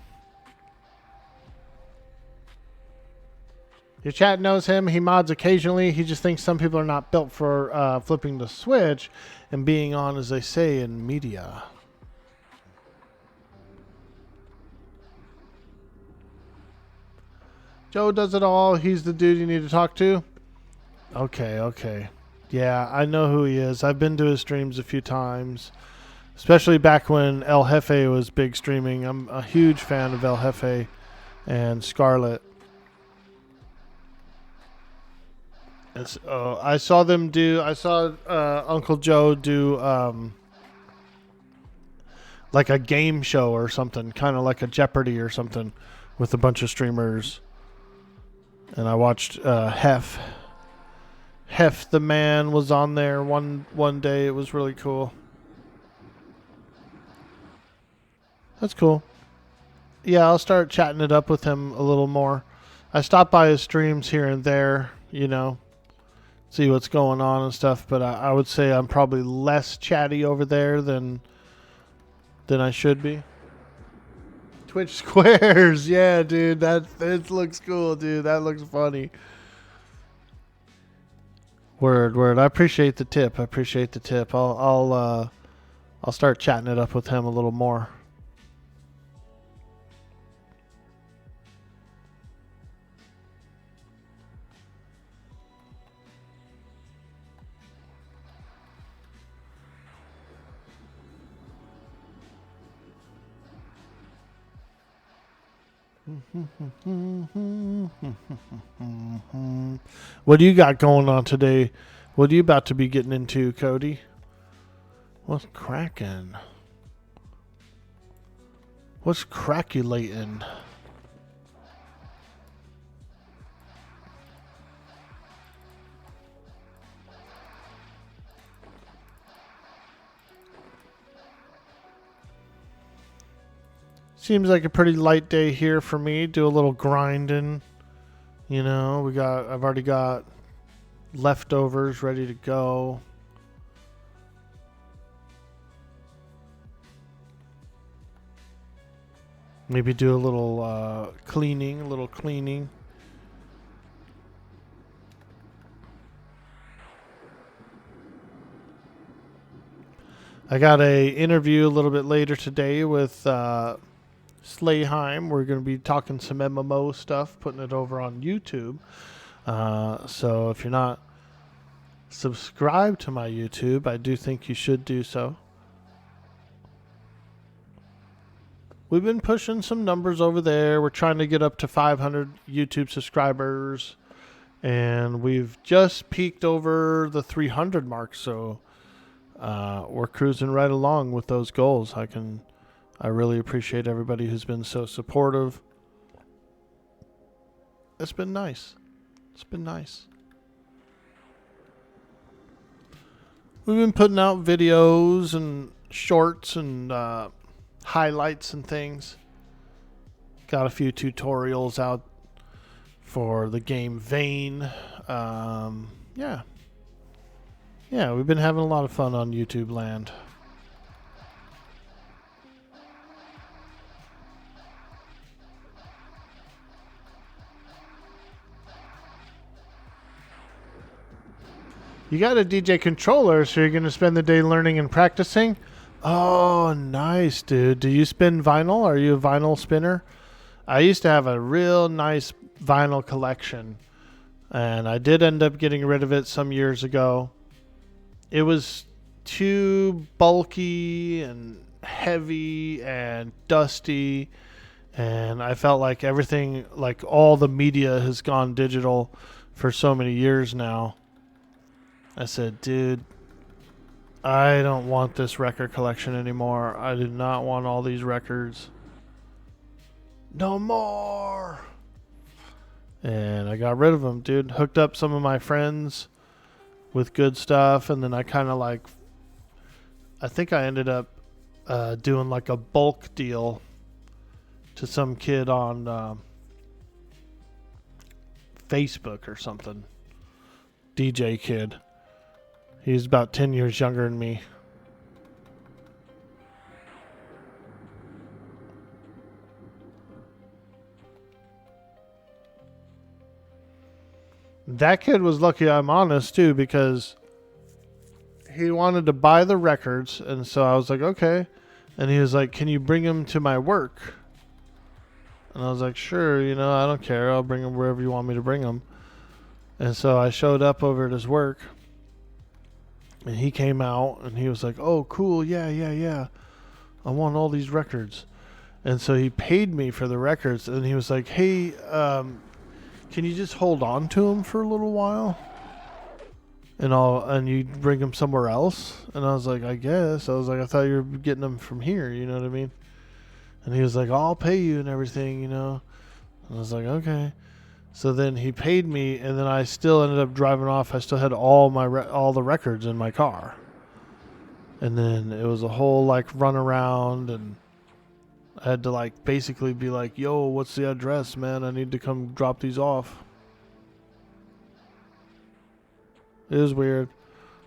Your chat knows him. He mods occasionally. He just thinks some people are not built for flipping the switch and being on, as they say, in media. Joe does it all. He's the dude you need to talk to. Okay. Yeah, I know who he is. I've been to his streams a few times, especially back when El Jefe was big streaming. I'm a huge fan of El Jefe and Scarlet. I saw Uncle Joe do like a game show or something, kind of like a Jeopardy or something with a bunch of streamers. And I watched Hef the Man was on there one day. It was really cool. That's cool. Yeah, I'll start chatting it up with him a little more. I stop by his streams here and there, you know, see what's going on and stuff, but I would say I'm probably less chatty over there than I should be. Twitch squares, yeah, dude, that looks cool, dude. That looks funny. Word. I appreciate the tip. I'll start chatting it up with him a little more. What do you got going on today? What are you about to be getting into, Cody? What's cracking? What's crackulating? Seems like a pretty light day here for me. Do a little grinding. You know, I've already got leftovers ready to go. Maybe do a little cleaning. I got a interview a little bit later today with Slayheim. We're going to be talking some MMO stuff, putting it over on YouTube. So if you're not subscribed to my YouTube, I do think you should do so. We've been pushing some numbers over there. We're trying to get up to 500 YouTube subscribers, and we've just peaked over the 300 mark. So we're cruising right along with those goals. I really appreciate everybody who's been so supportive. It's been nice. We've been putting out videos and shorts and highlights and things. Got a few tutorials out for the game Vane. Yeah, we've been having a lot of fun on YouTube land. You got a DJ controller, so you're going to spend the day learning and practicing? Oh, nice, dude. Do you spin vinyl? Are you a vinyl spinner? I used to have a real nice vinyl collection, and I did end up getting rid of it some years ago. It was too bulky and heavy and dusty, and I felt like everything, like all the media has gone digital for so many years now. I said, dude, I don't want this record collection anymore. I do not want all these records. No more. And I got rid of them, dude. Hooked up some of my friends with good stuff. And then I kind of I think I ended up doing like a bulk deal to some kid on Facebook or something. DJ kid. He's about 10 years younger than me. That kid was lucky I'm honest too, because he wanted to buy the records, and so I was like, okay. And he was like, can you bring them to my work? And I was like, sure, I don't care. I'll bring them wherever you want me to bring them. And so I showed up over at his work. And he came out and he was like, oh, cool. Yeah. I want all these records. And so he paid me for the records. And he was like, hey, can you just hold on to them for a little while? And you bring them somewhere else? And I was like, I guess. I was like, I thought you were getting them from here. You know what I mean? And he was like, I'll pay you and everything, And I was like, okay. So then he paid me, and then I still ended up driving off. I still had all the records in my car. And then it was a whole like run around, and I had to like basically be like, "Yo, what's the address, man? I need to come drop these off." It was weird,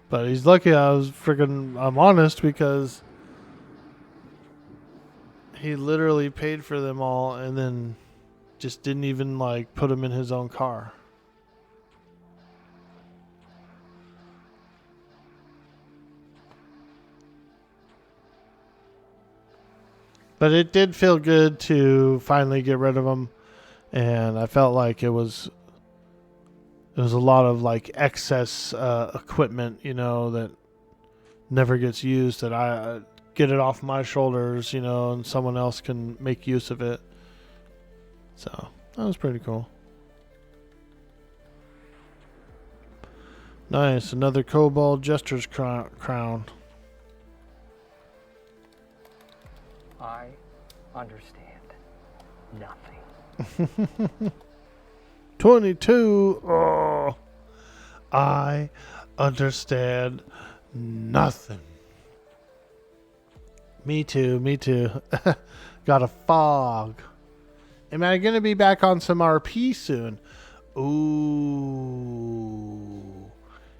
but he's lucky I'm honest, because he literally paid for them all and then just didn't even like put them in his own car. But it did feel good to finally get rid of them, and I felt like it was a lot of like excess equipment, that never gets used, that I get it off my shoulders, and someone else can make use of it. So that was pretty cool. Nice, another Kobold Jester's crown. I understand nothing. 22. Oh, I understand nothing. Me too. Got a fog. Am I going to be back on some RP soon? Ooh.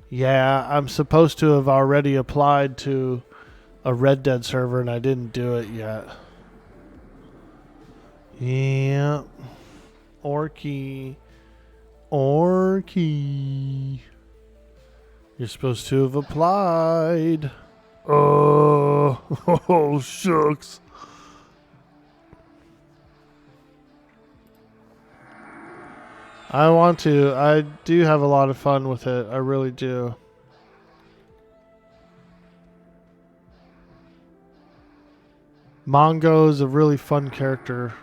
Yeah, I'm supposed to have already applied to a Red Dead server, and I didn't do it yet. Yeah. Orky. You're supposed to have applied. Oh, shucks. I want to. I do have a lot of fun with it. I really do. Mongo is a really fun character.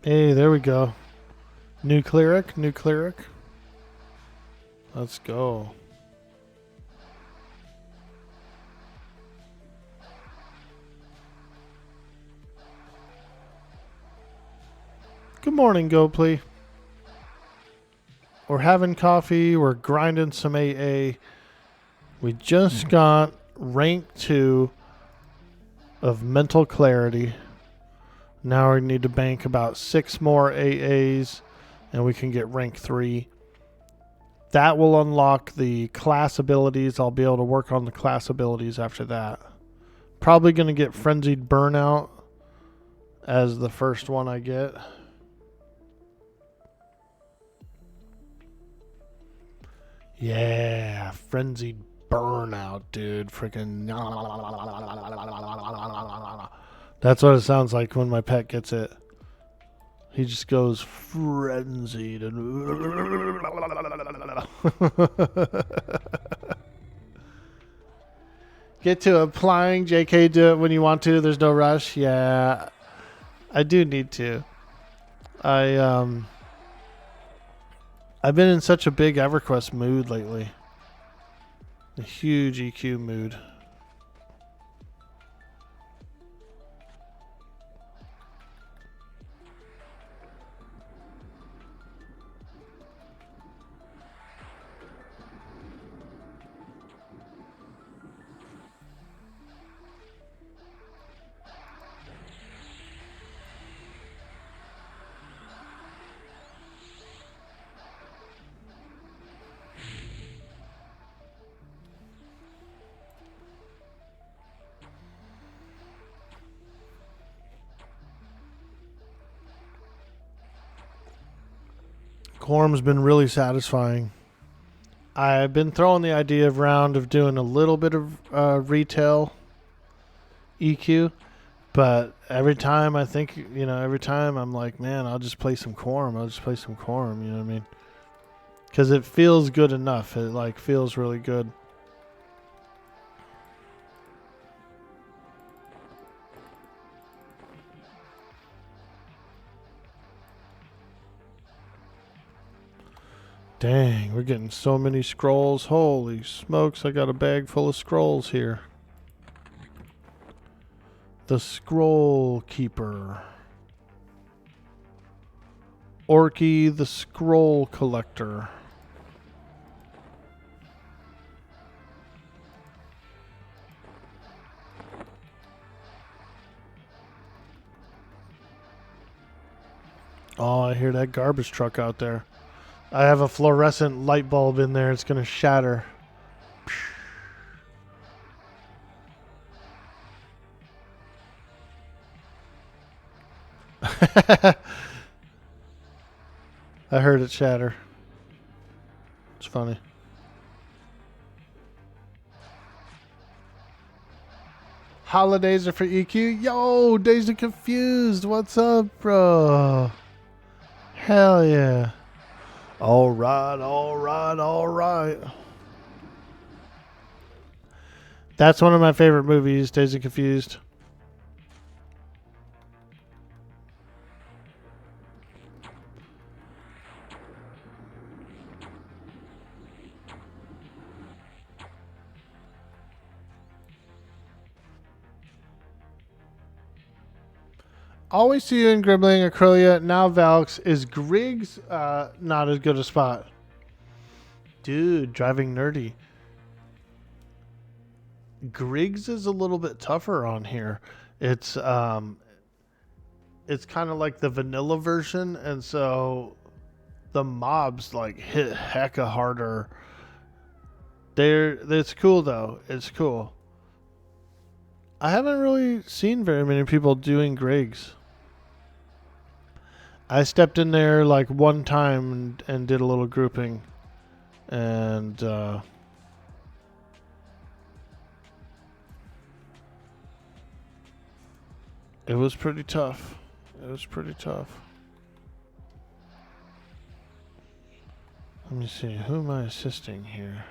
Hey, there we go. New cleric. Let's go. Good morning, Gopley. We're having coffee. We're grinding some AA. We just got rank 2 of mental clarity. Now we need to bank about 6 more AAs, and we can get rank 3. That will unlock the class abilities. I'll be able to work on the class abilities after that. Probably going to get Frenzied Burnout as the first one I get. Yeah, Frenzied Burnout, dude. Freaking. That's what it sounds like when my pet gets it. He just goes frenzied and. Get to applying. JK, do it when you want to. There's no rush. Yeah, I do need to. I've been in such a big EverQuest mood lately. A huge EQ mood. Quarm's been really satisfying. I've been throwing the idea around of doing a little bit of retail EQ, but every time I think, every time I'm like, man, I'll just play some Quarm. You know what I mean? Because it feels good enough. It feels really good. Dang, we're getting so many scrolls. Holy smokes, I got a bag full of scrolls here. The Scroll Keeper. Orky the Scroll Collector. Oh, I hear that garbage truck out there. I have a fluorescent light bulb in there. It's going to shatter. I heard it shatter. It's funny. Holidays are for EQ. Yo, Dazed and Confused. What's up, bro? Hell yeah. All right, all right, all right. That's one of my favorite movies, Dazed and Confused. Always see you in Gribbling, Acrylia, now Velks. Is Griggs not as good a spot? Dude, driving nerdy. Griggs is a little bit tougher on here. It's kind of like the vanilla version, and so the mobs like hit hecka harder. It's cool though. It's cool. I haven't really seen very many people doing Griggs. I stepped in there like one time and did a little grouping, and it was pretty tough. It was pretty tough. Let me see. Who am I assisting here?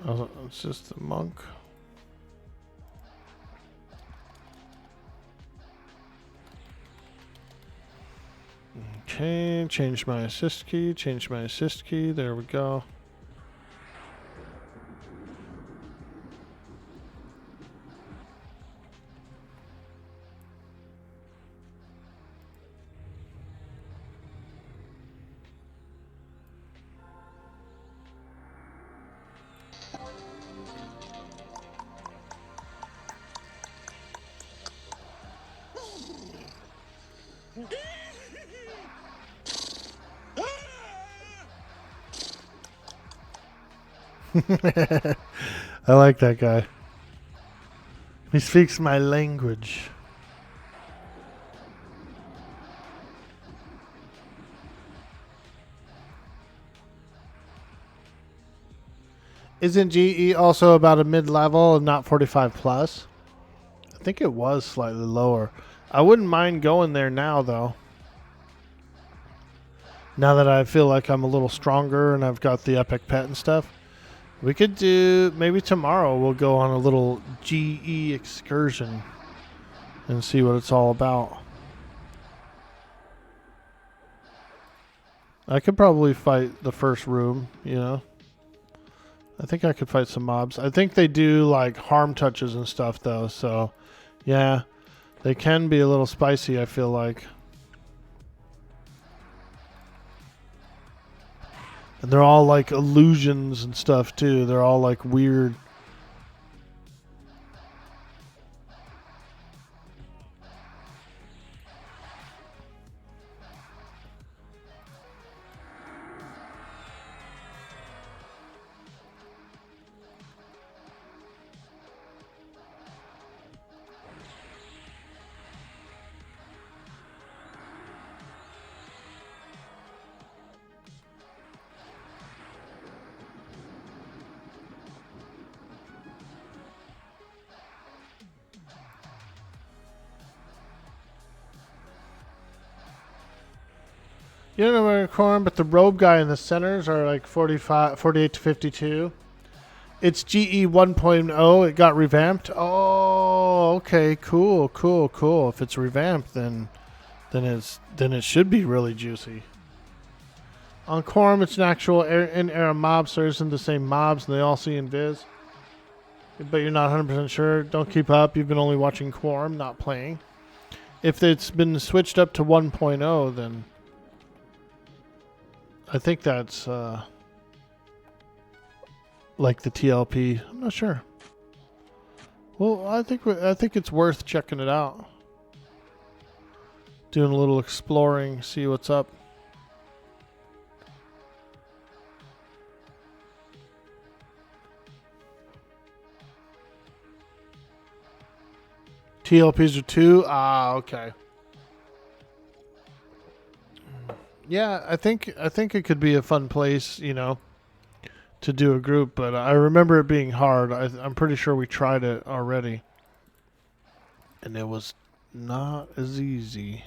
Oh, it's just the monk. Okay, change my assist key. Change my assist key. There we go. I like that guy. He speaks my language. Isn't GE also about a mid-level and not 45 plus? I think it was slightly lower. I wouldn't mind going there now, though. Now that I feel like I'm a little stronger and I've got the epic pet and stuff. We could do, maybe tomorrow we'll go on a little GE excursion and see what it's all about. I could probably fight the first room, you know. I think I could fight some mobs. I think they do like harm touches and stuff though, so yeah. They can be a little spicy, I feel like. And they're all like illusions and stuff too. They're all like weird. You don't know where Quarm, but the robe guy in the centers are like 48 to 52. It's GE 1.0. It got revamped. Oh, okay. Cool, cool, cool. If it's revamped, then then it should be really juicy. On Quarm, it's an actual in-era mob, so it isn't the same mobs, and they all see invis. But you're not 100% sure. Don't keep up. You've been only watching Quarm, not playing. If it's been switched up to 1.0, then I think that's like the TLP. I'm not sure. Well, I think it's worth checking it out. Doing a little exploring, see what's up. TLPs are 2? Ah, okay. Yeah, I think it could be a fun place, you know, to do a group, but I remember it being hard. I'm pretty sure we tried it already. And it was not as easy.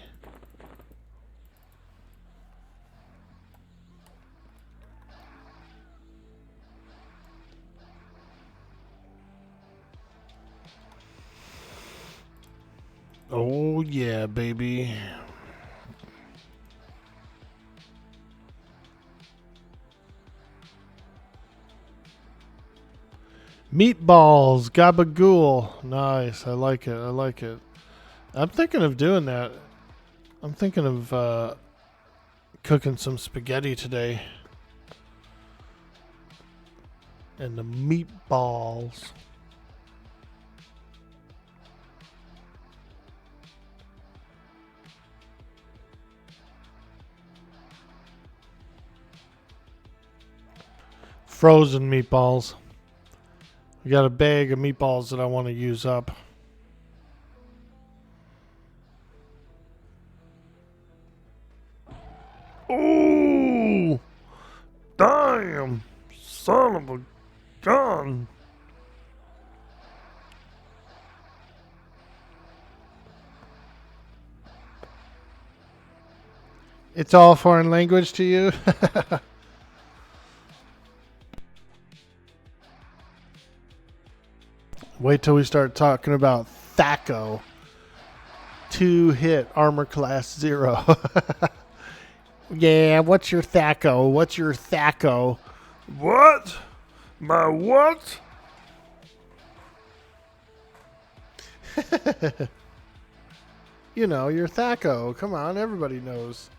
Oh yeah, baby. Meatballs, gabagool. Nice. I like it. I like it. I'm thinking of doing that. I'm thinking of cooking some spaghetti today. And the meatballs. Frozen meatballs. We got a bag of meatballs that I want to use up. Oh, damn, son of a gun. It's all foreign language to you? Wait till we start talking about Thaco. 2-hit armor class 0. Yeah, what's your Thaco? What's your Thaco? What? My what? You know, your Thaco. Come on, everybody knows.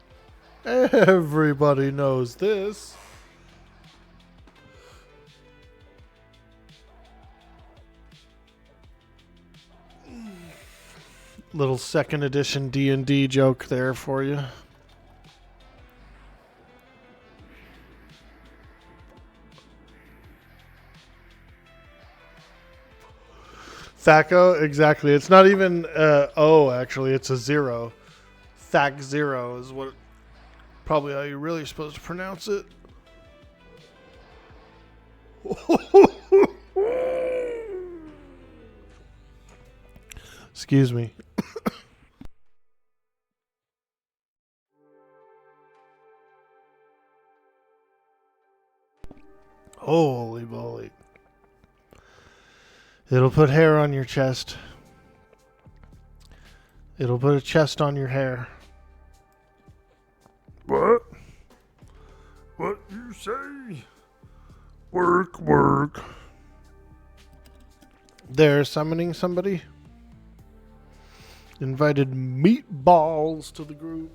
Everybody knows this. Little second edition D&D joke there for you. Thaco, exactly. It's not even O, actually. It's a 0. Thac 0 is what probably how you're really supposed to pronounce it. Excuse me. Holy moly. It'll put hair on your chest. It'll put a chest on your hair. What? What you say? Work, work. They're summoning somebody. Invited meatballs to the group.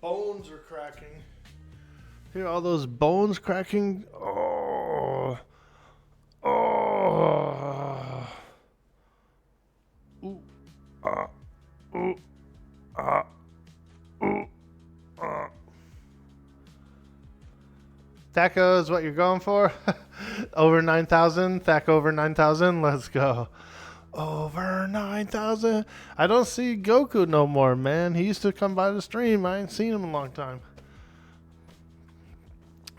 bones are cracking. Hear all those bones cracking? Oh. Oh. Ooh. Ooh. Ooh. Thaco is what you're going for? Over 9,000? Thac over 9,000? Let's go. Over 9,000. I don't see Goku no more, man. He used to come by the stream. I ain't seen him in a long time.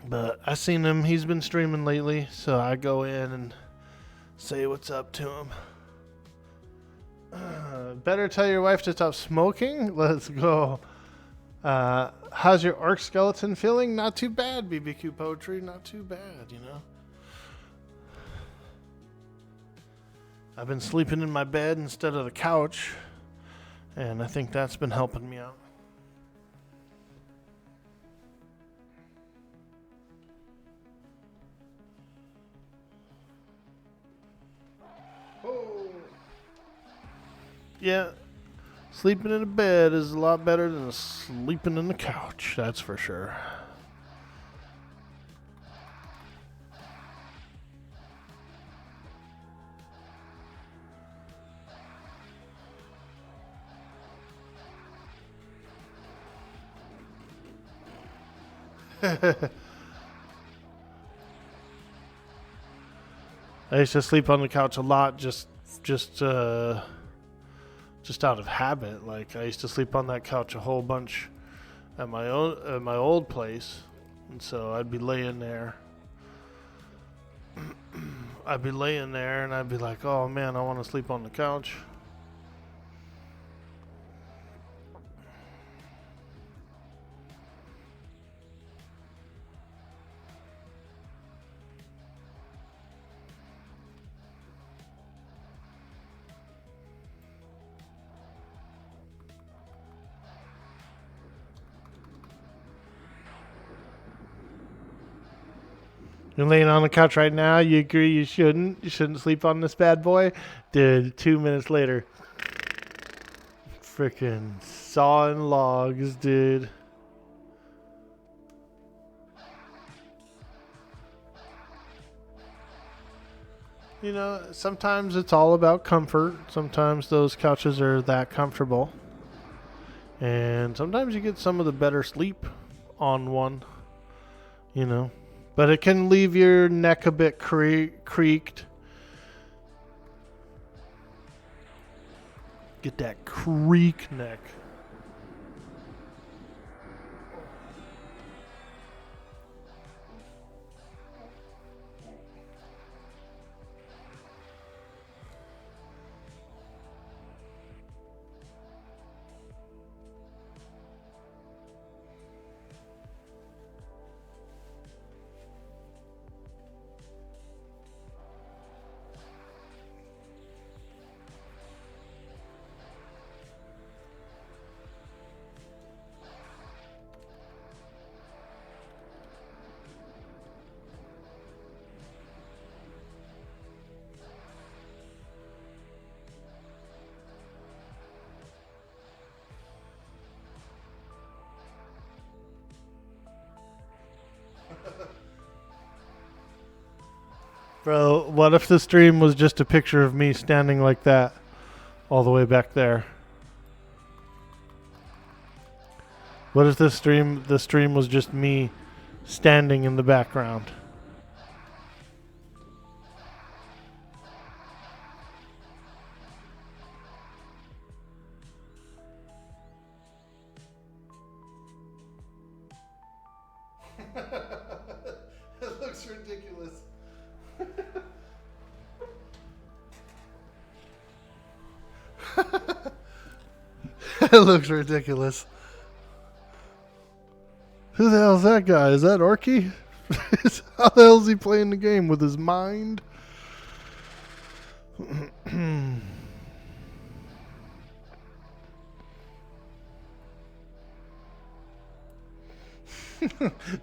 But I seen him. He's been streaming lately, so I go in and say what's up to him. Better tell your wife to stop smoking? Let's go. How's your orc skeleton feeling? Not too bad, BBQ Poetry. Not too bad, you know. I've been sleeping in my bed instead of the couch, and I think that's been helping me out. Oh. Yeah, sleeping in a bed is a lot better than sleeping in the couch, that's for sure. I used to sleep on the couch a lot, just out of habit. Like I used to sleep on that couch a whole bunch at my old place, and so I'd be laying there. And I'd be like, "Oh man, I want to sleep on the couch." You're laying on the couch right now. You agree you shouldn't? You shouldn't sleep on this bad boy? Dude, 2 minutes later. Freaking sawing logs, dude. You know, sometimes it's all about comfort. Sometimes those couches are that comfortable. And sometimes you get some of the better sleep on one. You know. But it can leave your neck a bit creaked. Get that creak neck. Bro, what if the stream was just a picture of me standing like that all the way back there? What if the stream was just me standing in the background? It looks ridiculous. It looks ridiculous. Who the hell is that guy? Is that Orky? How the hell is he playing the game? With his mind?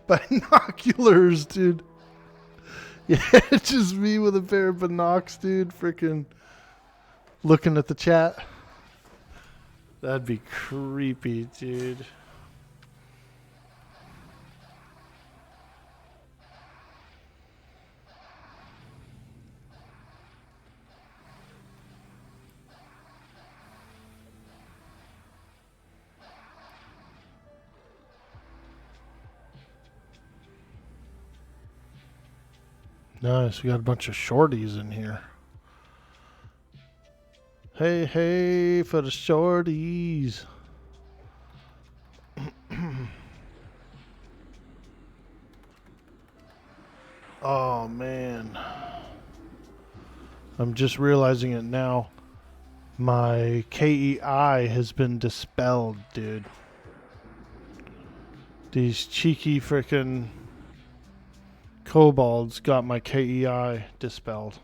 Binoculars, dude. Yeah, it's just me with a pair of binocs, dude. Freaking looking at the chat. That'd be creepy, dude. Nice. We got a bunch of shorties in here. Hey, hey, for the shorties. Oh, man. I'm just realizing it now. My KEI has been dispelled, dude. These cheeky frickin' kobolds got my KEI dispelled.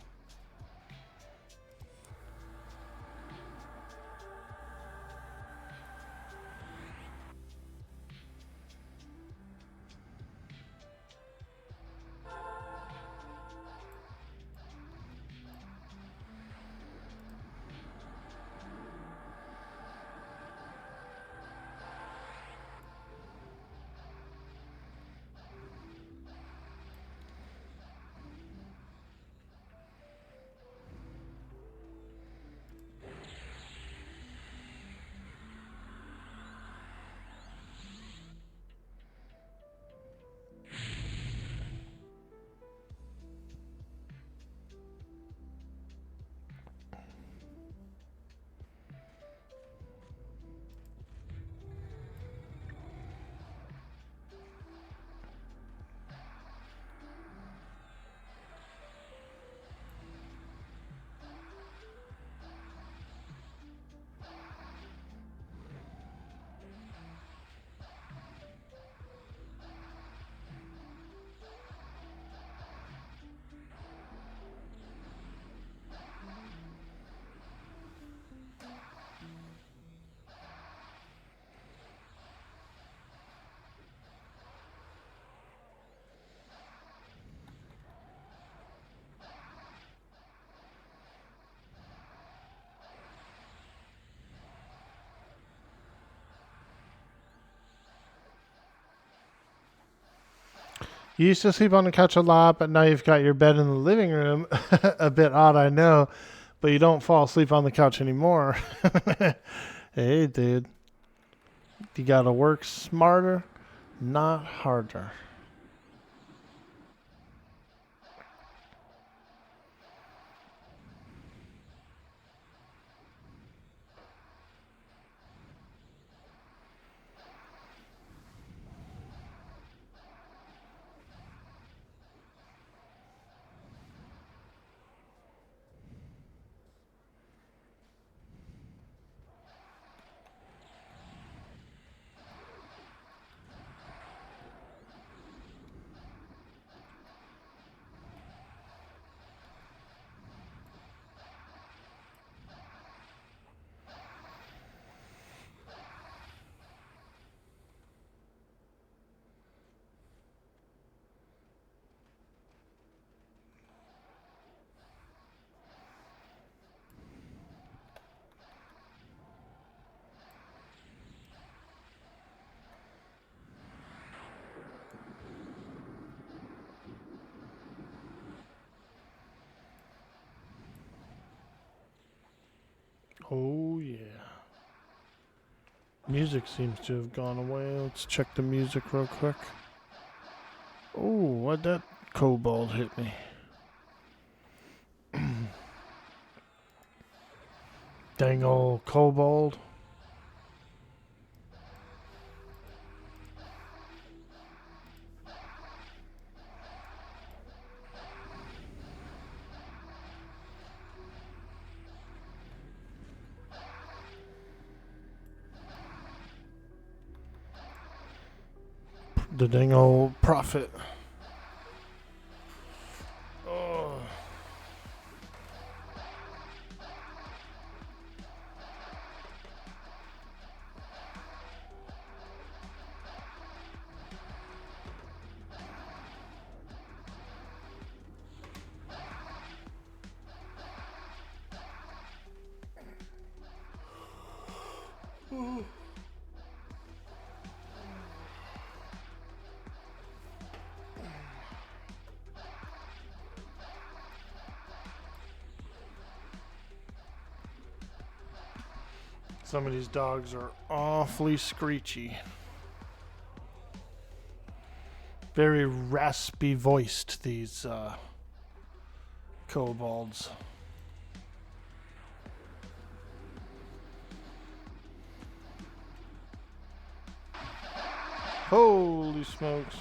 You used to sleep on the couch a lot, but now you've got your bed in the living room. A bit odd, I know, but you don't fall asleep on the couch anymore. Hey, dude. You gotta work smarter, not harder. Oh, yeah. Music seems to have gone away. Let's check the music real quick. Oh, why'd that kobold hit me? Dang old kobold. The dang old prophet. Oh. Some of these dogs are awfully screechy. Very raspy voiced, these kobolds. Holy smokes.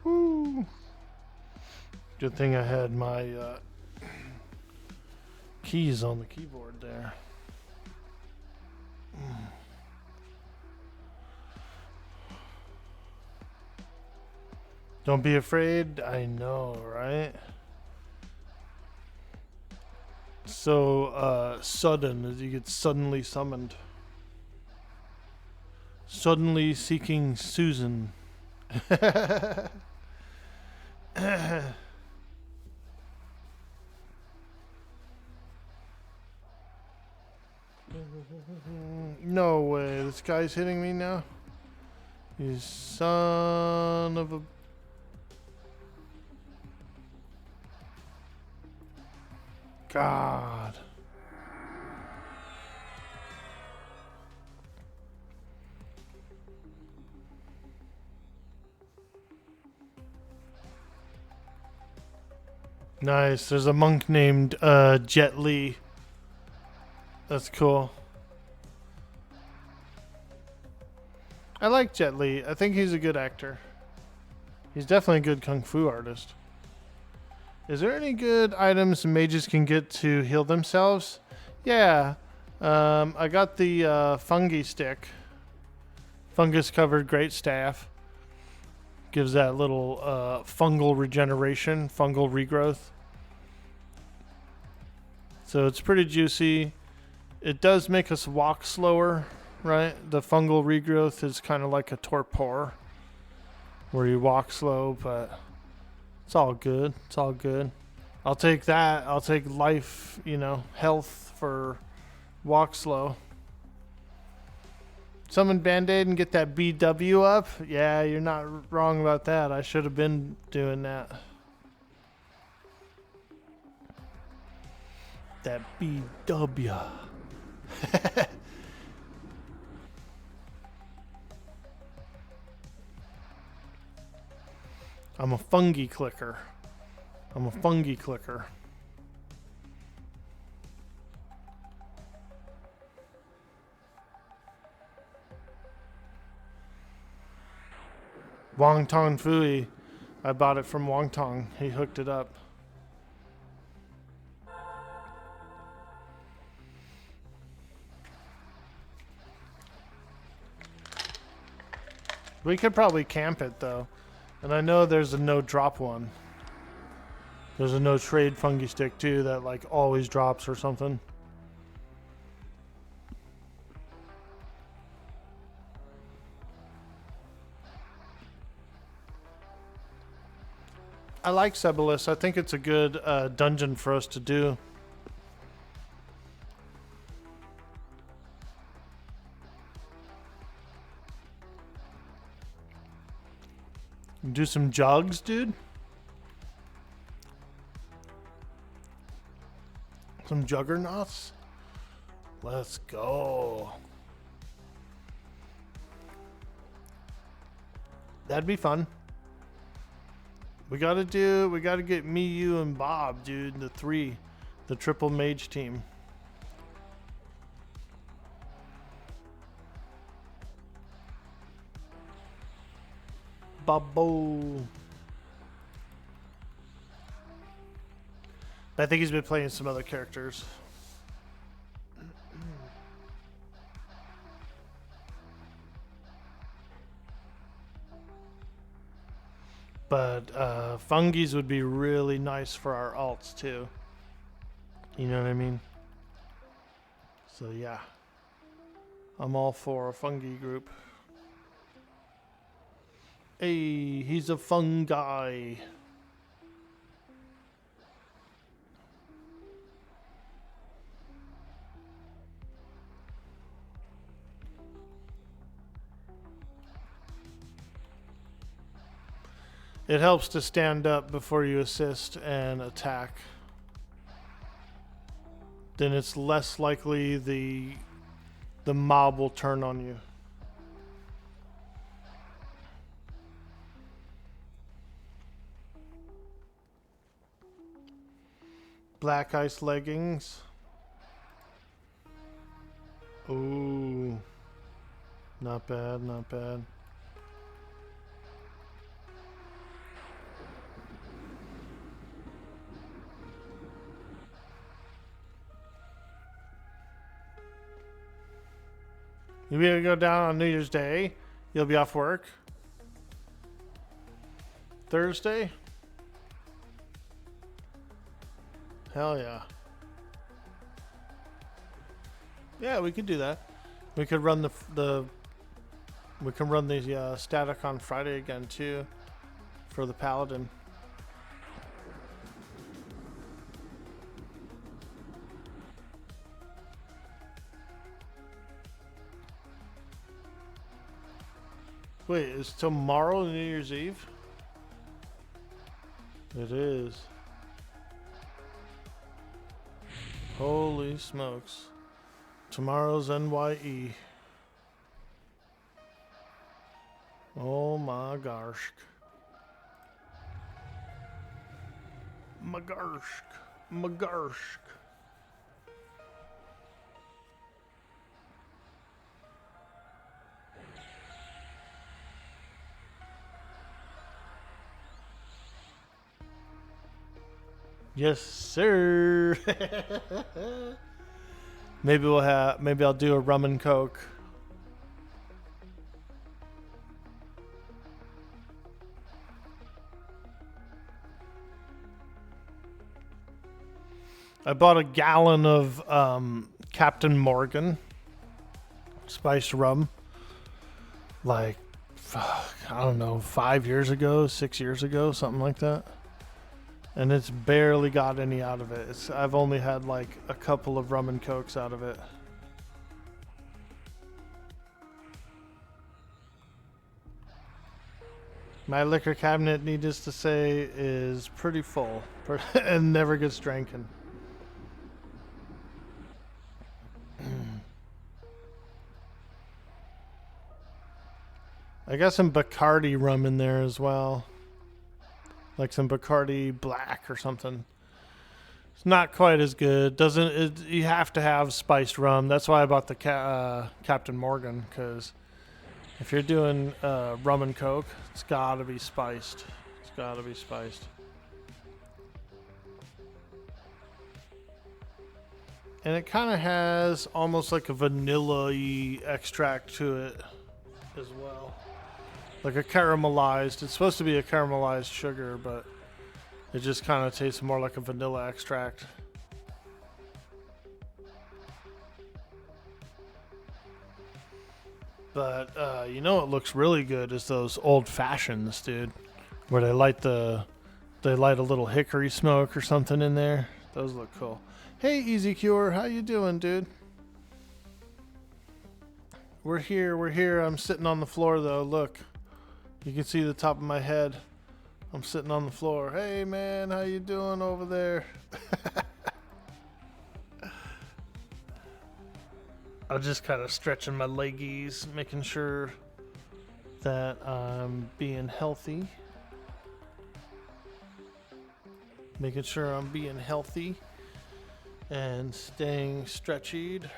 Woo. Good thing I had my keys on the keyboard there. Don't be afraid. I know, right? So sudden as you get suddenly summoned. Suddenly seeking Susan. No way, this guy's hitting me now? You son of a... God. Nice, there's a monk named Jet Li. That's cool. I like Jet Li. I think he's a good actor. He's definitely a good kung fu artist. Is there any good items mages can get to heal themselves? Yeah. I got the fungi stick. Fungus covered great staff. Gives that little fungal regeneration, fungal regrowth. So it's pretty juicy. It does make us walk slower, right? The fungal regrowth is kind of like a torpor, where you walk slow, but it's all good. It's all good. I'll take that. I'll take life, health for walk slow. Summon Band-Aid and get that BW up? Yeah, you're not wrong about that. I should have been doing that. That BW. I'm a fungi clicker. I'm a fungi clicker. Wong Tong Fui. I bought it from Wong Tong. He hooked it up. We could probably camp it though. And I know there's a no drop one. There's a no trade fungi stick too that like always drops or something. I like Sebalus. I think it's a good dungeon for us to do. Do some jogs, dude. Some juggernauts. Let's go. That'd be fun. We gotta get me, you, and Bob, dude. The triple mage team. Bubbo. I think he's been playing some other characters. But fungies would be really nice for our alts too. You know what I mean? So yeah. I'm all for a fungi group. Hey, he's a fungi. It helps to stand up before you assist and attack. Then it's less likely the mob will turn on you. Black ice leggings. Ooh. Not bad, not bad. You be able to go down on New Year's Day? You'll be off work? Thursday? Hell yeah. Yeah, we could do that. We could run the static on Friday again too for the Paladin. Wait, is tomorrow New Year's Eve? It is. Holy smokes. Tomorrow's NYE. Oh my gosh. Magarshk. Yes, sir. Maybe I'll do a rum and coke. I bought a gallon of Captain Morgan spiced rum. Like, fuck, I don't know, 5 years ago, 6 years ago, something like that. And it's barely got any out of it. I've only had like a couple of rum and cokes out of it. My liquor cabinet, needless to say, is pretty full and never gets drinking. I got some Bacardi rum in there as well. Like some Bacardi Black or something. It's not quite as good. You have to have spiced rum. That's why I bought the Captain Morgan, because if you're doing rum and coke, it's gotta be spiced. It's gotta be spiced. And it kind of has almost like a vanilla-y extract to it as well. Like a caramelized. It's supposed to be a caramelized sugar, but it just kind of tastes more like a vanilla extract. But you know what looks really good is those old fashions, dude, where they light a little hickory smoke or something in there. Those look cool. Hey, Easy Cure, how you doing, dude? We're here. I'm sitting on the floor though. Look, you can see the top of my head. I'm sitting on the floor. Hey, man, how you doing over there? I'm just kind of stretching my leggies, making sure that I'm being healthy. Making sure I'm being healthy and staying stretchied.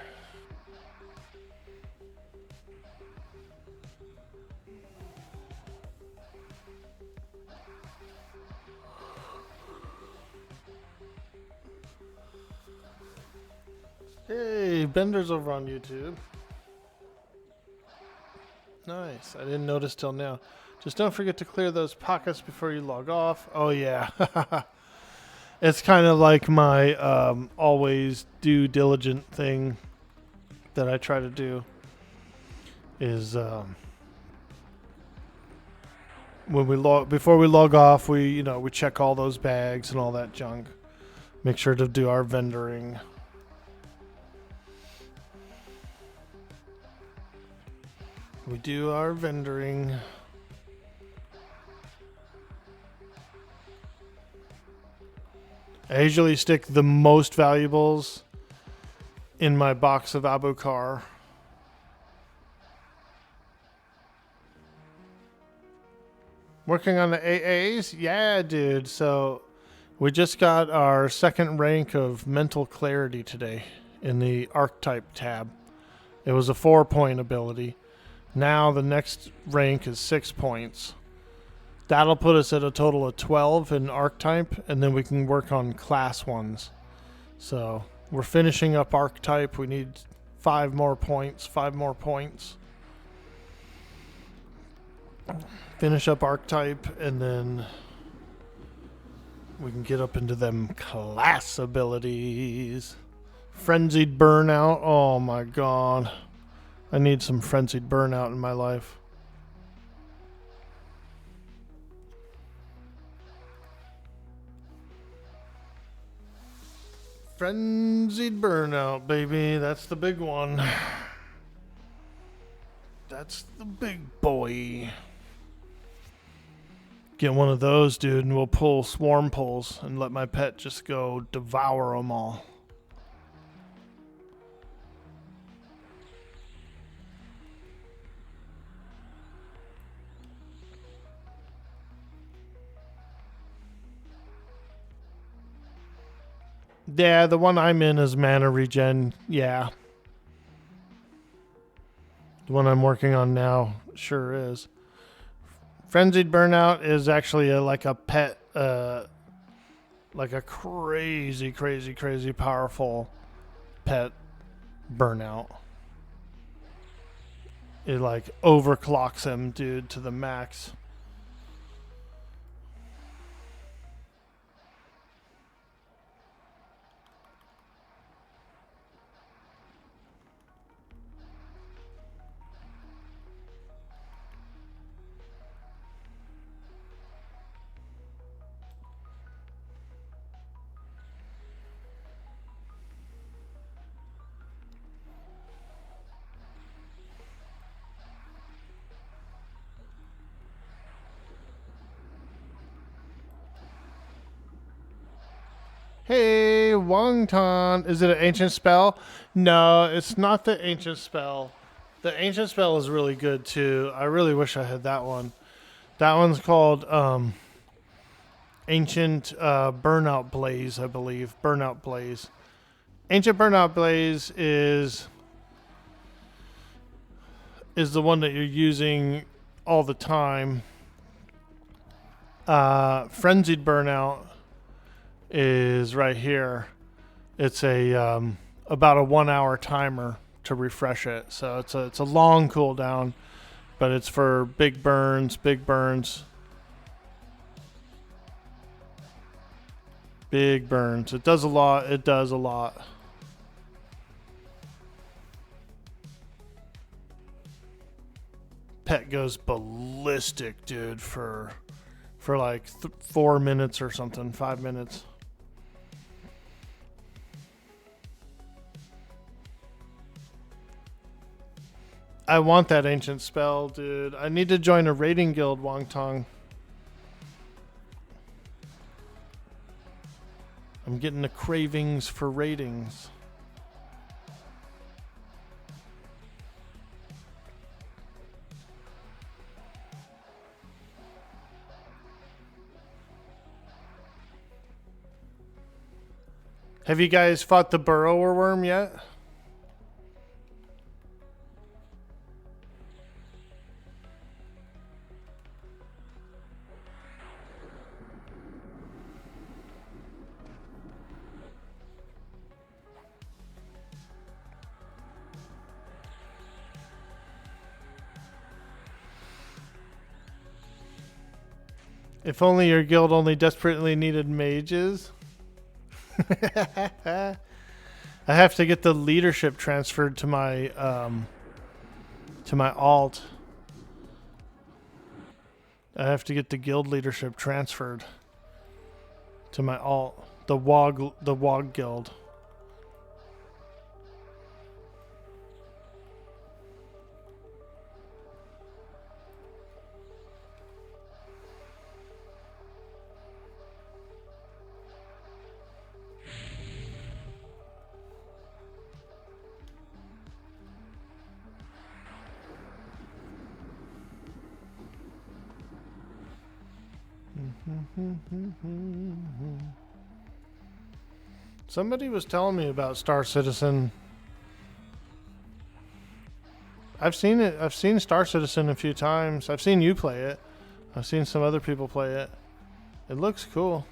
Hey, Bender's over on YouTube. Nice. I didn't notice till now. Just don't forget to clear those pockets before you log off. Oh, yeah. It's kind of like my always due diligent thing that I try to do is before we log off, we check all those bags and all that junk. Make sure to do our vendoring. We do our vendoring. I usually stick the most valuables in my box of Abukar. Working on the AAs? Yeah, dude. So We just got our second rank of mental clarity today in the archetype tab. It was a 4-point ability. Now the next rank is 6 points. That'll put us at a total of 12 in archetype, and then we can work on class ones. So we're finishing up archetype. We need 5 more points. Finish up archetype, and then we can get up into them class abilities. Frenzied burnout. Oh my god. I need some frenzied burnout in my life. Frenzied burnout, baby. That's the big one. That's the big boy. Get one of those, dude, and we'll pull swarm pulls and let my pet just go devour them all. Yeah, the one I'm in is mana regen. Yeah. The one I'm working on now sure is. Frenzied burnout is actually like a pet, like a crazy powerful pet burnout. It like overclocks him, dude, to the max. Hey, Wongton. Is it an ancient spell? No, it's not the ancient spell. The ancient spell is really good too. I really wish I had that one. That one's called Ancient Burnout Blaze, I believe. Burnout Blaze. Ancient Burnout Blaze is the one that you're using all the time. Frenzied Burnout is right here. It's a about a 1 hour timer to refresh it. So it's a long cooldown, but it's for big burns. Big burns. It does a lot. Pet goes ballistic, dude, for like 4 minutes or something, 5 minutes. I want that ancient spell, dude. I need to join a raiding guild, Wong Tong. I'm getting the cravings for ratings. Have you guys fought the burrower worm yet? If only your guild only desperately needed mages. I have to get the leadership transferred to my alt. I have to get the guild leadership transferred to my alt, the WOG guild. Somebody was telling me about Star Citizen. I've seen it. I've seen Star Citizen a few times. I've seen you play it. I've seen some other people play it. It looks cool.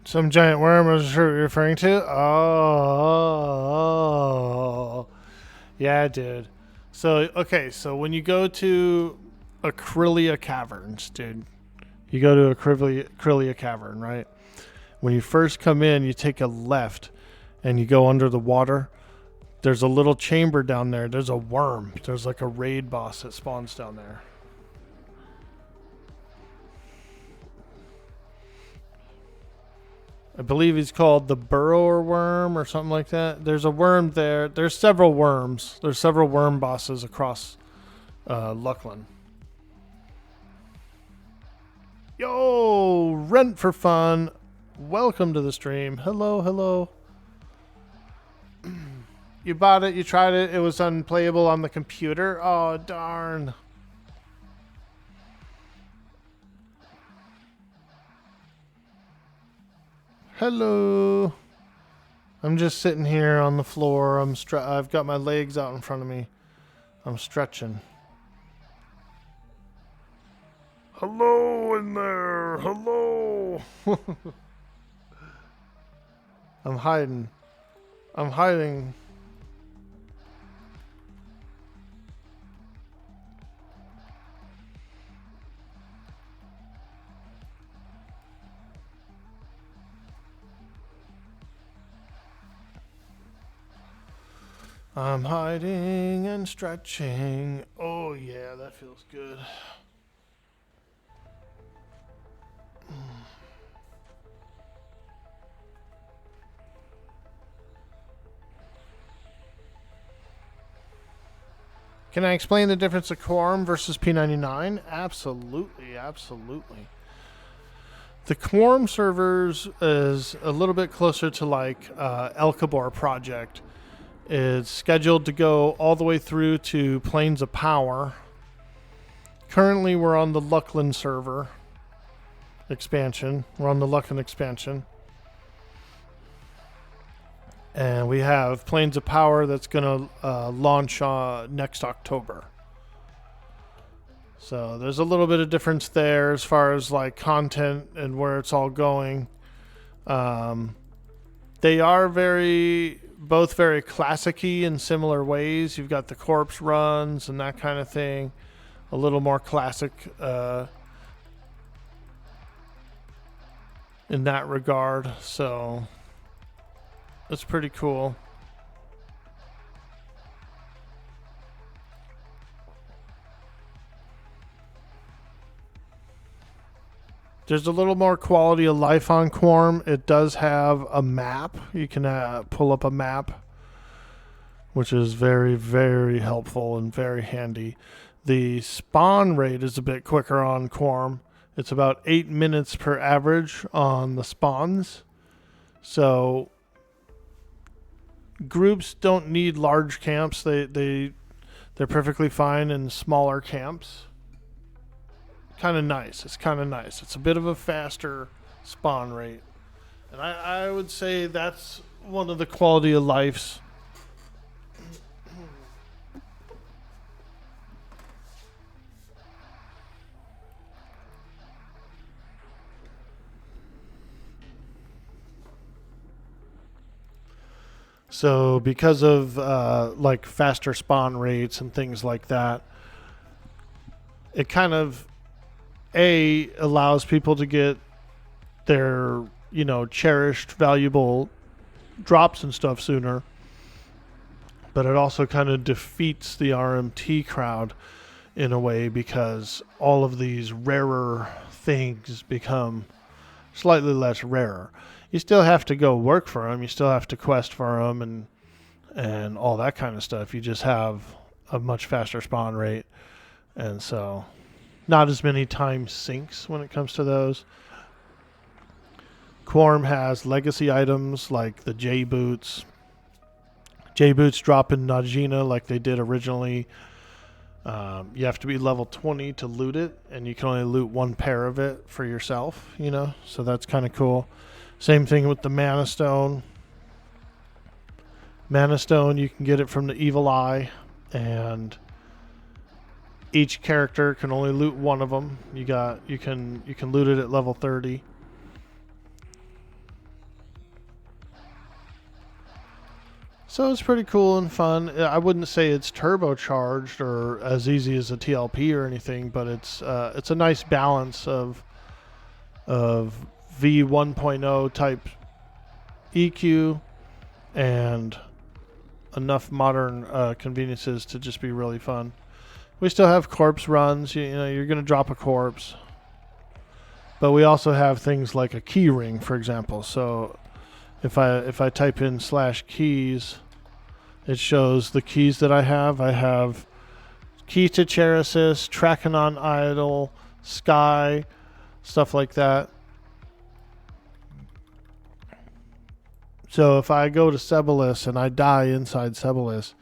Some giant worm, was sure you're referring to? Oh. Yeah, dude. So, okay, so when you go to Acrylia Caverns, dude, you go to Acrylia Cavern, right? When you first come in, you take a left and you go under the water. There's a little chamber down there. There's a worm. There's like a raid boss that spawns down there. I believe he's called the burrower worm or something like that. There's a worm there. There's several worms. There's several worm bosses across Luckland. Yo, Rent for Fun. Welcome to the stream. Hello, hello. You bought it, you tried it, it was unplayable on the computer. Oh, darn. Hello. I'm just sitting here on the floor. I've got my legs out in front of me. I'm stretching. Hello in there. Hello. I'm hiding. I'm hiding. I'm hiding and stretching. Oh yeah, that feels good. Can I explain the difference of Quarm versus P99? Absolutely, absolutely. The Quarm servers is a little bit closer to like Elkabor project. It's scheduled to go all the way through to Plains of Power. Currently, we're on the Luckland server expansion. We're on the Luckland expansion. And we have Plains of Power that's going to launch next October. So there's a little bit of difference there as far as like content and where it's all going. They are both very classic-y in similar ways. You've got the corpse runs and that kind of thing. A little more classic in that regard. So it's pretty cool. There's a little more quality of life on Quarm. It does have a map. You can pull up a map, which is very, very helpful and very handy. The spawn rate is a bit quicker on Quarm. It's about 8 minutes per average on the spawns. So groups don't need large camps. They're perfectly fine in smaller camps. Kind of nice. It's kind of nice. It's a bit of a faster spawn rate. And I would say that's one of the quality of lives. So because of like faster spawn rates and things like that, it kind of allows people to get their, cherished, valuable drops and stuff sooner. But it also kind of defeats the RMT crowd in a way because all of these rarer things become slightly less rarer. You still have to go work for them. You still have to quest for them and all that kind of stuff. You just have a much faster spawn rate, and so not as many time sinks when it comes to those. Quarm has legacy items like the J boots. J boots drop in Najina like they did originally. You have to be level 20 to loot it, and you can only loot one pair of it for yourself, you know, so that's kind of cool. Same thing with the Mana Stone. Mana Stone, you can get it from the Evil Eye, and each character can only loot one of them. You can loot it at level 30. So it's pretty cool and fun. I wouldn't say it's turbocharged or as easy as a TLP or anything, but it's a nice balance of V 1.0 type EQ and enough modern conveniences to just be really fun. We still have corpse runs. You know, you're going to drop a corpse, but we also have things like a key ring, for example. So if I type in /keys, it shows the keys that I have. I have key to Cherisis, Trachanon Idol, Sky, stuff like that. So if I go to Sebelis and I die inside Sebelis,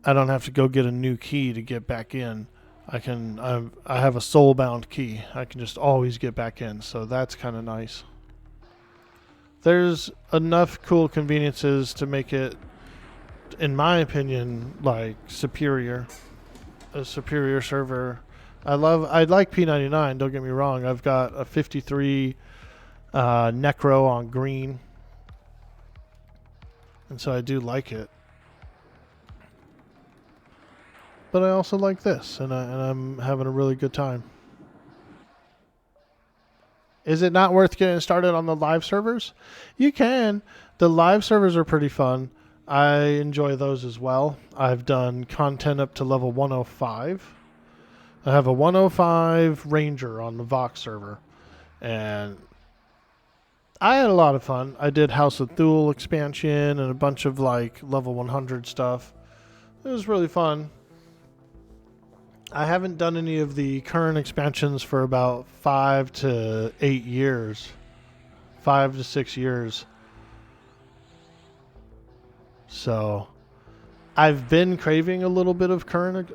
I don't have to go get a new key to get back in. I have a soulbound key. I can just always get back in. So that's kind of nice. There's enough cool conveniences to make it, in my opinion, like superior. A superior server. I like P99, don't get me wrong. I've got a 53 Necro on green. And so I do like it. But I also like this, and I'm having a really good time. Is it not worth getting started on the live servers? You can. The live servers are pretty fun. I enjoy those as well. I've done content up to level 105. I have a 105 Ranger on the Vox server, and I had a lot of fun. I did House of Thule expansion and a bunch of like level 100 stuff. It was really fun. I haven't done any of the current expansions for about 5 to 8 years. 5 to 6 years. So I've been craving a little bit of current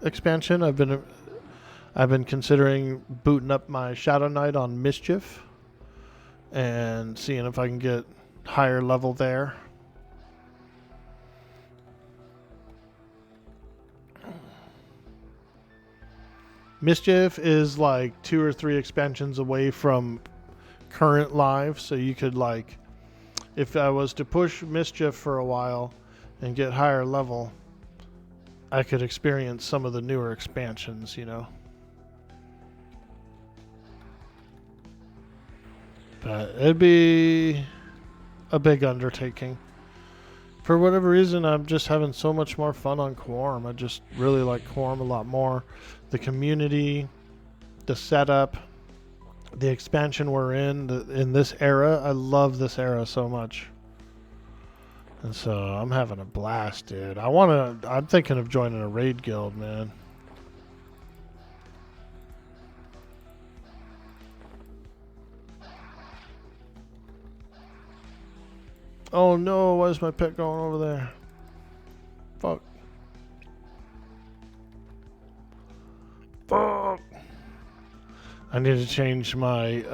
expansion. I've been considering booting up my Shadow Knight on Mischief and seeing if I can get higher level there. Mischief is like 2 or 3 expansions away from current live, so you could like, if I was to push Mischief for a while and get higher level, I could experience some of the newer expansions, you know. But it'd be a big undertaking. For whatever reason, I'm just having so much more fun on Quarm. I just really like Quarm a lot more. The community, the setup, the expansion we're in this era. I love this era so much. And so I'm having a blast, dude. I'm thinking of joining a raid guild, man. Oh no, why is my pet going over there? Fuck. Fuck. I need to change my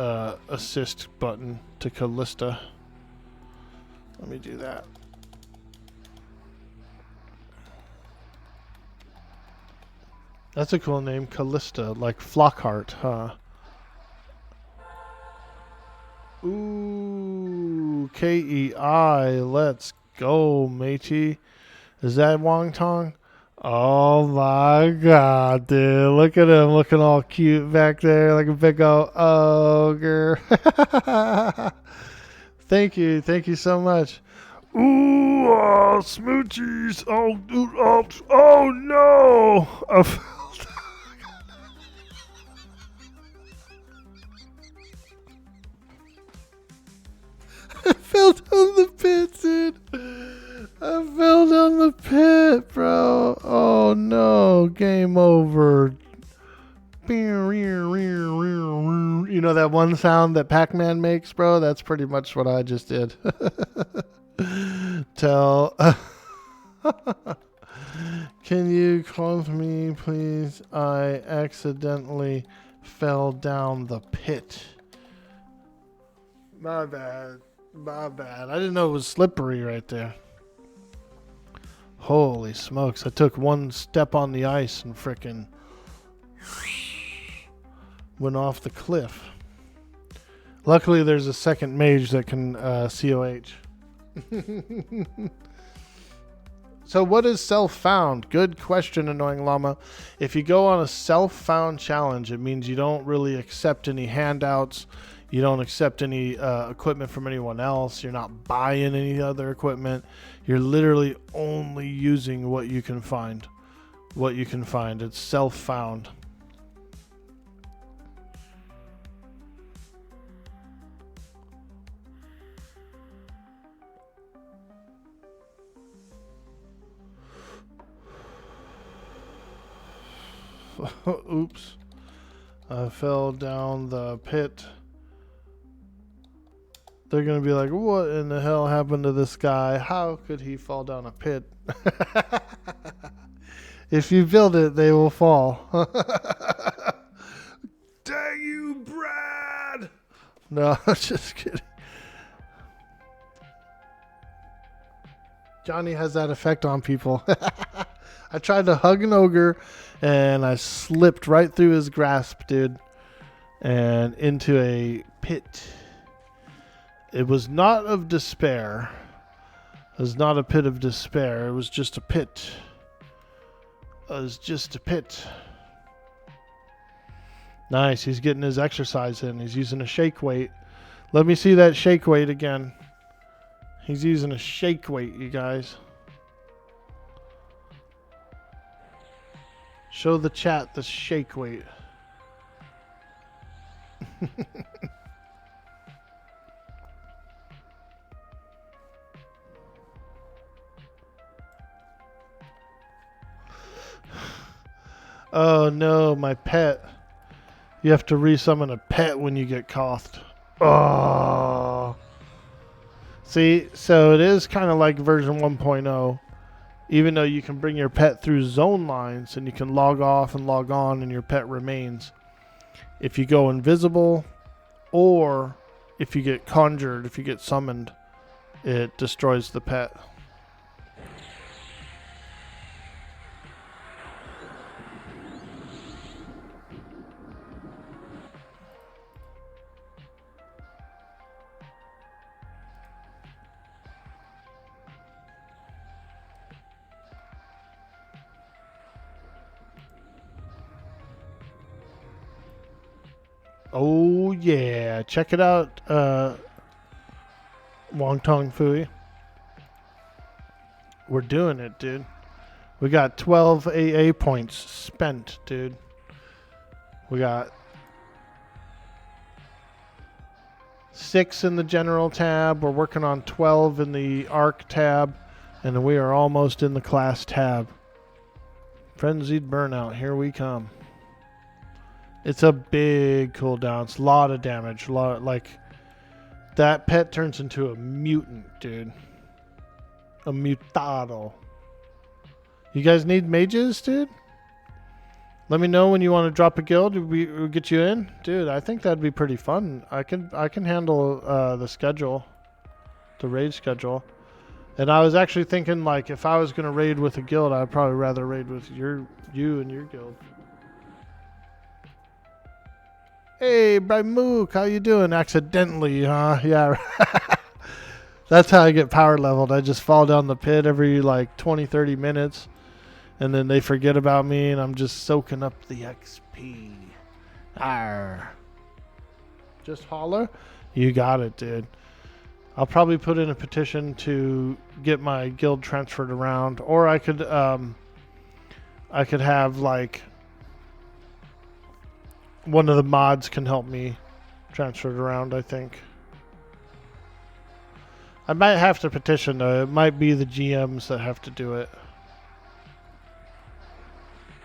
assist button to Callista. Let me do that. That's a cool name, Callista, like Flockhart, huh? Ooh, KEI, let's go, matey. Is that Wong Tong? Oh my god, dude. Look at him looking all cute back there like a big old ogre. Thank you so much. Ooh, smoochies. Oh, dude, oh no. I fell down the pit, dude. I fell down the pit, bro. Oh that one sound that Pac-Man makes, bro? That's pretty much what I just did. Tell. Can you call me, please? I accidentally fell down the pit. My bad. My bad. I didn't know it was slippery right there. Holy smokes. I took one step on the ice and frickin' went off the cliff. Luckily, there's a second mage that can COH. So what is self-found? Good question, Annoying Llama. If you go on a self-found challenge, it means you don't really accept any handouts. You don't accept any equipment from anyone else. You're not buying any other equipment. You're literally only using what you can find. What you can find. It's self-found. Oops. I fell down the pit. They're going to be like, what in the hell happened to this guy? How could he fall down a pit? If you build it, they will fall. Dang you, Brad! No, I'm just kidding. Johnny has that effect on people. I tried to hug an ogre, and I slipped right through his grasp, dude, and into a pit. It was not of despair. It was not a pit of despair. It was just a pit. It was just a pit. Nice. He's getting his exercise in. He's using a shake weight. Let me see that shake weight again. He's using a shake weight, you guys. Show the chat the shake weight. Oh no, my pet. You have to resummon a pet when you get coughed. Oh. See, so it is kind of like version 1.0. Even though you can bring your pet through zone lines and you can log off and log on and your pet remains. If you go invisible or if you get conjured, if you get summoned, it destroys the pet. Oh yeah, check it out, Wong Tong Fooey. We're doing it, dude. We got 12 AA points spent, dude. We got 6 in the general tab. We're working on 12 in the arc tab, and then we are almost in the class tab. Frenzied burnout, here we come. It's a big cooldown. It's a lot of damage. Like, that pet turns into a mutant, dude. A mutado. You guys need mages, dude? Let me know when you want to drop a guild. We'll get you in. Dude, I think that'd be pretty fun. I can handle the schedule. The raid schedule. And I was actually thinking, like, if I was going to raid with a guild, I'd probably rather raid with you and your guild. Hey, Mook, how you doing? Accidentally, huh? Yeah. That's how I get power leveled. I just fall down the pit every like 20, 30 minutes. And then they forget about me and I'm just soaking up the XP. Arr. Just holler? You got it, dude. I'll probably put in a petition to get my guild transferred around. Or I could have like one of the mods can help me transfer it around, I think. I might have to petition though. It might be the GMs that have to do it.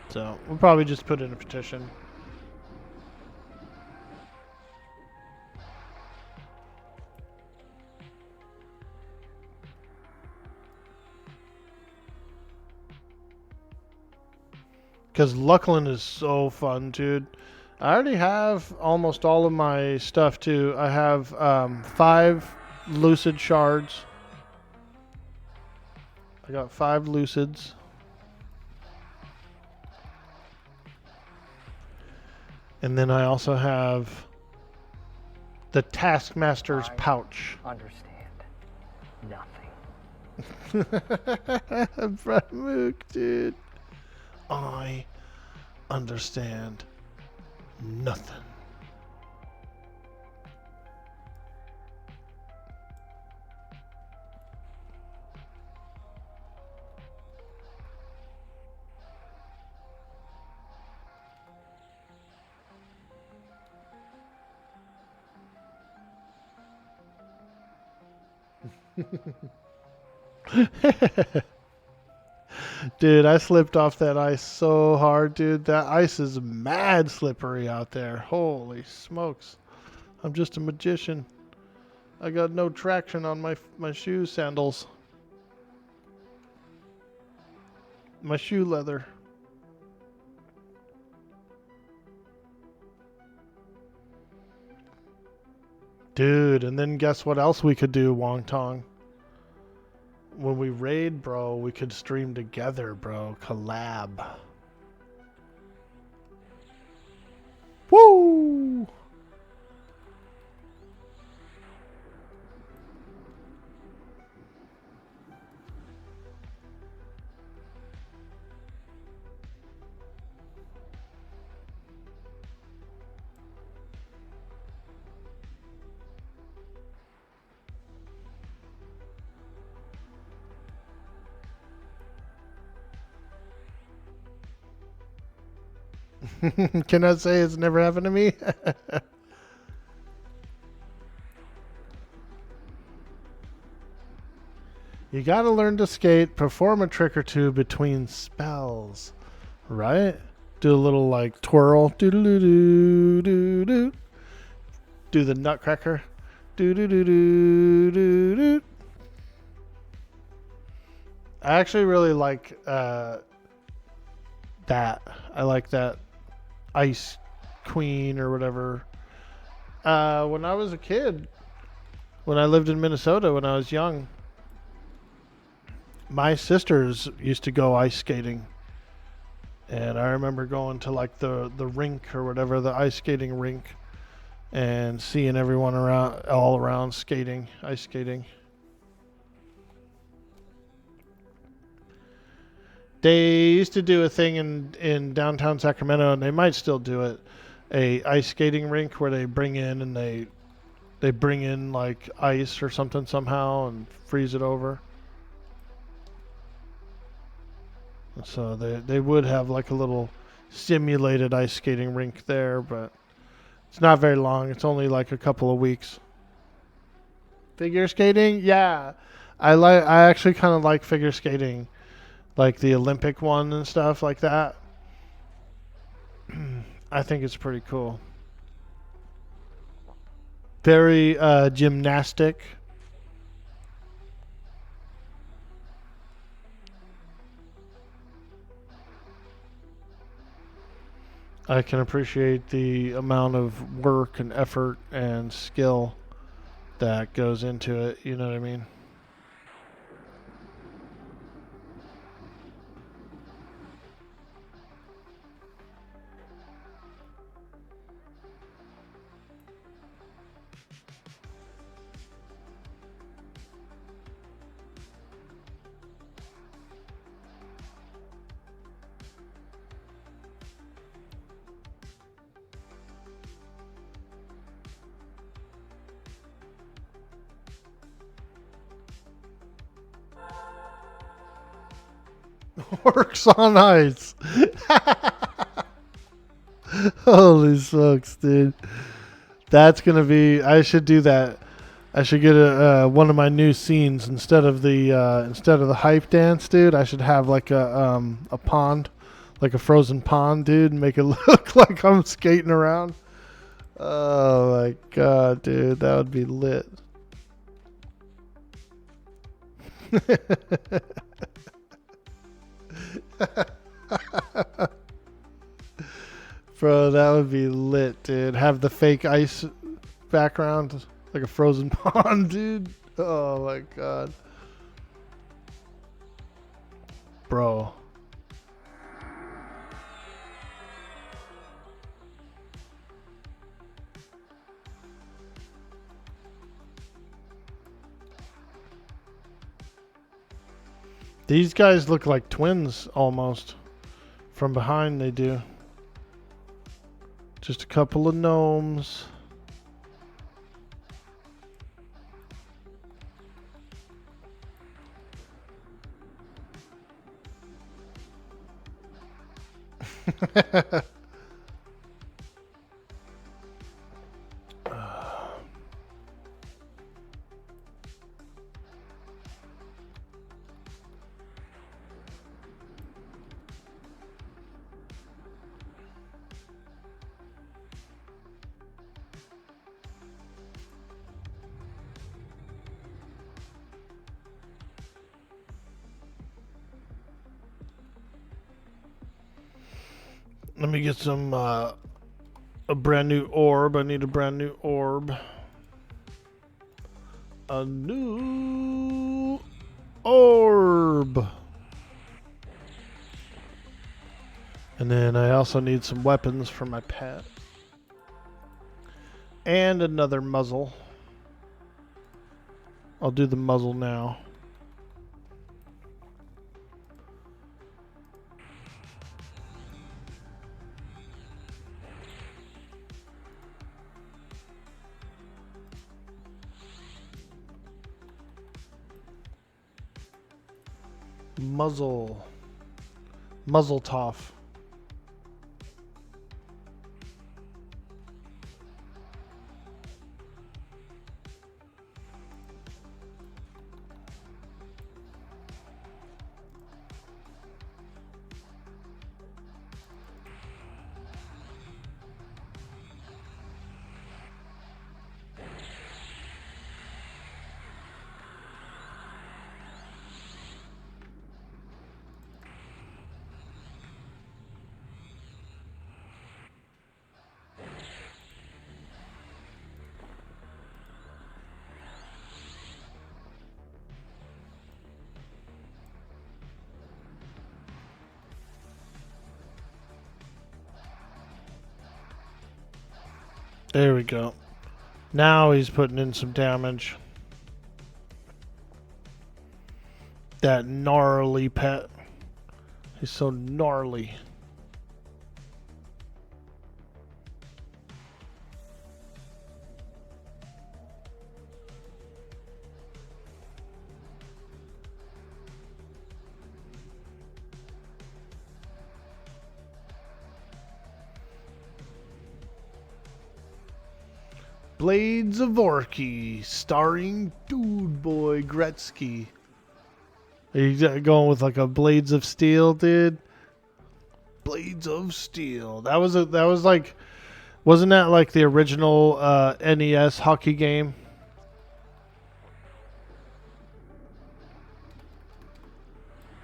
So we'll probably just put in a petition. Because Luckland is so fun, dude. I already have almost all of my stuff, too. I have 5 Lucid shards. I got 5 Lucids. And then I also have the Taskmaster's pouch. Understand nothing. Mook, dude. I understand nothing. Dude, I slipped off that ice so hard, dude. That ice is mad slippery out there. Holy smokes. I'm just a magician. I got no traction on my shoe sandals. My shoe leather. Dude, and then guess what else we could do, Wong Tong? When we raid, bro, we could stream together, bro. Collab. Woo! Can I say it's never happened to me? You gotta learn to skate, perform a trick or two between spells, right? Do a little like twirl, do do do do do. Do the nutcracker, do do do do do do. I actually really like that. I like that Ice Queen or whatever. When I was a kid, when I lived in Minnesota, when I was young, my sisters used to go ice skating. And I remember going to like the rink or whatever, the ice skating rink, and seeing everyone all around skating, ice skating. They used to do a thing in downtown Sacramento, and they might still do it, a ice skating rink where they bring in and they bring in like ice or something somehow and freeze it over. So they would have like a little simulated ice skating rink there, but it's not very long. It's only like a couple of weeks. Figure skating? Yeah. I actually kind of like figure skating, like the Olympic one and stuff like that. I think it's pretty cool. Very gymnastic. I can appreciate the amount of work and effort and skill that goes into it. You know what I mean? Works on ice. Holy smokes, dude. That's gonna be. I should do that. I should get one of my new scenes instead of the hype dance, dude. I should have like a pond, like a frozen pond, dude, and make it look like I'm skating around. Oh my god, dude, that would be lit. Bro, that would be lit, dude. Have the fake ice background like a frozen pond, dude. Oh my god. Bro. These guys look like twins almost. From behind they do. Just a couple of gnomes. Let me get some a brand new orb. I need a brand new orb. A new orb. And then I also need some weapons for my pet. And another muzzle. I'll do the muzzle now. Muzzle toff. There we go. Now he's putting in some damage. That gnarly pet. He's so gnarly. Blades of Orky, starring Dude Boy Gretzky. Are you going with like a Blades of Steel, dude? Blades of Steel. That was like, wasn't that like the original NES hockey game?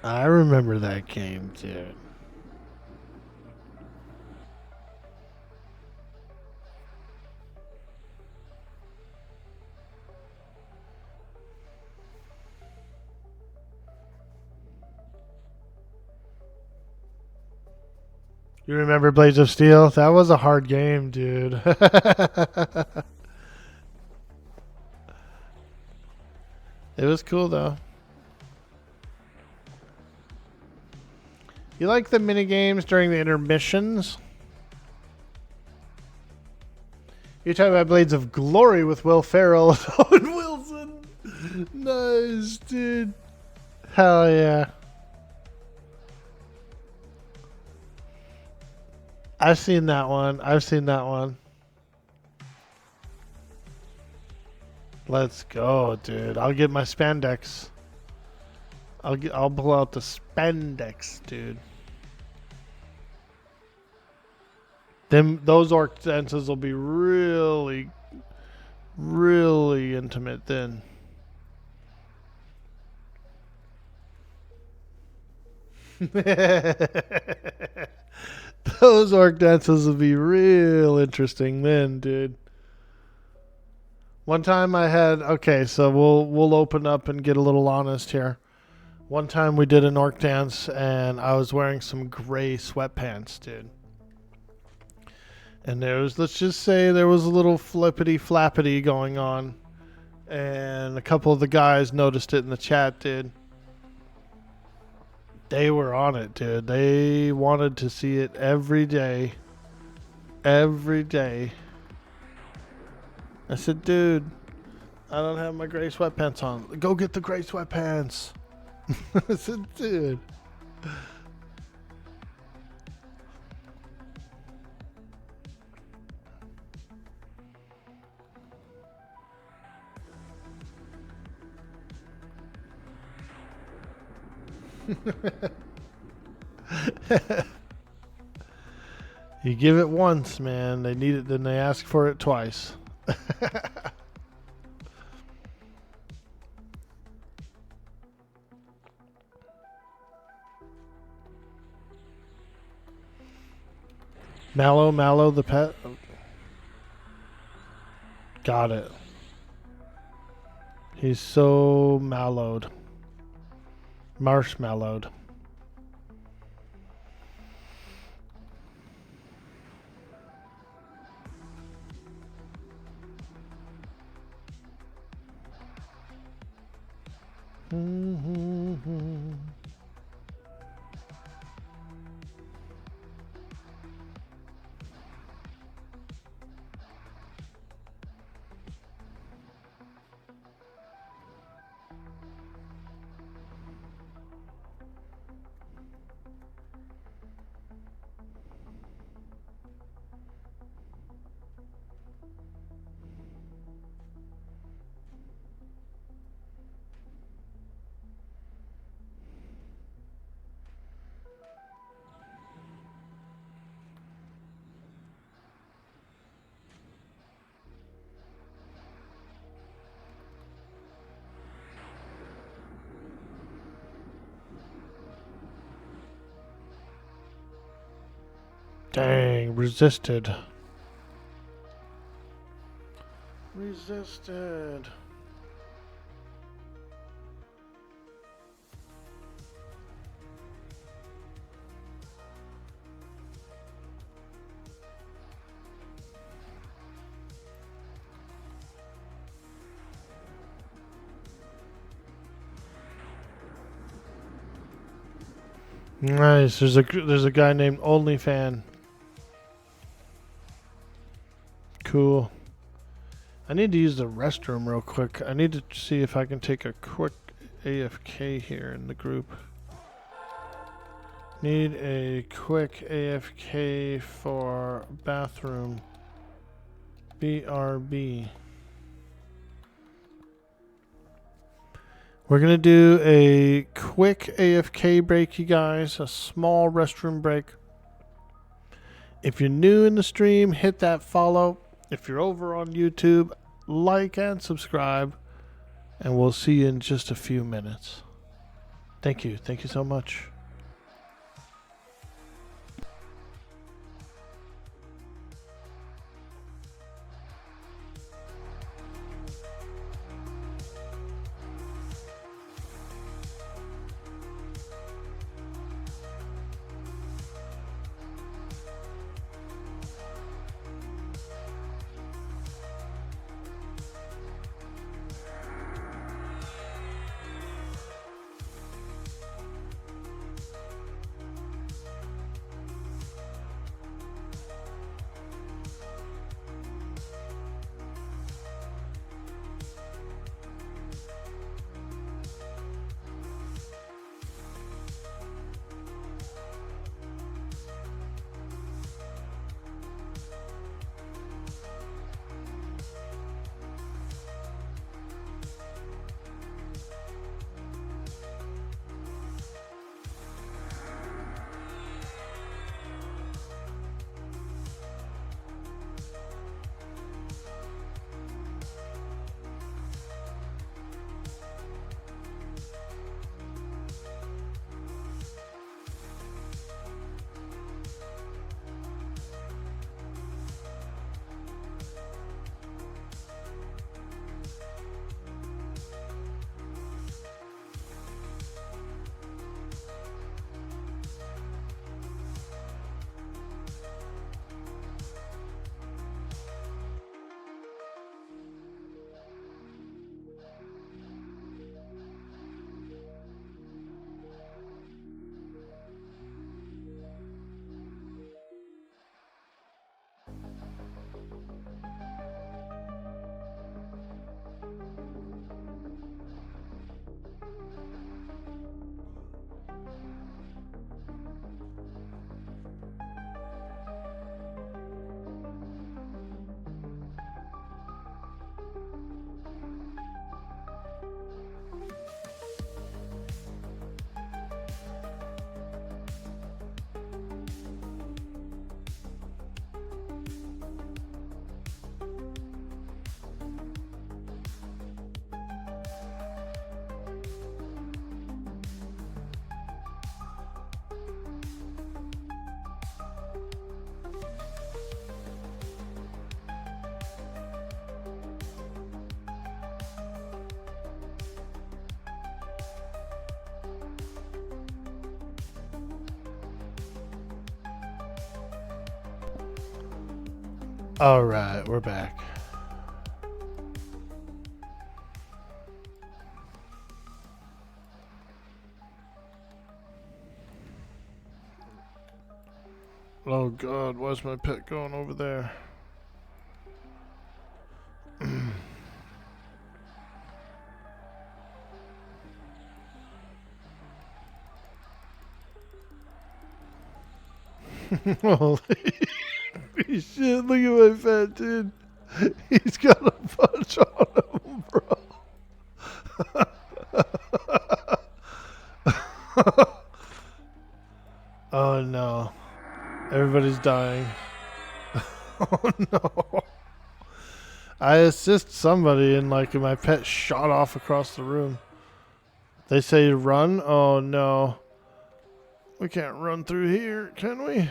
I remember that game, dude. You remember Blades of Steel? That was a hard game, dude. It was cool, though. You like the mini games during the intermissions? You're talking about Blades of Glory with Will Ferrell and Owen Wilson. Nice, dude. Hell yeah. I've seen that one. Let's go, dude. I'll get my spandex. I'll pull out the spandex, dude. Those orc dances will be really, really intimate then. Those orc dances would be real interesting then, dude. One time I had so we'll open up and get a little honest here. One time we did an orc dance and I was wearing some gray sweatpants, dude. And let's just say there was a little flippity flappity going on. And a couple of the guys noticed it in the chat, dude. They were on it, dude. They wanted to see it every day. Every day. I said, dude, I don't have my gray sweatpants on. Go get the gray sweatpants. I said, dude. You give it once, man. They need it, then they ask for it twice. Mallow the pet. Got it. He's so mellowed. Marshmallowed. Dang, resisted. Resisted. Nice. There's a guy named OnlyFan. Cool. I need to use the restroom real quick. I need to see if I can take a quick AFK here in the group. Need a quick AFK for bathroom. BRB. We're going to do a quick AFK break, you guys. A small restroom break. If you're new in the stream, hit that follow. If you're over on YouTube, like and subscribe. And we'll see you in just a few minutes. Thank you. Thank you so much. All right, we're back. Oh God, why's my pet going over there? Holy shit, look at my fat dude. He's got a bunch on him, bro. Oh no. Everybody's dying. Oh no. I assist somebody and like my pet shot off across the room. They say run? Oh no. We can't run through here, can we?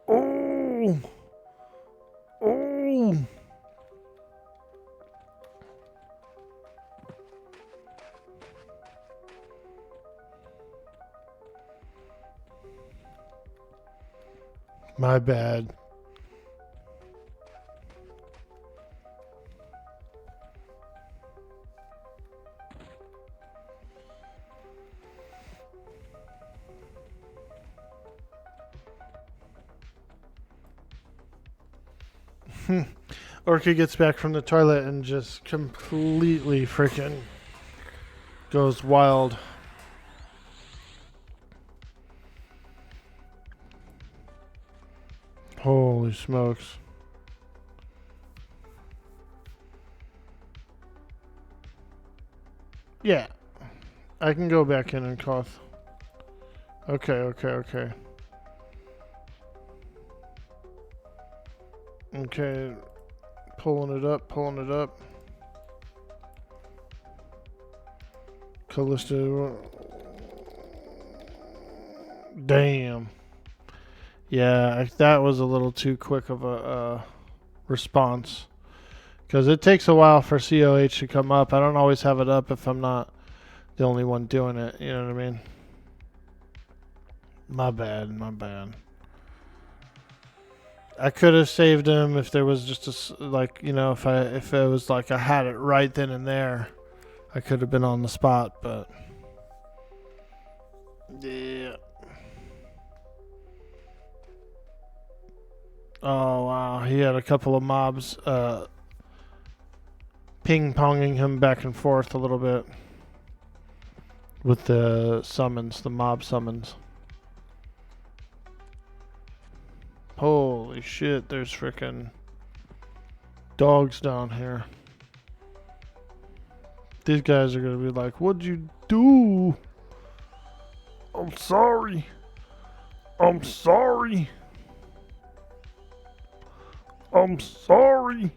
Oh! Oh! My bad. Orca gets back from the toilet and just completely freaking goes wild. Holy smokes. Yeah. I can go back in and cough. Okay. Okay. Pulling it up. Callista. Damn. Yeah, that was a little too quick of a response. Because it takes a while for COH to come up. I don't always have it up if I'm not the only one doing it. You know what I mean? My bad. I could have saved him if there was just if it was like I had it right then and there, I could have been on the spot, but yeah. Oh wow, he had a couple of mobs ping-ponging him back and forth a little bit with the summons, the mob summons. Holy shit, there's frickin' dogs down here. These guys are gonna be like, what'd you do? I'm sorry. I'm sorry. I'm sorry.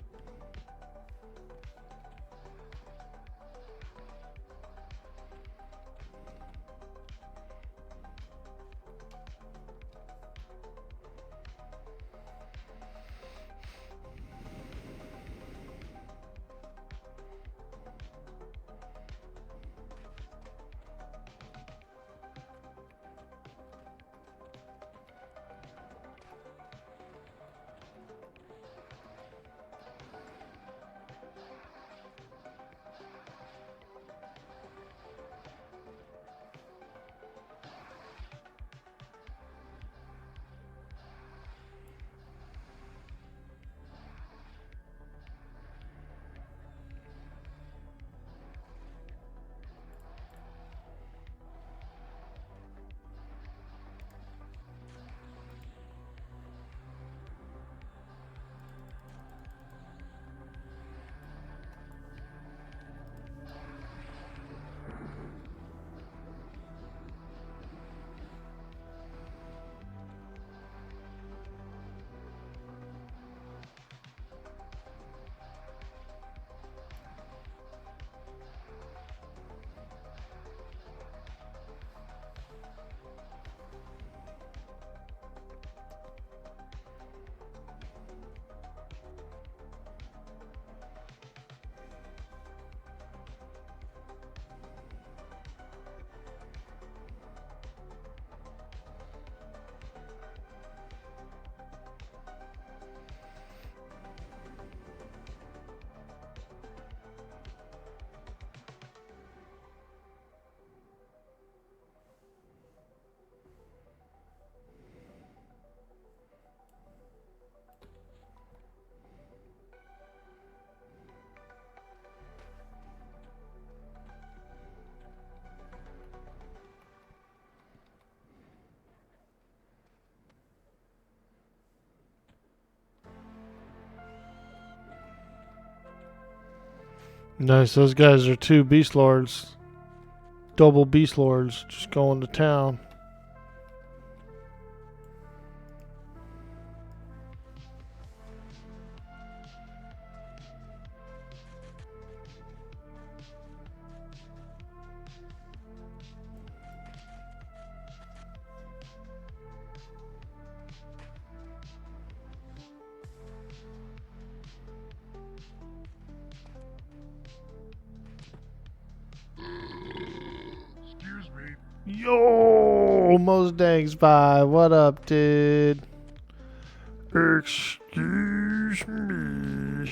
Nice. Those guys are 2 beast lords. Double beast lords just going to town. Excuse me. Yo, Mosdangs by. What up, dude? Excuse me.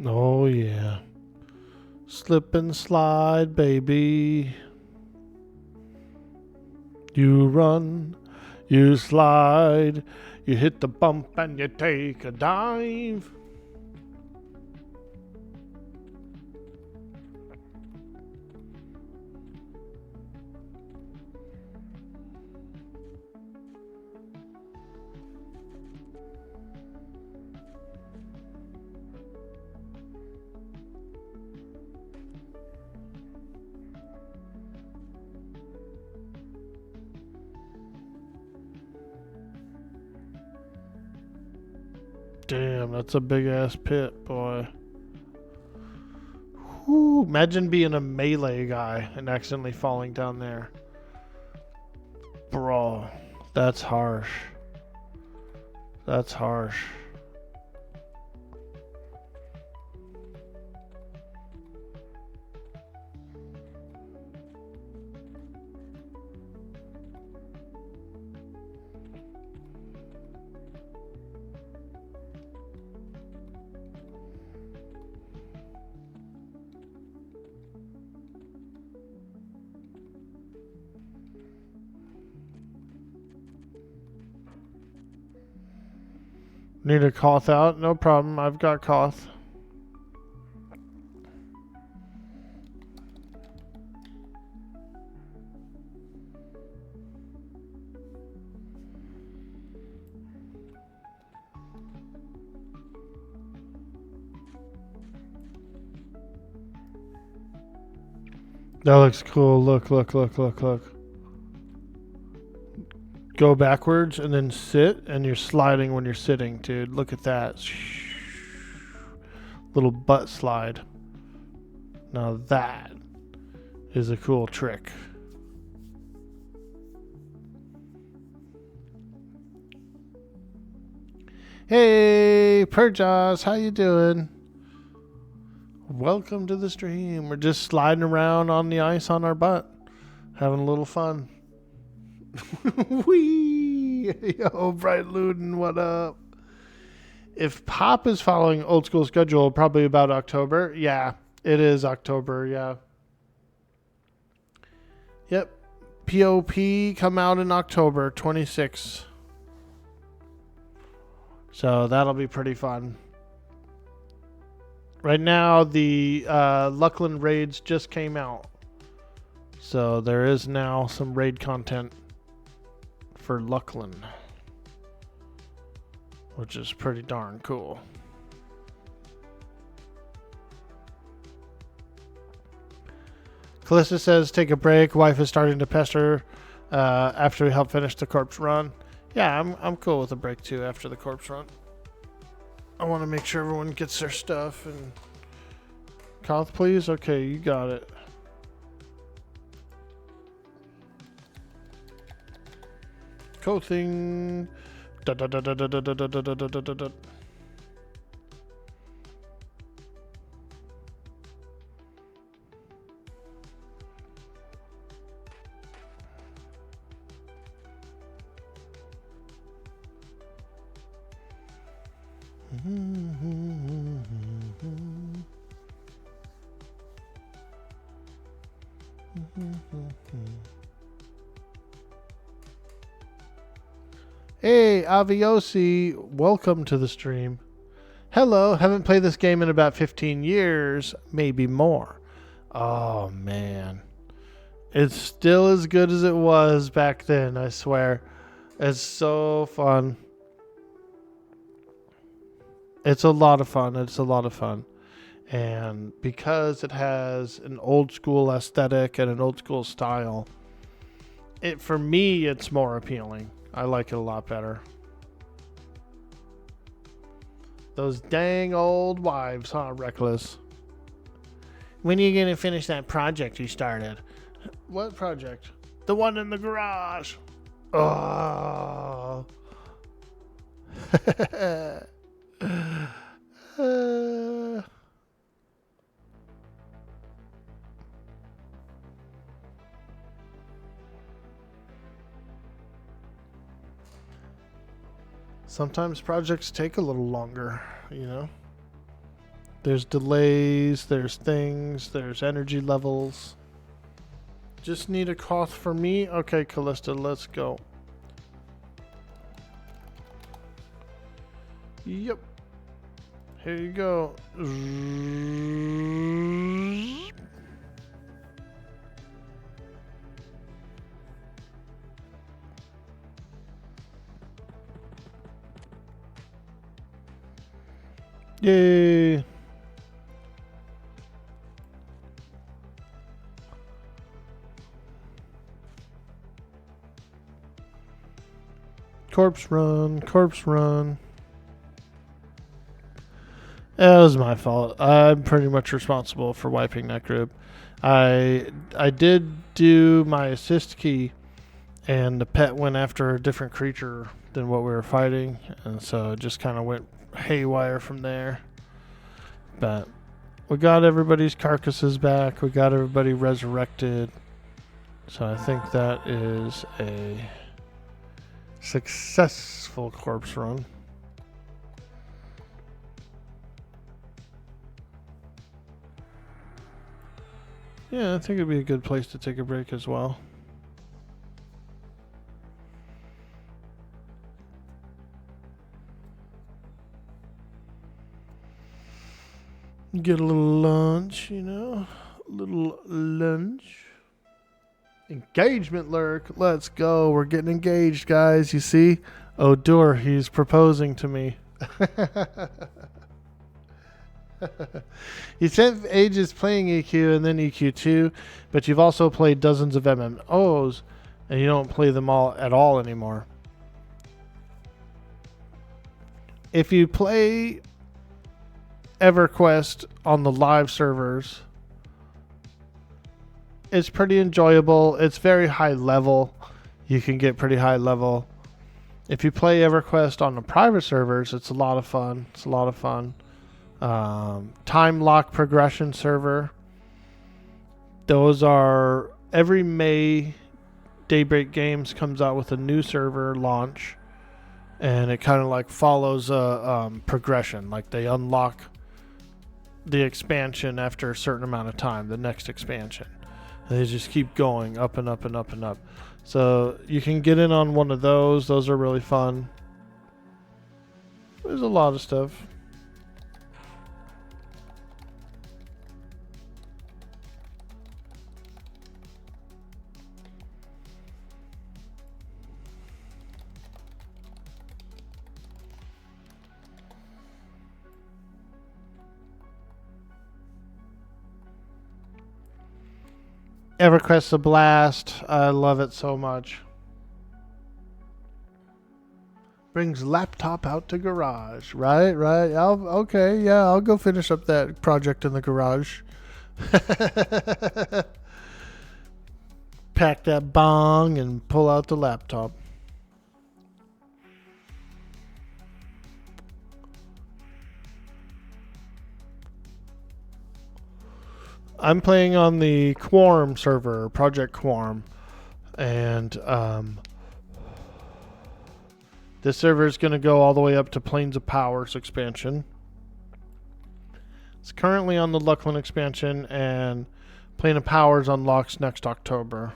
Oh, yeah. Slip and slide, baby. You run, you slide, you hit the bump and you take a dive. Damn, that's a big ass pit, boy. Whew, imagine being a melee guy and accidentally falling down there. Bro, that's harsh. That's harsh. Need a cough out? No problem. I've got cough. That looks cool. Look, look, look, look, look. Go backwards and then sit, and you're sliding when you're sitting, dude. Look at that. Little butt slide. Now that is a cool trick. Hey, Purjas, how you doing? Welcome to the stream. We're just sliding around on the ice on our butt, having a little fun. Wee! Yo, Bright Luden, what up? If Pop is following old school schedule, probably about October. Yeah, it is October, yeah. Yep. POP come out in October 26th. So that'll be pretty fun. Right now, the Luckland raids just came out. So there is now some raid content for Luckland, which is pretty darn cool. Callista says, take a break. Wife is starting to pester after we help finish the corpse run. Yeah, I'm cool with a break too after the corpse run. I want to make sure everyone gets their stuff. And Koth, please? Okay, you got it. Coating. Da da da da da da da da da da da da. Hey, Aviosi, welcome to the stream. Hello, haven't played this game in about 15 years, maybe more. Oh, man. It's still as good as it was back then, I swear. It's so fun. It's a lot of fun. It's a lot of fun. And because it has an old school aesthetic and an old school style, for me, it's more appealing. I like it a lot better. Those dang old wives, huh, Reckless? When are you going to finish that project you started? What project? The one in the garage. Oh. Sometimes projects take a little longer, you know? There's delays, there's things, there's energy levels. Just need a Koth for me? Okay, Callista, let's go. Yep. Here you go. Yay. Corpse run, corpse run. That was my fault. I'm pretty much responsible for wiping that group. I did do my assist key, and the pet went after a different creature than what we were fighting, and so it just kind of went haywire from there. But we got everybody's carcasses back. We got everybody resurrected. So I think that is a successful corpse run. Yeah, I think it'd be a good place to take a break as well. Get a little lunch, you know? A little lunch. Engagement lurk. Let's go. We're getting engaged, guys. You see? Oh, Dur, he's proposing to me. You spent ages playing EQ and then EQ2, but you've also played dozens of MMOs, and you don't play them all at all anymore. If you play Everquest on the live servers, it's pretty enjoyable. It's very high level. You can get pretty high level. If you play Everquest on the private servers, it's a lot of fun. It's a lot of fun. Time lock progression server. Those are every May. Daybreak Games comes out with a new server launch, and it kind of like follows a progression. Like they unlock the expansion after a certain amount of time, the next expansion. And they just keep going up and up and up and up. So you can get in on one of those. Those are really fun. There's a lot of stuff. EverQuest's a blast. I love it so much. Brings laptop out to garage. Right. Okay, yeah, I'll go finish up that project in the garage. Pack that bong and pull out the laptop. I'm playing on the Quarm server, Project Quarm, and this server is going to go all the way up to Plains of Powers expansion. It's currently on the Luckland expansion, and Plains of Powers unlocks next October.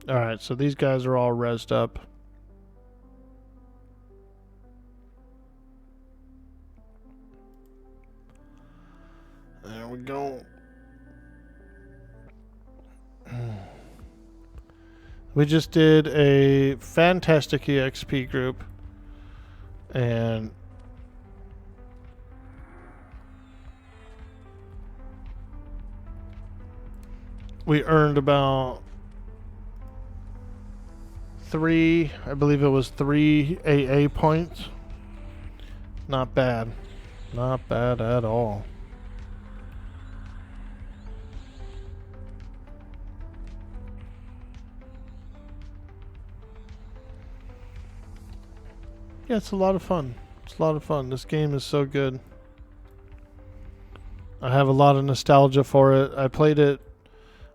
Alright, so these guys are all rezzed up. There we go. We just did a fantastic EXP group, and we earned about three AA points. Not bad. Not bad at all. Yeah, it's a lot of fun. It's a lot of fun. This game is so good. I have a lot of nostalgia for it. I played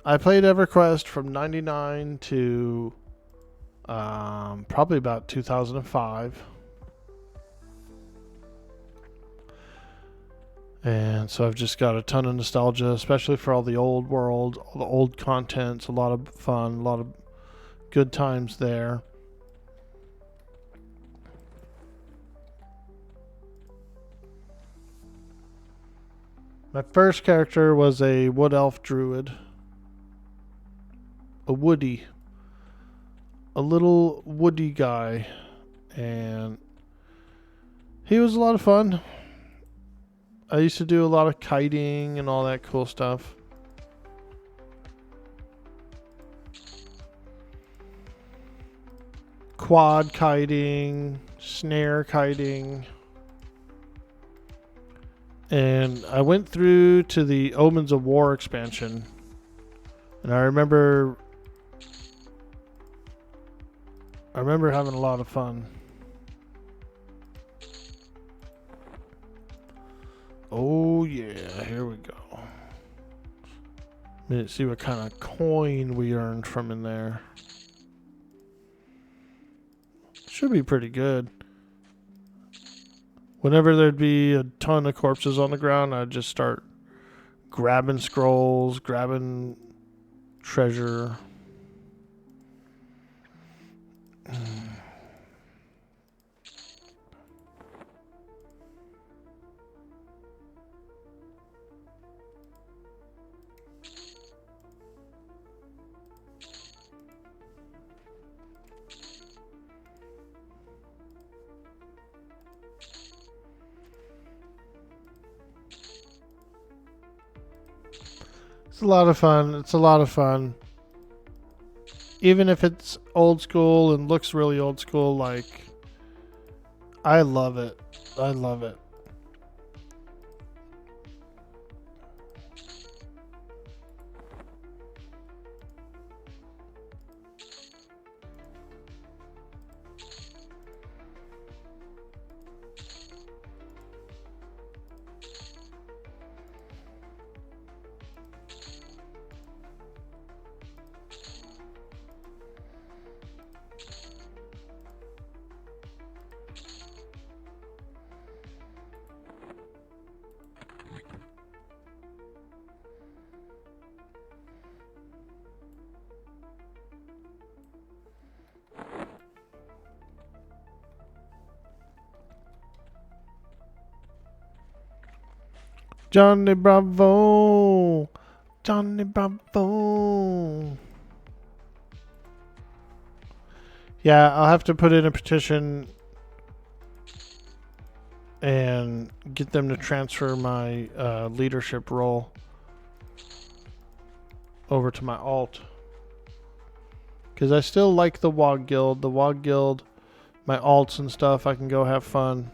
EverQuest from 99 to probably about 2005. And so I've just got a ton of nostalgia, especially for all the old world, all the old contents, a lot of fun, a lot of good times there. My first character was a wood elf druid. A woody. A little woody guy. And he was a lot of fun. I used to do a lot of kiting and all that cool stuff. Quad kiting, snare kiting. And I went through to the Omens of War expansion. And I remember having a lot of fun. Oh yeah, here we go. Let's see what kind of coin we earned from in there. Should be pretty good. Whenever there'd be a ton of corpses on the ground, I'd just start grabbing scrolls, grabbing treasure. It's a lot of fun. It's a lot of fun. Even if it's old school and looks really old school, like, I love it. I love it. Johnny Bravo. Johnny Bravo. Yeah, I'll have to put in a petition and get them to transfer my leadership role over to my alt. Because I still like the WoG Guild. The WoG Guild, my alts and stuff, I can go have fun.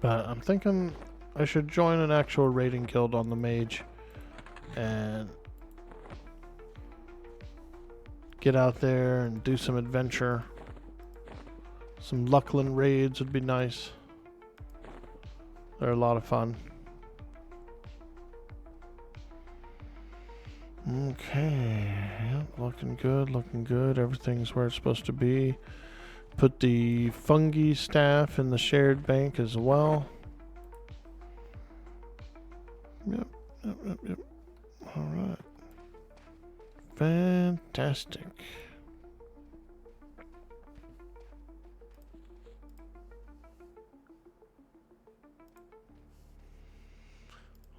But I'm thinking I should join an actual raiding guild on the mage and get out there and do some adventure. Some Luckland raids would be nice. They're a lot of fun. Okay, yep, looking good, looking good. Everything's where it's supposed to be. Put the fungi staff in the shared bank as well. Yep. All right. Fantastic.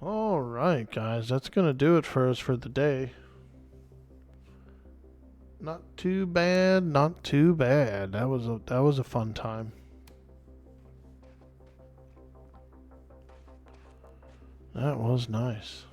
All right, guys, that's gonna do it for us for the day. Not too bad, not too bad. That was a fun time. That was nice.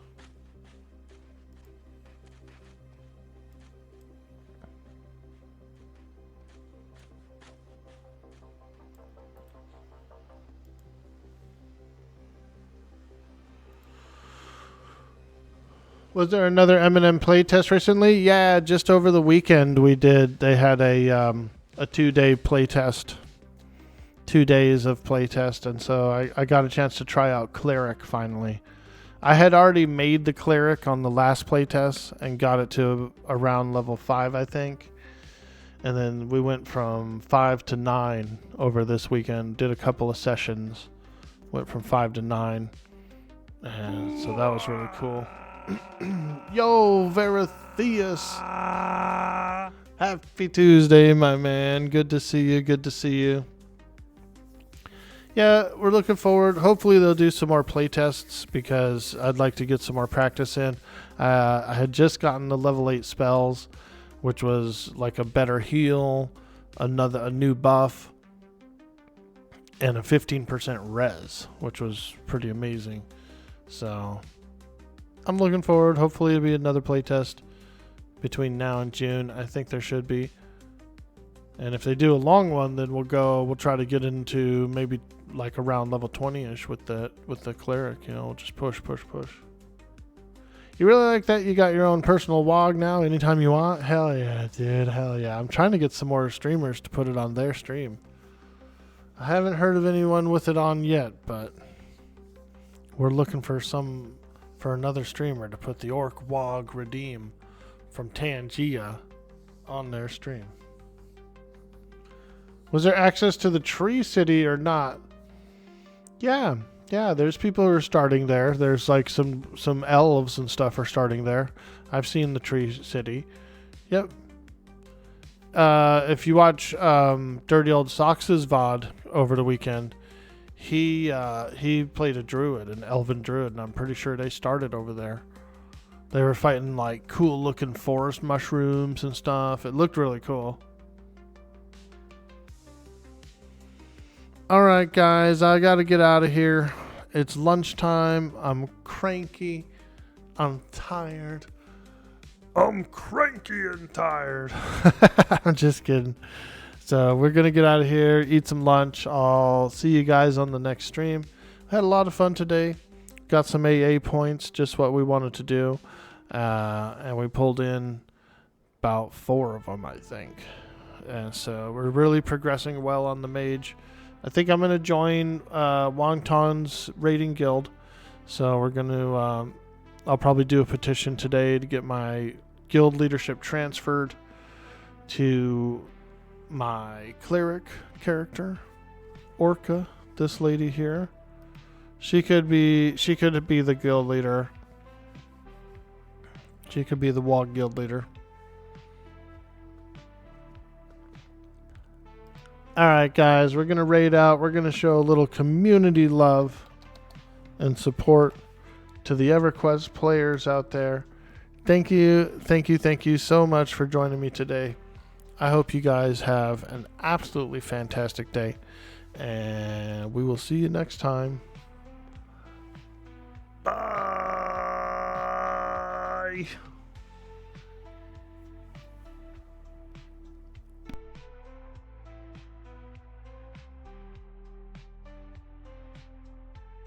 Was there another M&M playtest recently? Yeah, just over the weekend we did. They had a 2-day playtest. 2 days of playtest, and so I got a chance to try out Cleric finally. I had already made the Cleric on the last playtest and got it to around level 5, I think. And then we went from 5 to 9 over this weekend. Did a couple of sessions. Went from 5 to 9. And so that was really cool. Yo, Verithius. Happy Tuesday, my man. Good to see you. Good to see you. Yeah, we're looking forward. Hopefully they'll do some more playtests because I'd like to get some more practice in. I had just gotten the level 8 spells, which was like a better heal, a new buff, and a 15% res, which was pretty amazing. So I'm looking forward. Hopefully it'll be another playtest between now and June. I think there should be. And if they do a long one, then we'll try to get into maybe like around level 20-ish with the Cleric. You know, we'll just push. You really like that you got your own personal WoG now anytime you want? Hell yeah, dude. Hell yeah. I'm trying to get some more streamers to put it on their stream. I haven't heard of anyone with it on yet, but we're looking for another streamer to put the Orc WoG Redeem from Tangia on their stream. Was there access to the Tree City or not? Yeah, there's people who are starting there. There's like some elves and stuff are starting there. I've seen the Tree City. Yep. If you watch Dirty Old Socks's VOD over the weekend, he played a druid, an elven druid, and I'm pretty sure they started over there. They were fighting like cool looking forest mushrooms and stuff. It looked really cool. All right, guys, I got to get out of here. It's lunchtime. I'm cranky. I'm tired. I'm cranky and tired. I'm just kidding. So we're going to get out of here, eat some lunch. I'll see you guys on the next stream. I had a lot of fun today. Got some AA points, just what we wanted to do. And we pulled in about 4 of them, I think. And so we're really progressing well on the mage. I think I'm going to join Wongton's raiding guild. So we're going to... I'll probably do a petition today to get my guild leadership transferred to my cleric character, Orca, this lady here. She could be the guild leader. She could be the WoG guild leader. Alright, guys, we're going to raid out. We're going to show a little community love and support to the Everquest players out there. Thank you so much for joining me today. I hope you guys have an absolutely fantastic day, and we will see you next time. Bye.